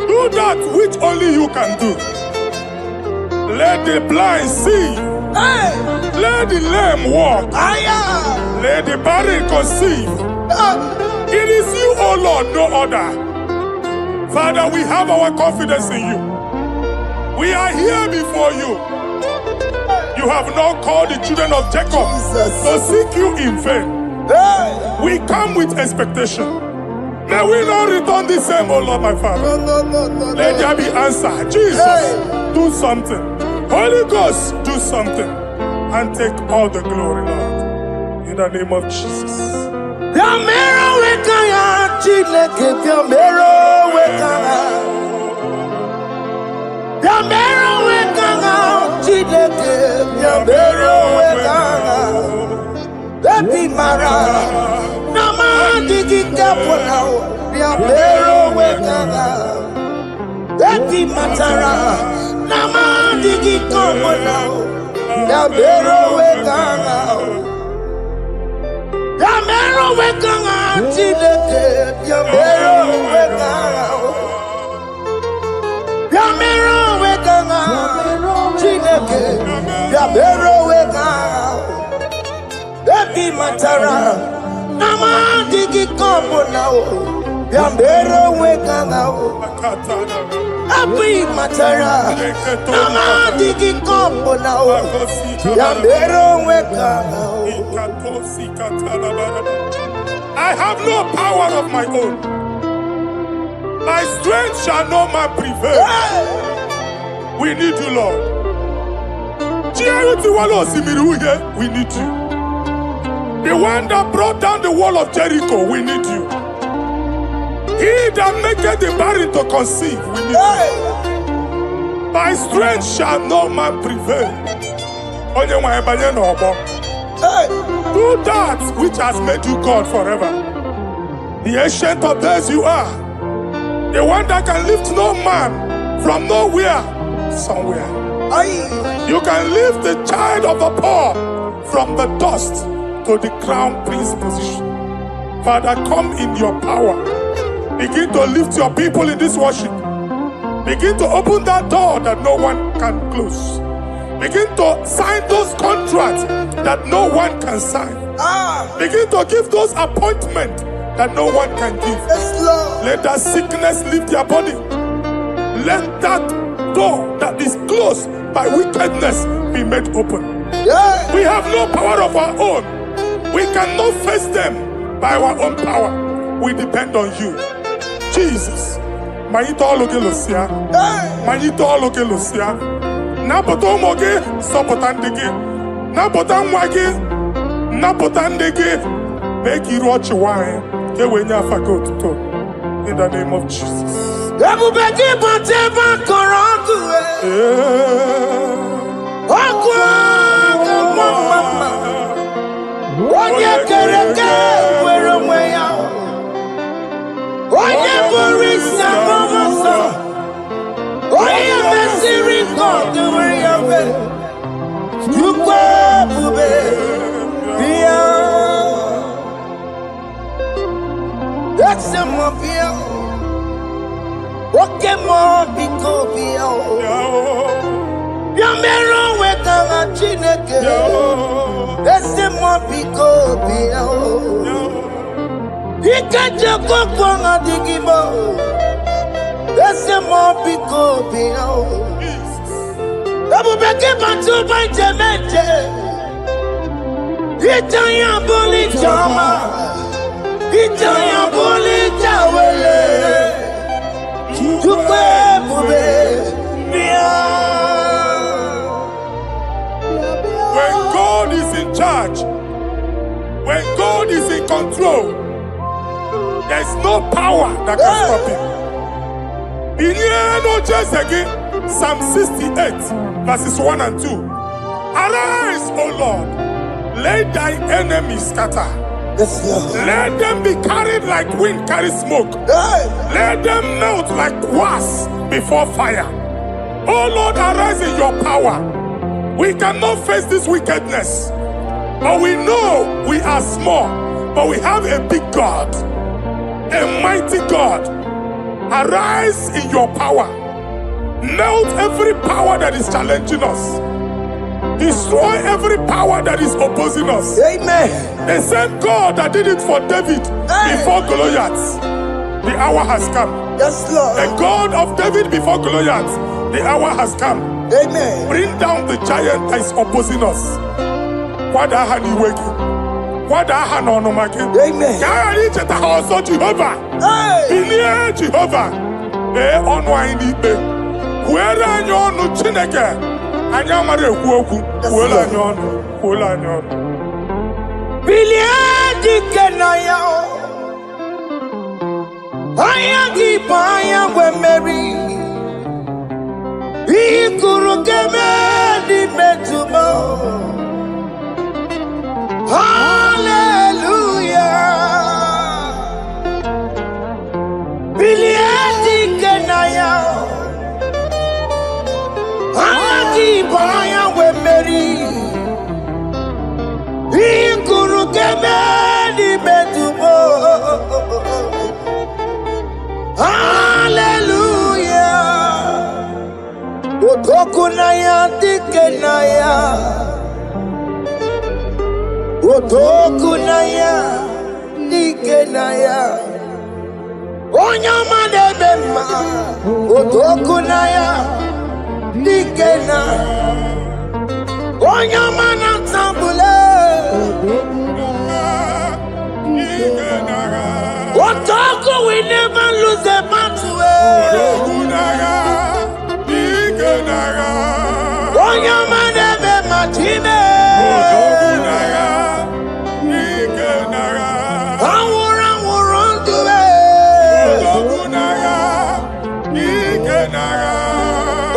Do that which only you can do. Let the blind see. Let the lame walk. Let the barren conceive. It is you, O Lord, no other. Father, we have our confidence in you. We are here before you. You have not called the children of Jacob to seek you in vain. We come with expectation. May we not return the same, oh Lord, my Father. Let there be answer. Jesus, do something. Holy Ghost, do something. And take all the glory, Lord. In the name of Jesus. Baby Mara, Nama digi kapolao, Biambero wekanga. Baby Matara, Nama digi kapolao, Biambero wekanga. Biambero wekanga, Chideke, Biambero wekanga. Biambero wekanga, Chideke, Biambero wekanga. Baby Matara, Nama digi kombo nao, Biambero weka nao. Baby Matara, Nama digi kombo nao, Biambero weka nao. I have no power of my own. My strength shall no man prevail. We need you, Lord. We need you. The one that brought down the wall of Jericho, we need you. He that maketh the barren to conceive, we need you. By strength shall no man prevail. Do that which has made you God forever. The ancient of days you are. The one that can lift no man from nowhere, somewhere. You can lift the child of the poor from the dust to the crown prince position. Father, come in your power. Begin to lift your people in this worship. Begin to open that door that no one can close. Begin to sign those contracts that no one can sign. Begin to give those appointments that no one can give. Let that sickness leave their body. Let that door that is closed by wickedness be made open. We have no power of our own. We cannot face them by our own power. We depend on you. Jesus. Manito loge losia. Manito loge losia. Napoto moge sopotandege. Napotan wage. Napotandege. Make you watch wine. Kewenya fagot to. In the name of Jesus. Oye kereke wero mweya, oye borisa bomoso, oye mesiri kote weya be, yukwe bube biya, ekse mo biya, oke mo biko biya, biambero weka chineke. Ese mo biko biya o, ikaje koko na IGBO. Ese mo biko biya o, abu beke bantu banje meje. Itanya boli chama, itanya boli chawele. Yukwe bube biya. When God is in charge, when God is in control, there's no power that can stop him. In no just again, Psalm 68, verses 1 and 2. Arise, O Lord, let thy enemies scatter. Let them be carried like wind carries smoke. Let them melt like wax before fire. O Lord, arise in your power. We cannot face this wickedness, but we know we are small, but we have a big God, a mighty God. Arise in your power. Melt every power that is challenging us. Destroy every power that is opposing us. Amen. The same God that did it for David before Goliath, the hour has come. Yes, Lord. The God of David before Goliath, the hour has come. Amen. Bring down the giant that is opposing us. What I had you waking? What I had on my game? Amen. Carry the house of Jehovah. Hey. Be near Jehovah. On wine eat me. Where are you on the Chineke? And you're married. Where are you on? Where are you on? Biliadi kenaya. Ayagi paya we Mary. Ikuru keme di metumo. Hallelujah. Biliadi kenaya. Ayagi paya we Mary. Ikuru keme di metumo. Hallelujah. Otokunaya dikenaya. Otokunaya dikenaya. Onyama debema. Otokunaya dikena. Onyama natambule. Otoko, we never lose a battle. Onyama debe matine. Awura duwe.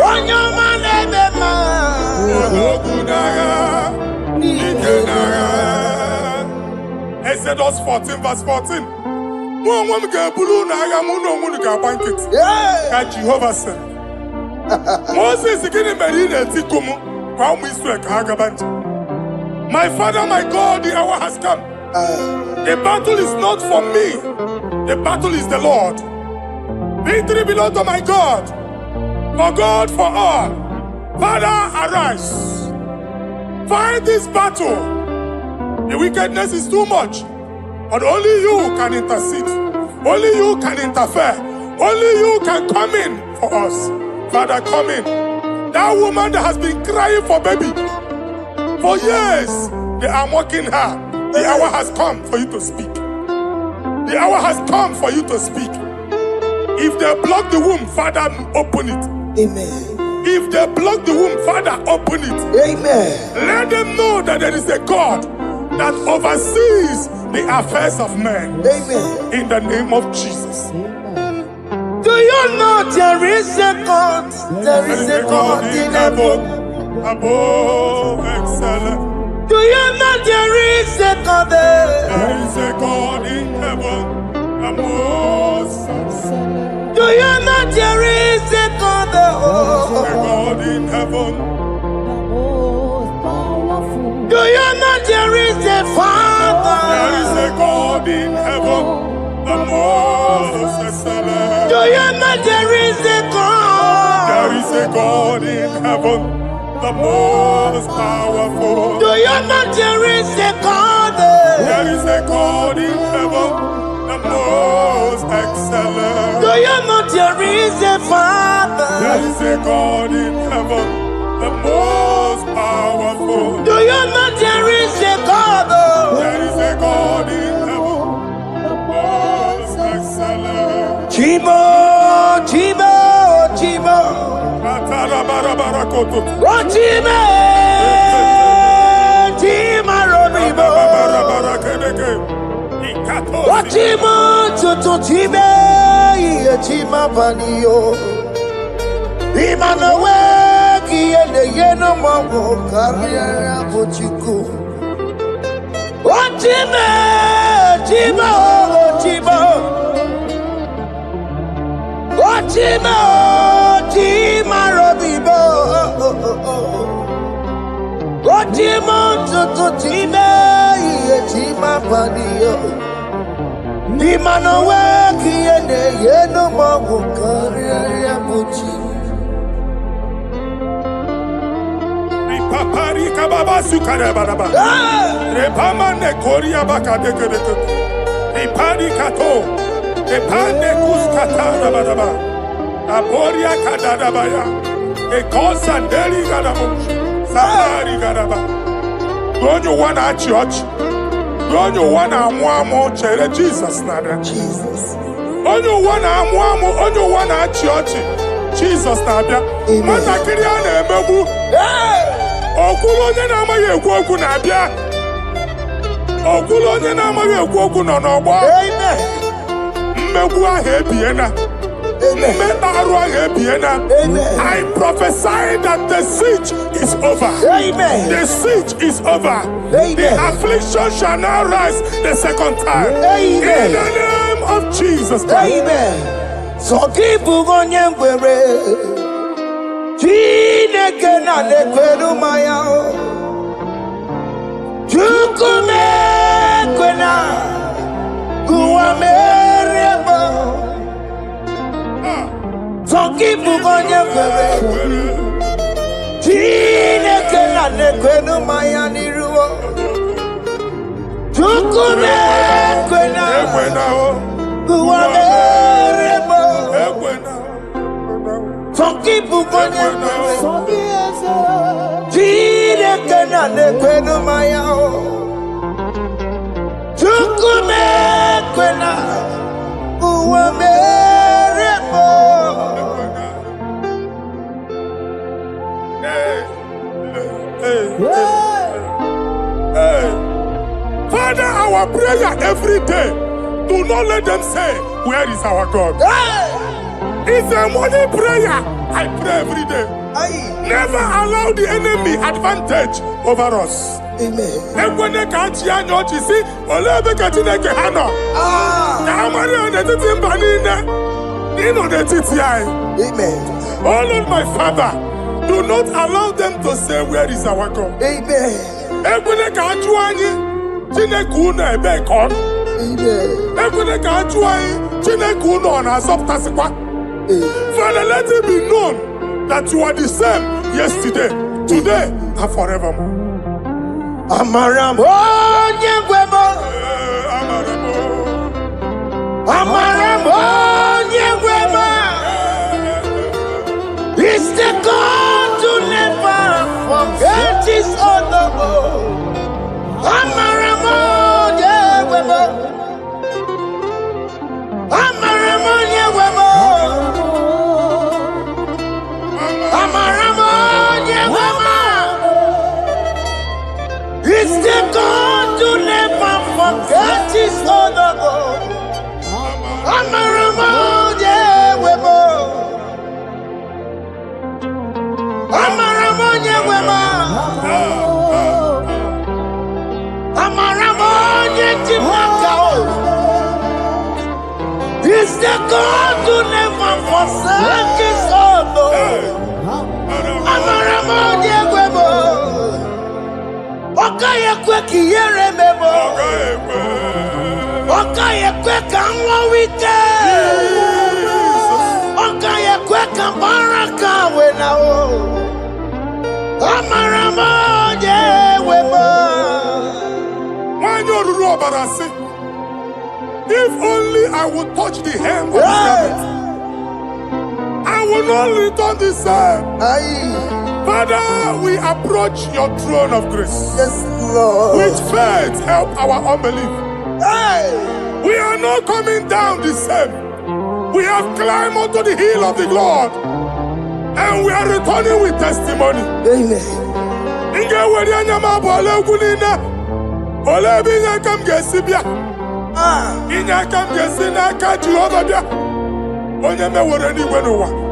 Onyama debe ma. Exodus 14 verse 14. Yeah. Jehovah said, Moses again my Father, my God, the hour has come. The battle is not for me, the battle is the Lord. Victory belongs to my God, for God, for all. Father, arise, fight this battle. The wickedness is too much, but only you can intercede, only you can interfere, only you can come in for us. Father, come in. That woman that has been crying for baby for years, they are mocking her. The hour has come for you to speak. The hour has come for you to speak. If they block the womb, Father, open it. Amen. If they block the womb, Father, open it. Amen. Let them know that there is a God that oversees the affairs of men. Amen. In the name of Jesus. Do you know there is a God? There is a God in heaven. Above excellent. Do you know there is a God there? There is a God in heaven. The most excellent. Do you know there is a God there? A God in heaven. Do you know there is a Father? There is a God in heaven. The most excellent. Do you know there is a God? There is a God in heaven, the most powerful. Do you know there is a God? There is a God in heaven, the most excellent. Do you know there is a Father? There is a God in heaven, the most powerful. Do you know there is a God? There is a God in heaven, the most excellent. Chibo, Chibo, Chibo. Ochime, Chima Robibo. Ochimo, Tutu Chime, Chima Panio. Imanawe, Kiene Yeno Mambo, Carriera Puchiku. Ochime, Chima, Chibo. Ochime, Chima Robibo. Ochimo, Tutu Chime, Chima Panio. Imanawe, Kiene Yeno Mambo, Carriera Puchiku. Arika baba sukare baraba. Repama ne koria baka deke deke. Repani kato. Repane kuskata baraba. Aboria kadada baya. Ekosa deli gadabo. Samari gadaba. Don't you wanna church? Don't you wanna mwamo chere Jesus nada? Jesus. Don't you wanna mwamo? Don't you wanna church? Jesus nabia. Mata kiri ana emebu. Okulo onye na-amaghị ekwu okwu na-abịa. Okulo onye na-amaghị ekwu okwu nọ n'ọgbọ. Mmegbu ahụ ebiena. Mmekpa arụ ahụ ebiena. I prophesy that the siege is over. The siege is over. The affliction shall not rise the second time. In the name of Jesus Christ. So keep on your way. Chineke na nekwenu maya o Chukume kwena Kuwa mereba Zonkipu konye kwere Chineke na nekwenu maya niruo Chukume kwena Kuwa mereba Some people going to Chineke na nekwenu maya o Chukume kwena Uwa merebo Father, our prayer every day, do not let them say, where is our God? It's a morning prayer. I pray every day. Never allow the enemy advantage over us. Amen. When they catch you, you see, Olebe Katineke Hano. Kamari on the Timbanina. Nino the TTI. Amen. Oh Lord, my Father, do not allow them to say, where is our God? Amen. When they catch you, Tinekuna Bekon. Amen. When they catch you, Tinekuna on a soft tasikwa. Father, let it be known that you are the same yesterday, today, and forevermore. Amaramo nyegwemo Amaramo nyegwemo It's the God to never forget his honor. Amaramo nyegwemo Amaramo nyegwemo It's the God to never forget his honor. Amaramo nyewemo. Amaramo nyewemo. Amaramo nyechimaka. It's the God to never forsake his honor. Amaramo nyewemo. Okaye kwe kiyere mebo Okaye kwe kanwa wite Okaye kwe kambaraka wena o Amaramo je webo Wanyo ruru obarasi. If only I would touch the hem of his garment, I will not return the same. Father, we approach your throne of grace. Yes, Lord. With faith, help our unbelief. We are not coming down the same. We have climbed onto the hill of the Lord, and we are returning with testimony. Amen.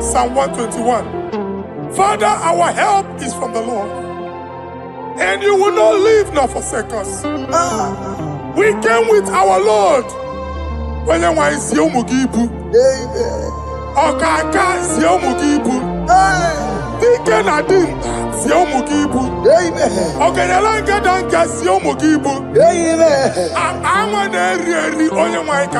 Psalm 121. Father, our help is from the Lord, and you will not leave nor forsake us. We came with our Lord. When you want to see Mugibu, Okaka see Mugibu, Deacon Adin see Mugibu, Okanalanga Danka see Mugibu, I'm an area on your mic.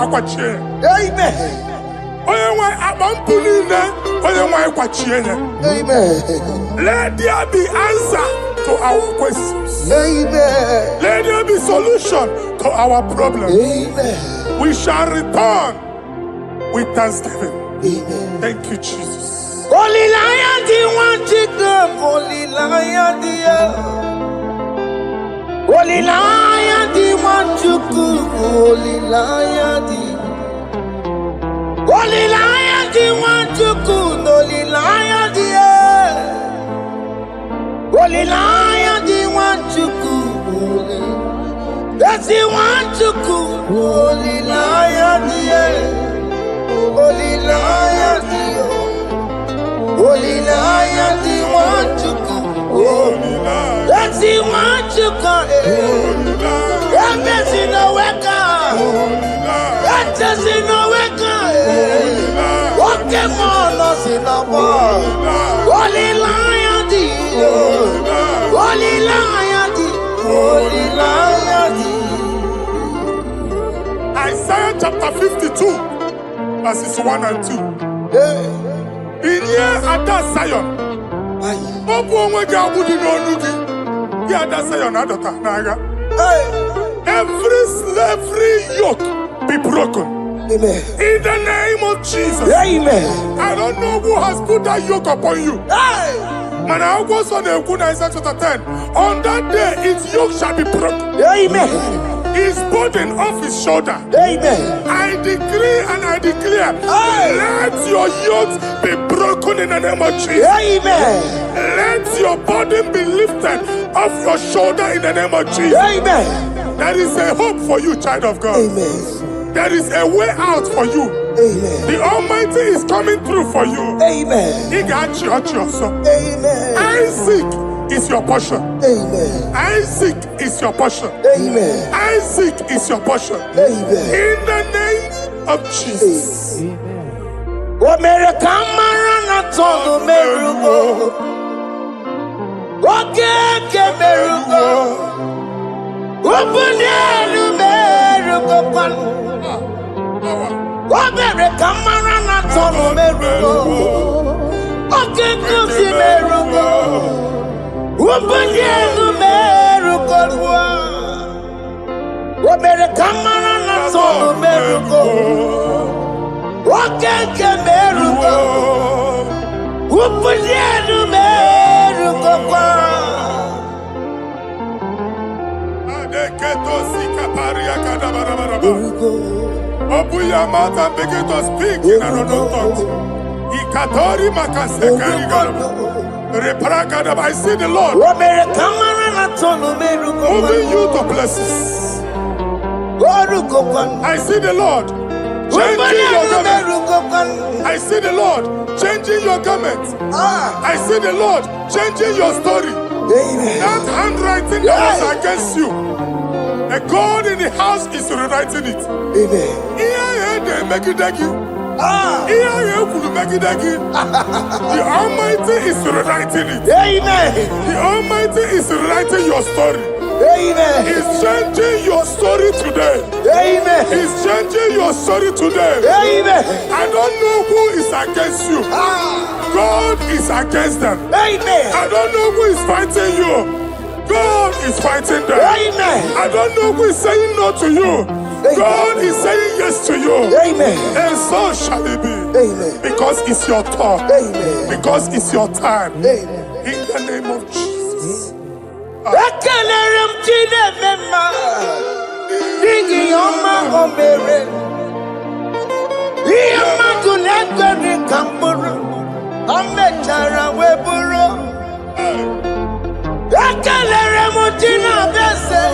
Amen. Let there be answer to our questions. Amen. Let there be solution to our problems. Amen. We shall return with thanksgiving. Amen. Thank you, Jesus. Holy Lion, the one to come. Holy Lion, the Holy Lion, the one to come. Holy Lion, the Holy Lion, the one to come. Holy Lion, the Holy Lion, the one to come. That's the one to come. Holy Lion, the Holy Lion, the Holy Lion, the one to come. Holy Lion. That's the one to come. Holy Lion. That's in the wake. Holy Lion. That's in the wake. Holy Lion. What came on us in the war? Holy Lion, the Holy Lion, the Holy Lion, the Isaiah chapter 52, verses 1 and 2. Hey. In here at that Zion, every slavery yoke be broken. Amen. In the name of Jesus. Amen. I don't know who has put that yoke upon you. Hey. Man, I was on the Isaiah chapter 10. On that day, its yoke shall be broken. Amen. His burden off his shoulder. Amen. I decree and I declare, let your yokes be broken in the name of Jesus. Amen. Let your burden be lifted off your shoulder in the name of Jesus. Amen. There is a hope for you, child of God. Amen. There is a way out for you. Amen. The Almighty is coming through for you. Amen. He got you, son. Amen. Isaac is your portion. Amen. Isaac is your portion. Amen. Isaac is your portion. Amen. In the name of Jesus. What made a camera told Merugo? What can Merugo? Open the Merugo. What made a camera told Merugo? What can Merugo? Open the Merugo. What made a camera told Merugo? What can Merugo? Who put you Merugo? Open your mouth and begin to speak in another tongue. I see the Lord moving you to places. I see the Lord changing your garment. I see the Lord changing your garment. I see the Lord changing your story. That handwriting that was against you, a God in the house is rewriting it. The Almighty is rewriting it. Amen. The Almighty is rewriting your story. Amen. He's changing your story today. Amen. He's changing your story today. Amen. I don't know who is against you. God is against them. Amen. I don't know who is fighting you. God is fighting them. Amen. I don't know who is saying no to you. God is saying yes to you. Amen. And so shall it be. Amen. Because it's your turn. Amen. Because it's your time. Amen. In the name of Jesus.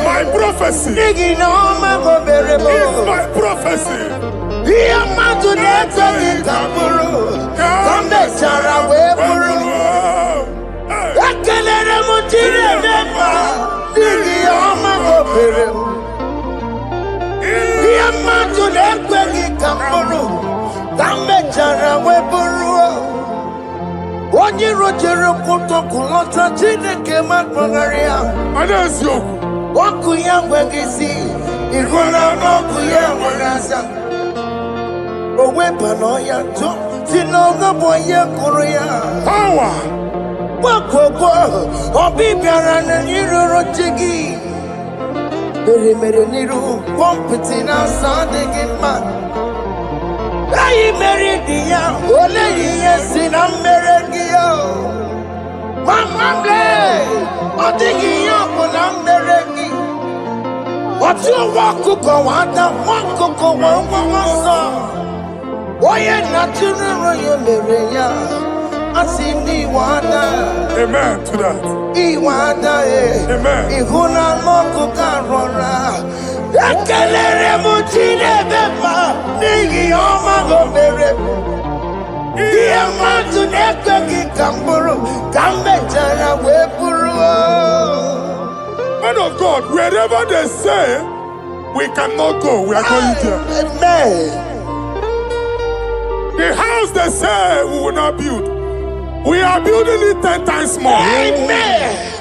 My prophecy is my prophecy. Onye rojere kwụtọ kwụlọta Chineke makpọgharịa ọkụ ya nweghị isi ihu na ọkụ ya nwere asa o weba n'ọya tụ si n'ọgọ bụ onye kụrụ ya Power Wakoko, Obi Biarana Niro Chigi. Mere Niru, Pompitina Sandigima. I married the only yes in America. Mamma, I'm taking up on America. What you walk to go on, one cocoa, one song. Why not to know Maria? I see Iwana. Amen to that. Iwana, Amen. Ihuna Moko Carora. Akalere Mutine Bema, Nigi Oma Gomere. Iamatu Nekaki Kamburu, Kambetana Wepuru. Man of God, wherever they say we cannot go, we are going there. Amen. The house they say we will not build, we are building it 10 times more. Amen.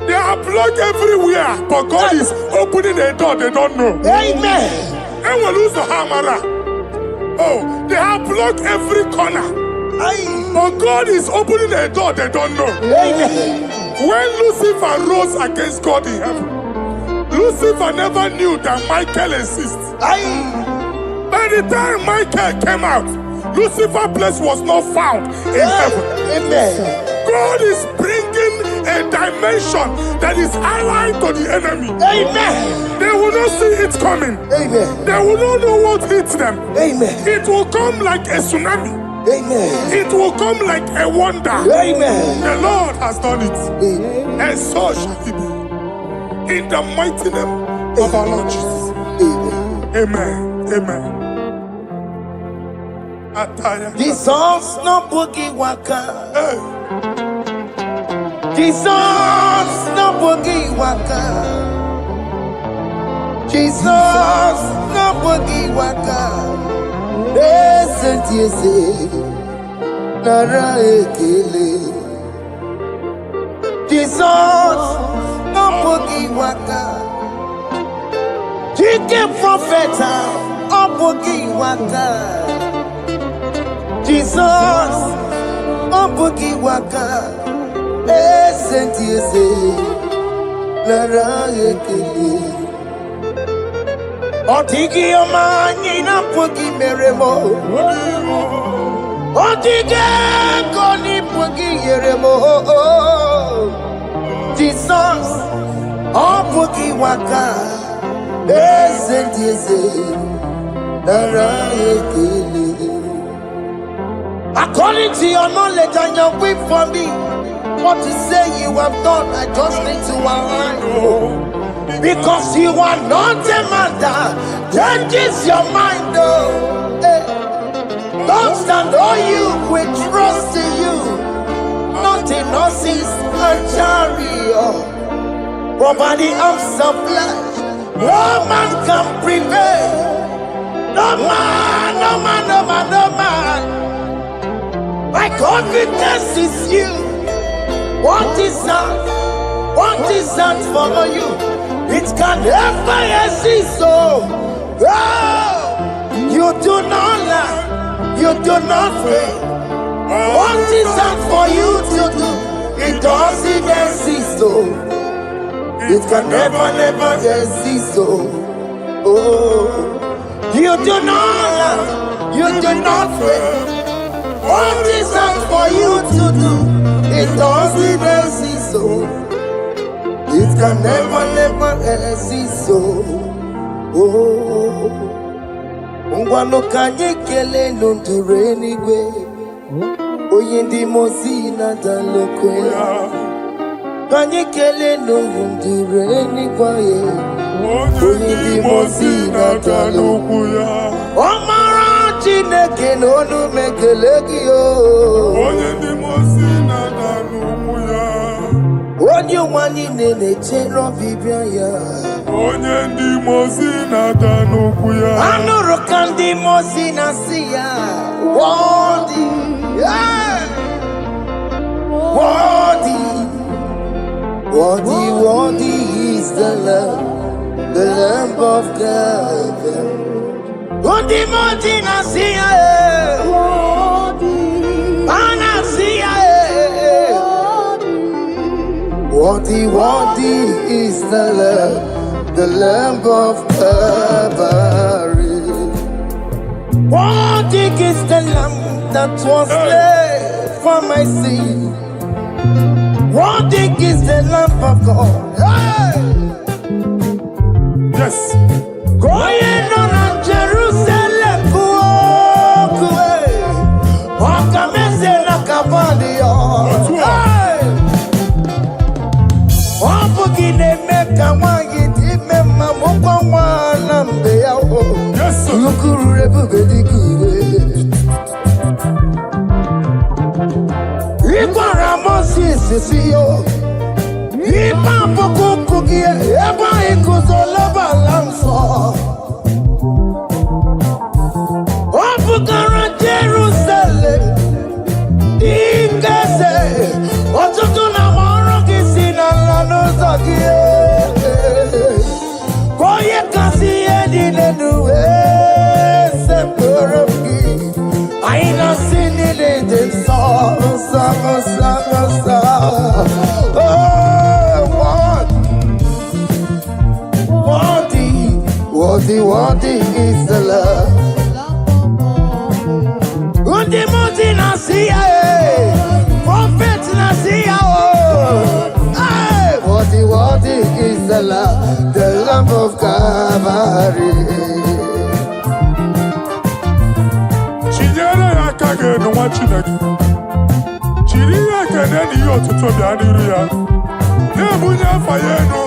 They are blocked everywhere, but God is opening a door they don't know. Amen. And we lose the hammer. Oh, they have blocked every corner, but God is opening a door they don't know. Amen. When Lucifer rose against God in heaven, Lucifer never knew that Michael exists. By the time Michael came out, Lucifer's place was not found in heaven. Amen. God is bringing a dimension that is allied to the enemy. Amen. They will not see it coming. Amen. They will not know what hits them. Amen. It will come like a tsunami. Amen. It will come like a wonder. Amen. The Lord has done it. Amen. And so shall it be. In the mighty name of our Lord Jesus. Amen. Amen. Jesus no boogie waka. Hey. Jesus no boogie waka. Jesus no boogie waka. Listen to you say, Nara ekele. Jesus no boogie waka. Chicken prophet no boogie waka. Jesus, oh boogie waka, senti ese, lara ekele. Otigi omani na boogie meremo, otige koni boogie yeremo. Jesus, oh boogie waka, senti ese, lara ekele. According to your knowledge and your will for me, what you say you have done, I just need to align. Because you are not a man that changes your mind. Don't stand on you, we trust in you. Nothing else is a chariot. Over the arms of flesh, no man can prevail. No man, no man, no man, no man. My confidence is you. What is that? What is that for you? It can never exist. So, you do not lie. You do not fail. What is that for you to do? It doesn't exist. So, it can never, never exist. So, you do not lie. You do not fail. What is that for you to do? It doesn't exist, so it can never, never exist, so Ngwano kanye kele nundure anyway. Oyindi mozina dalokwe. Kanye kele nundure anyway. Oyindi mozina dalokwe. Chineke n'onu mekelegi yo. Onye ndị mosi na-ada n'ụkwụ ya. Onye nwanyị na-echere ọbịbịa ya. Onye ndị mosi na-ada n'ụkwụ ya. Anụrụ ka ndị mosi na-asị ya. Worthy, worthy, worthy, worthy is the Lamb of God. Odi moti na siya, ana siya, Worthy is the Lamb of Calvary. Worthy is the Lamb that was slain for my sin. Worthy is the Lamb of God. Yes. Going on Jerusalem, walk away. Walk a mess in a cavalio. Make a one, you remember one and they are home. Yes, sir. Look, everybody good. If I am a see you, if I'm a cookie, ever it goes all over Lanso. Of Jerusalem, in Gaza, what's to do now? Boy, can see any new I ain't not seen it in song. Worthy is the love. On the mountain, I see prophet, I see Worthy is the Lamb of Calvary. Chinyere ya kage no wa Chineke. Chiri ya kene ni otuto bia niru ya. Na bunya afaye no.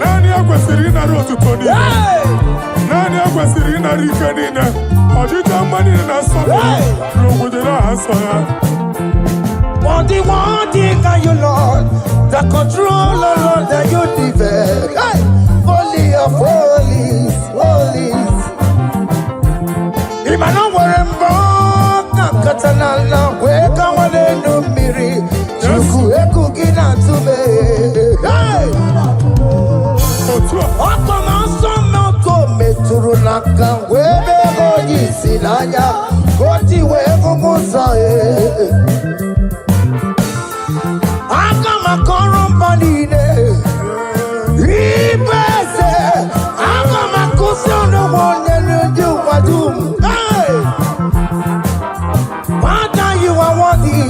Nani akwesiri na otuto ni. Nani akwesiri na rike ni na. Ojita mani na so. Rogudera aso ya. Worthy are you, Lord, the controller, Lord, that you develop. Hey! Holy of holies. Imano warembo, katanala, weka wane numiri, chuku eku gina tume. Hey! Okoma somo kome turunaka, webe hoji sinaya, koti wego musa. Father, you are worthy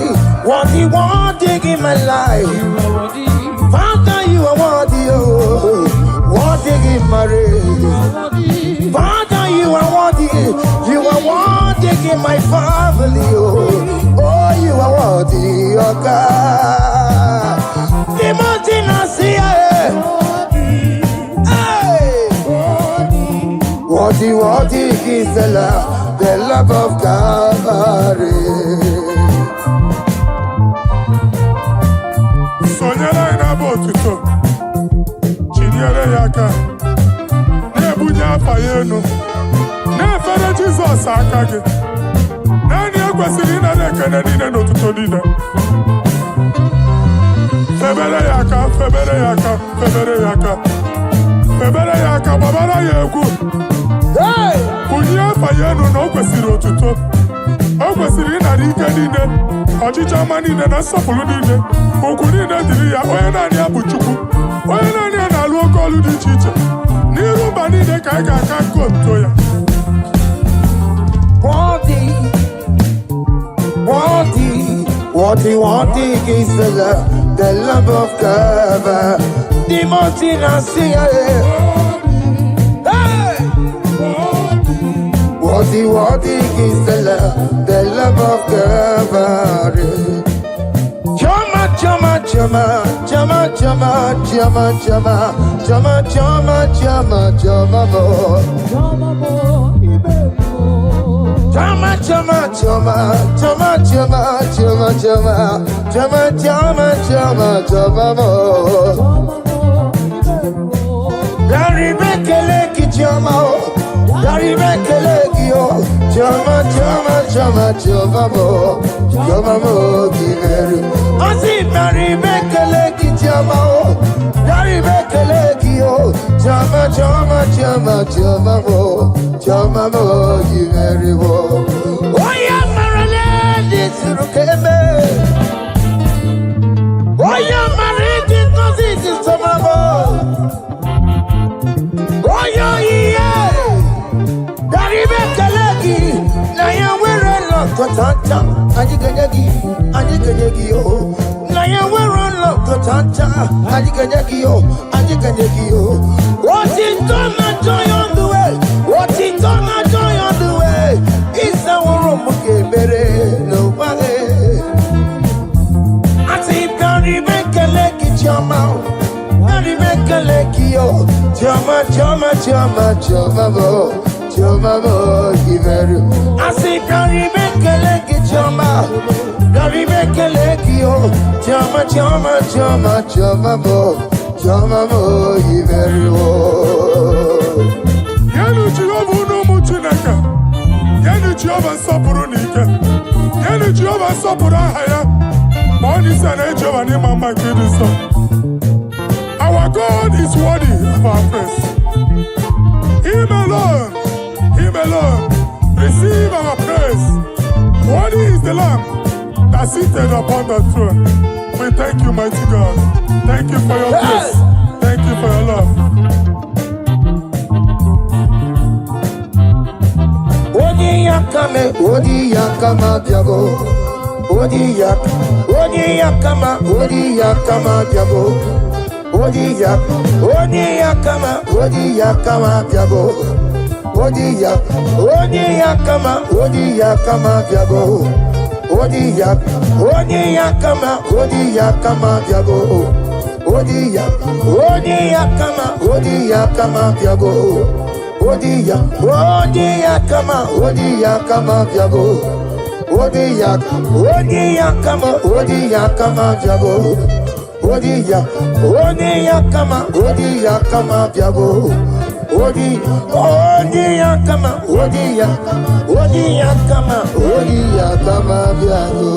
in my life. Father, you are worthy, worthy in my race. Father, you are worthy in my family. Oh, you are worthy, oh God. The mountain I see, worthy is the love of Calvary. Sonyala ina botuto. Chinyere yaka. Ne bunya afaye no. Ne fere Jesus akage. Nani akwesiri na rekene ni ne notuto ni na. Febere yaka, babara yegu. Hey! Bunya afaye no na okwesiri otuto. Okwesiri na rike ni ne. Ọchịcha mani ne na nsọpụrụ niile. Okwu niile dịrị ya onye naanị ya bụ Chukwu. Onye naanị ya na-alụ oke ọlụ dị iche iche. N'iru mba niile ka anyị ga-aka nke otuto ya. Worthy is the Lamb of Calvary. The mountain I see, worthy is the Lamb of Calvary. Oh, kotanta, ajiganyagi, ajiganyagi yo. Naya werono kotanta, ajiganyagi yo, ajiganyagi yo. What is gonna joy on the way? What is gonna joy on the way? It's our room, okay, better, nobody. I see Gary make a leg in your mouth. Gary make a leg, yo. Jama, jama, jama, jama, bo. Jama, bo, giveru. I see Gary make a leg in your mouth. Gary make a leg, yo. Jama, jama, jama, jama, bo. Jama, bo, giveru. Yanu Jehovah no mutunaka. Yanu Jehovah sapuru nika. Yanu Jehovah sapuru haya. Money sana Jehovah ni mama kidusa. Our God is worthy of our praise. Him alone, receive our praise. Worthy is the Lamb that seated upon the throne. We thank you, mighty God. Thank you for your grace. Thank you for your love. Odi yakama diabo. Odi yakama diabo. Odi yakama diabo. Odi yakama diabo. Odi yakama diabo. Odi yakama diabo. Odia kama diabo. Odia kama diabo. Odia kama diabo. Odia kama diabo.